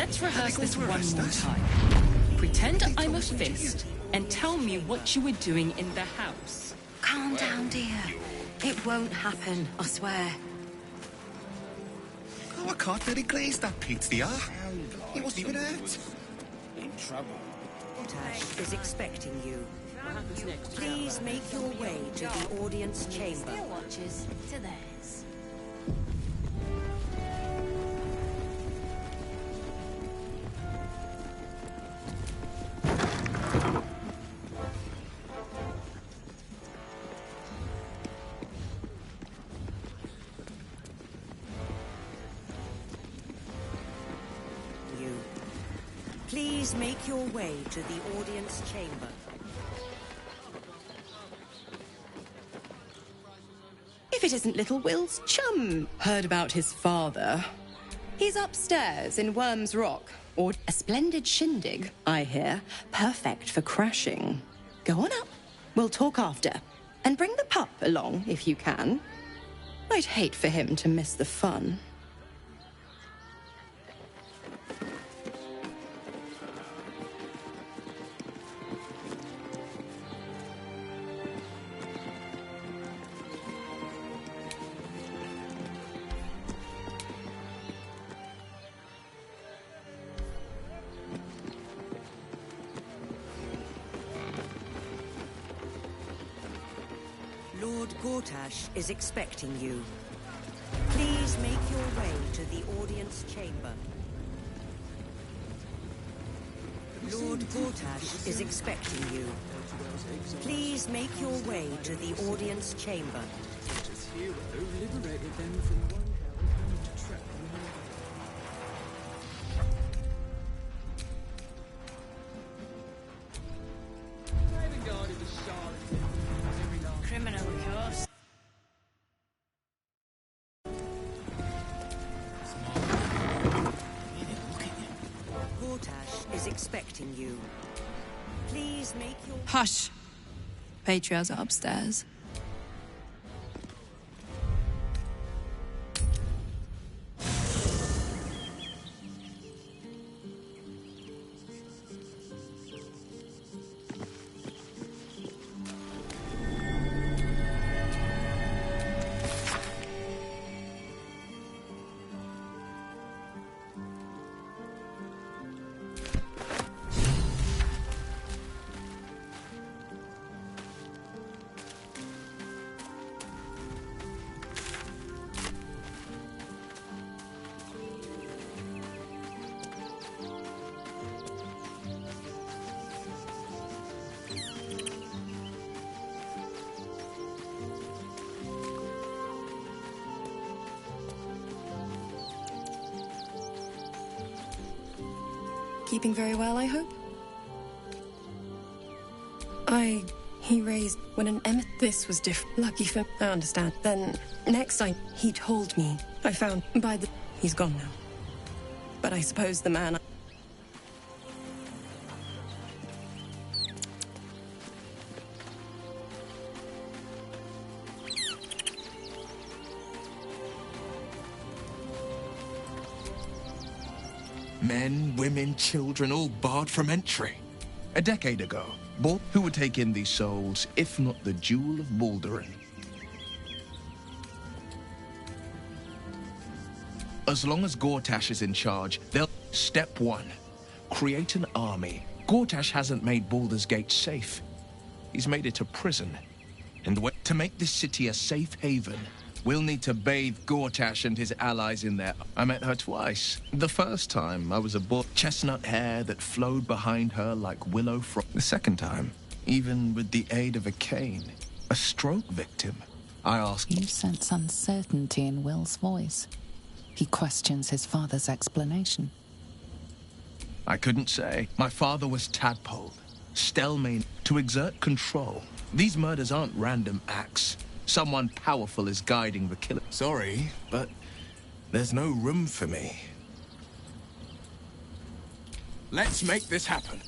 Let's rehearse this one more time. Pretend I'm a fist and tell me what you were doing in the house. Calm down, dear. It won't happen, I swear. Oh, I can't let it glaze that pizza. He wasn't even hurt. In trouble. Tash is expecting you. Please make your way to the audience chamber. Still watches to theirs. Please make your way to the audience chamber. If it isn't little Will's chum heard about his father. He's upstairs in Worm's Rock, or a splendid shindig, I hear, perfect for crashing. Go on up. We'll talk after. And bring the pup along, if you can. I'd hate for him to miss the fun. Lord Gortash is expecting you. Please make your way to the audience chamber. Lord Gortash is expecting you. Please make your way to the audience chamber. Hero liberated them from one hell and trapped them Criminal, of course. Gortash is expecting you. Please make your... Hush. Patriarchs are upstairs. Keeping very well, I hope? He raised when an Emmet. This was different. Lucky for. I understand. Then, next time, he told me. I found by the. He's gone now. But I suppose the man. Men, women, children, all barred from entry. A decade ago, who would take in these souls, if not the Jewel of Baldurin? As long as Gortash is in charge, they'll... Step 1. Create an army. Gortash hasn't made Baldur's Gate safe. He's made it a prison. And to make this city a safe haven, we'll need to bathe Gortash and his allies in there. I met her twice. The first time, I was aboard chestnut hair that flowed behind her like willow frost. The second time, even with the aid of a cane, a stroke victim, I asked... You sense uncertainty in Will's voice. He questions his father's explanation. I couldn't say. My father was tadpoled. Stelmane to exert control. These murders aren't random acts. Someone powerful is guiding the killer. Sorry, but there's no room for me. Let's make this happen.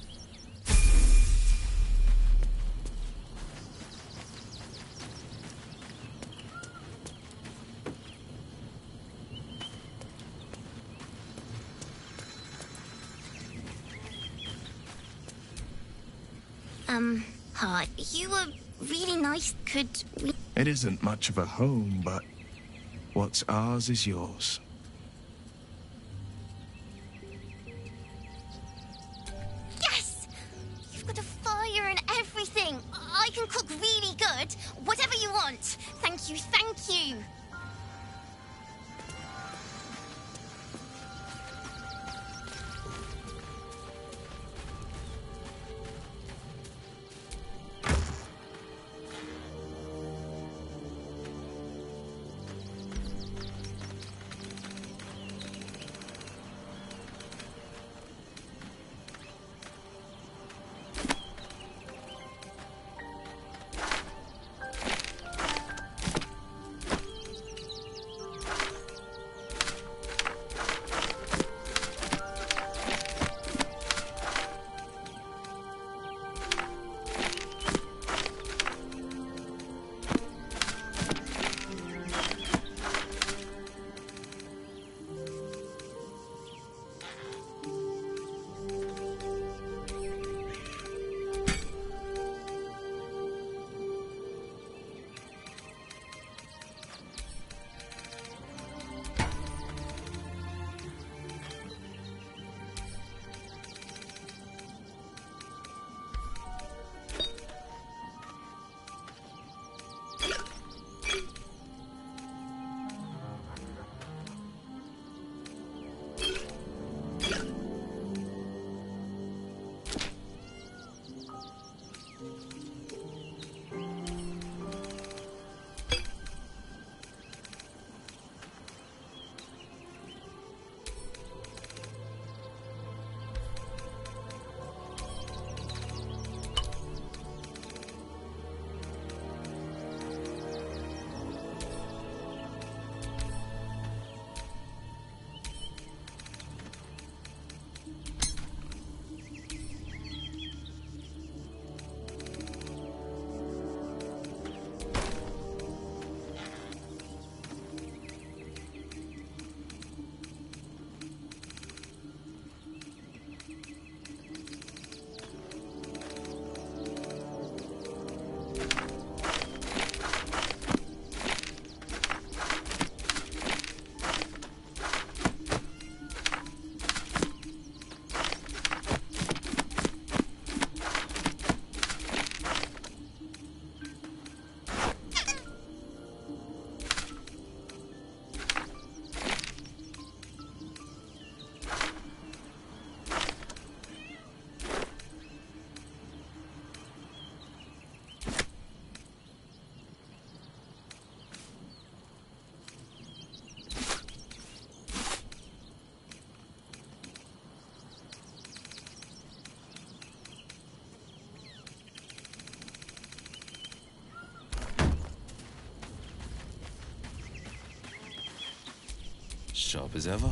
Hi. You were really nice. Could we... It isn't much of a home, but what's ours is yours. Yes! You've got a fire and everything. I can cook really good. Whatever you want. Thank you, thank you. Sharp as ever.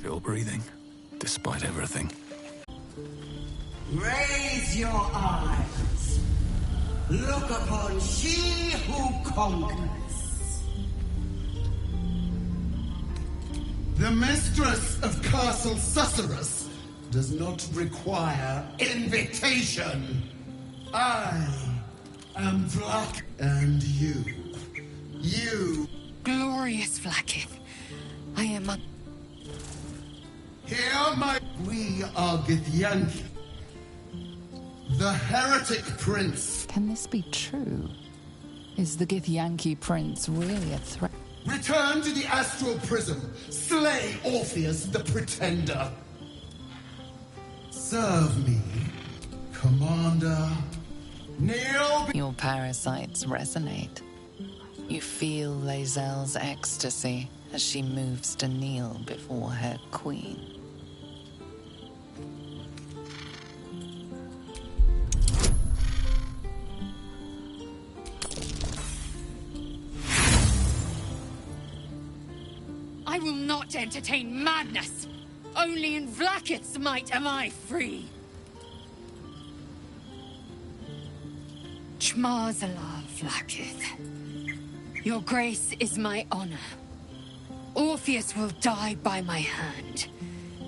Still breathing, despite everything. Raise your eyes. Look upon she who conquers. The mistress of Castle Susurrus does not require invitation. I am Vlak, and you. Glorious Vlakith. I am a... We are Githyanki, the heretic prince. Can this be true? Is the Githyanki prince really a threat? Return to the astral prism. Slay Orpheus the pretender. Serve me, Commander. Kneel. Your parasites resonate. You feel Lae'zel's ecstasy as she moves to kneel before her queen. I will not entertain madness. Only in Vlakith's might am I free. Chmarzala, Vlakith. Your grace is my honor. Orpheus will die by my hand,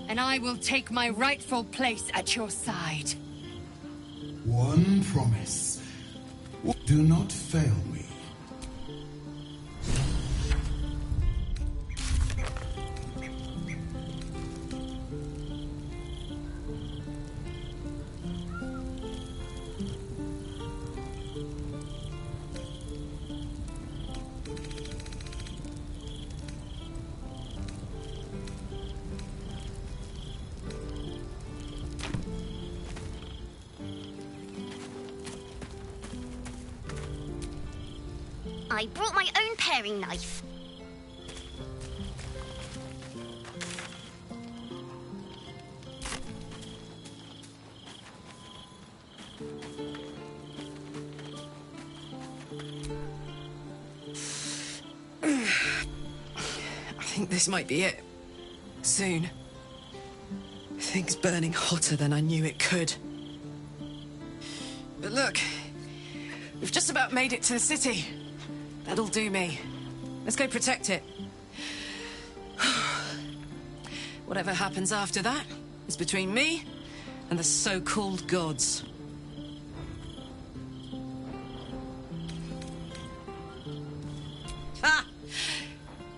and I will take my rightful place at your side. One promise. Do not fail me. I brought my own paring knife. I think this might be it. Soon. Things burning hotter than I knew it could. But look, we've just about made it to the city. That'll do me. Let's go protect it. Whatever happens after that is between me and the so-called gods. Ha!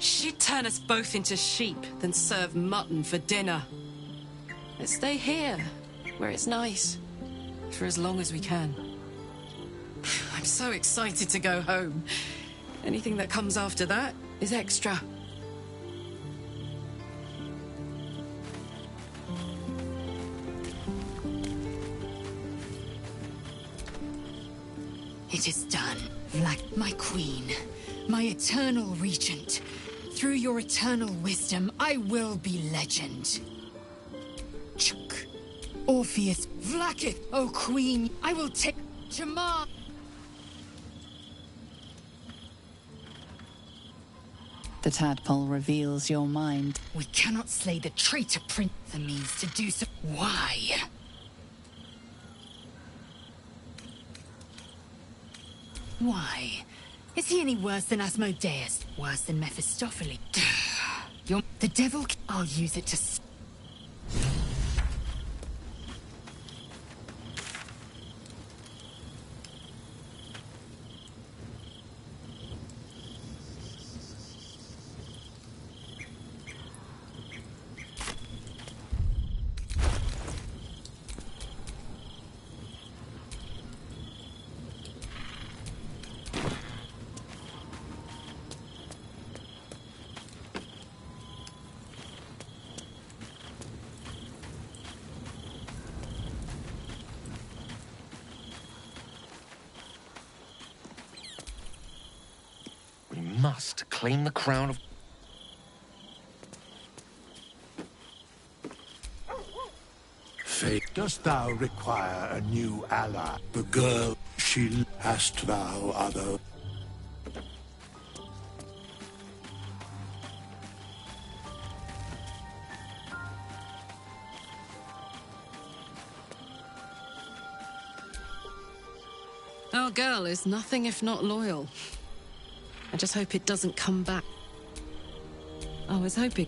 She'd turn us both into sheep, then serve mutton for dinner. Let's stay here, where it's nice, for as long as we can. I'm so excited to go home. Anything that comes after that is extra. It is done. Vlak, my queen, my eternal regent. Through your eternal wisdom, I will be legend. Chuk. Orpheus, Vlakith, O queen, I will take Jamar. The tadpole reveals your mind. We cannot slay the traitor prince. The means to do so. Why? Why? Is he any worse than Asmodeus? Worse than Mephistopheles? The devil. I'll use it to. Must claim the crown of... Fate, dost thou require a new ally? The girl, hast thou other? Our girl is nothing if not loyal. I just hope it doesn't come back. I was hoping...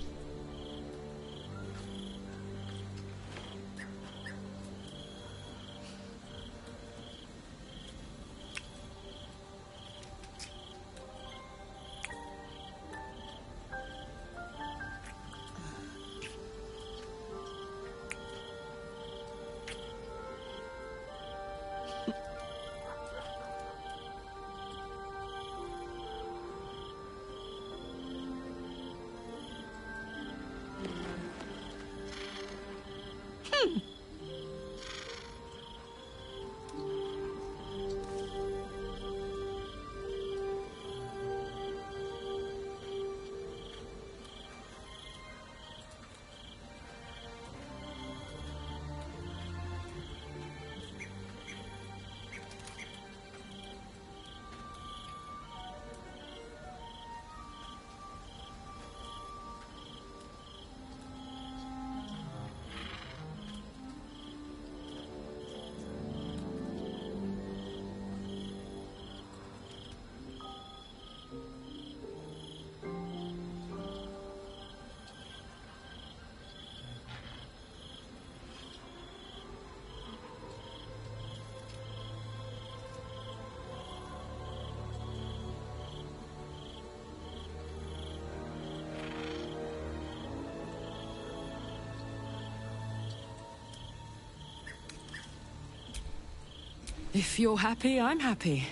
If you're happy, I'm happy.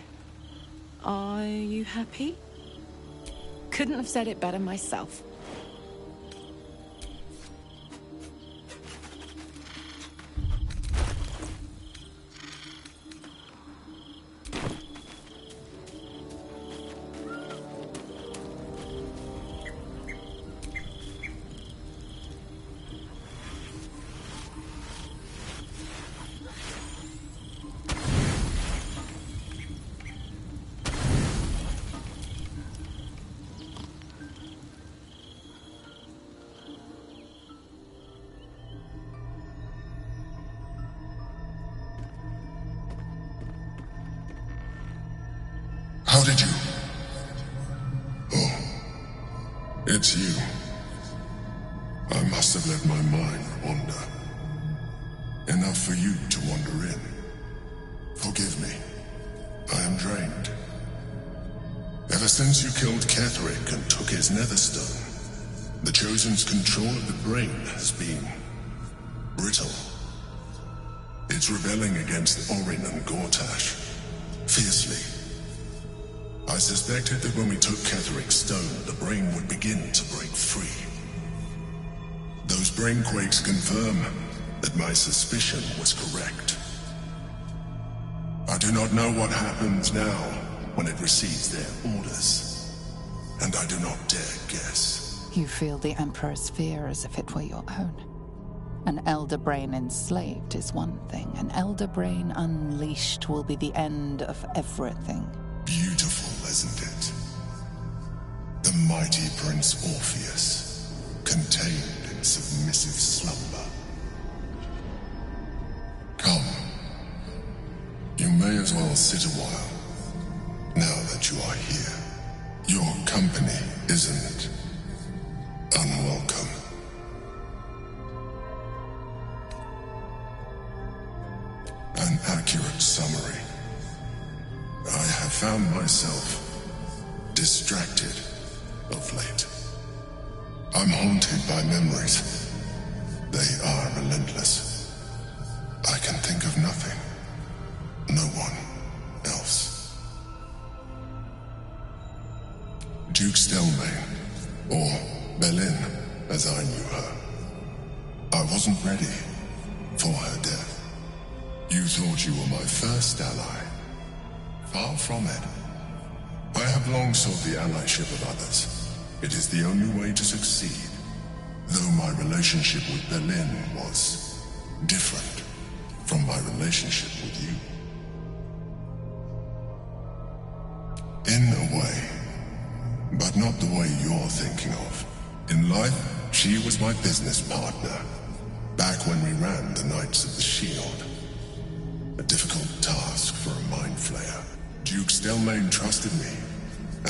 Are you happy? Couldn't have said it better myself. How did you? Oh, it's you. I must have let my mind wander. Enough for you to wander in. Forgive me. I am drained. Ever since you killed Ketherick and took his netherstone, the Chosen's control of the brain has been brittle. It's rebelling against Orin and Gortash, fiercely. I suspected that when we took Ketherick's stone, the brain would begin to break free. Those brain quakes confirm that my suspicion was correct. I do not know what happens now when it receives their orders, and I do not dare guess. You feel the Emperor's fear as if it were your own. An Elder Brain enslaved is one thing. An Elder Brain unleashed will be the end of everything. Beautiful, isn't it? The mighty Prince Orpheus, contained in submissive slumber. Come. You may as well sit a while, now that you are here. Your company isn't unwelcome. An accurate summary. I have found myself distracted of late. I'm haunted by memories. They are relentless. I can think of nothing. No one else. Duke Stelmane, or Belin, as I knew her. I wasn't ready for her death. You thought you were my first ally. Far from it. I have long sought the allyship of others. It is the only way to succeed. Though my relationship with Belin was different from my relationship with you. In a way, but not the way you're thinking of. In life, she was my business partner, back when we ran the Knights of the Shield. difficult task for a mind flayer. Duke Stelmane trusted me,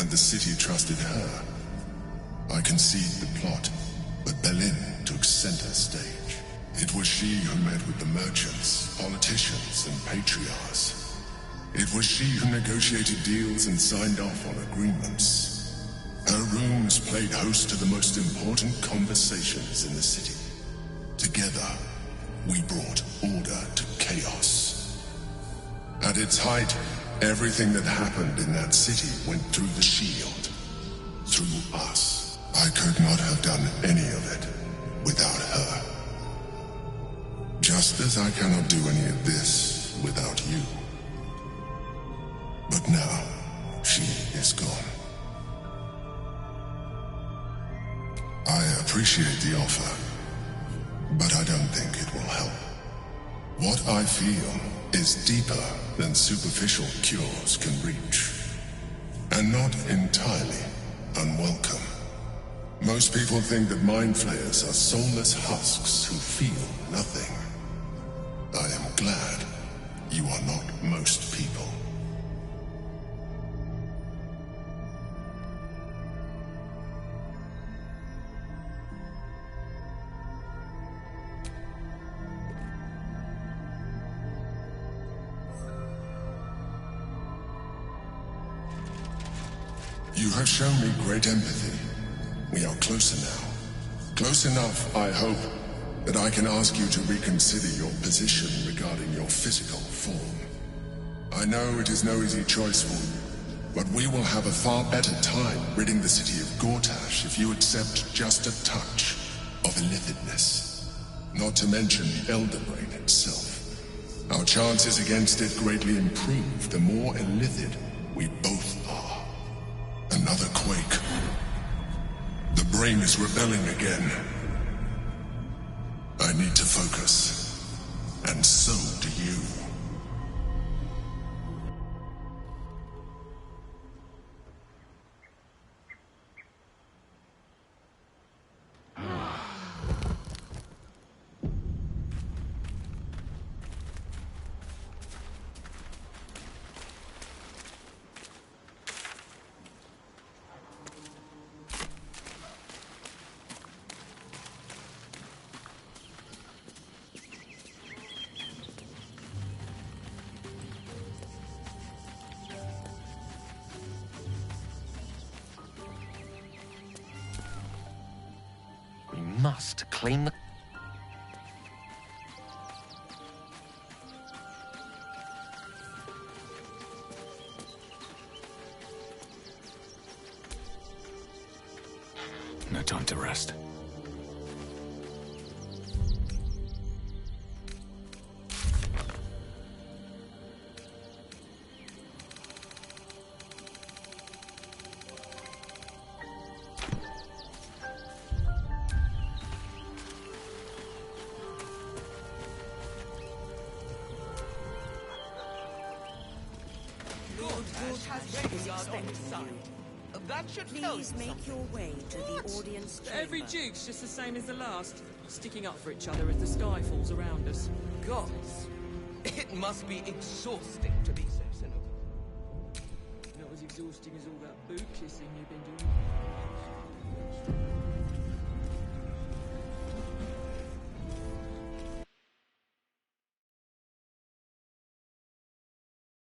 and the city trusted her. I conceived the plot, but Berlin took center stage. It was she who met with the merchants, politicians, and patriarchs. It was she who negotiated deals and signed off on agreements. Her rooms played host to the most important conversations in the city. Together, we brought order to chaos. At its height, everything that happened in that city went through the shield. Through us. I could not have done any of it without her. Just as I cannot do any of this without you. But now, she is gone. I appreciate the offer, but I don't think it will help. What I feel is deeper than superficial cures can reach, and not entirely unwelcome. Most people think that mind flayers are soulless husks who feel nothing. I am glad you are not most people. You have shown me great empathy. We are closer now. Close enough, I hope, that I can ask you to reconsider your position regarding your physical form. I know it is no easy choice for you, but we will have a far better time ridding the city of Gortash if you accept just a touch of illithidness. Not to mention the Elder Brain itself. Our chances against it greatly improve the more illithid we both are. Another quake. The brain is rebelling again. I need to focus. And so do you. Must clean the... No time to rest. Please make your way to the audience chamber. Every duke's just the same as the last, sticking up for each other as the sky falls around us. Gods, it must be exhausting to be so cynical. Not as exhausting as all that boot kissing you've been doing.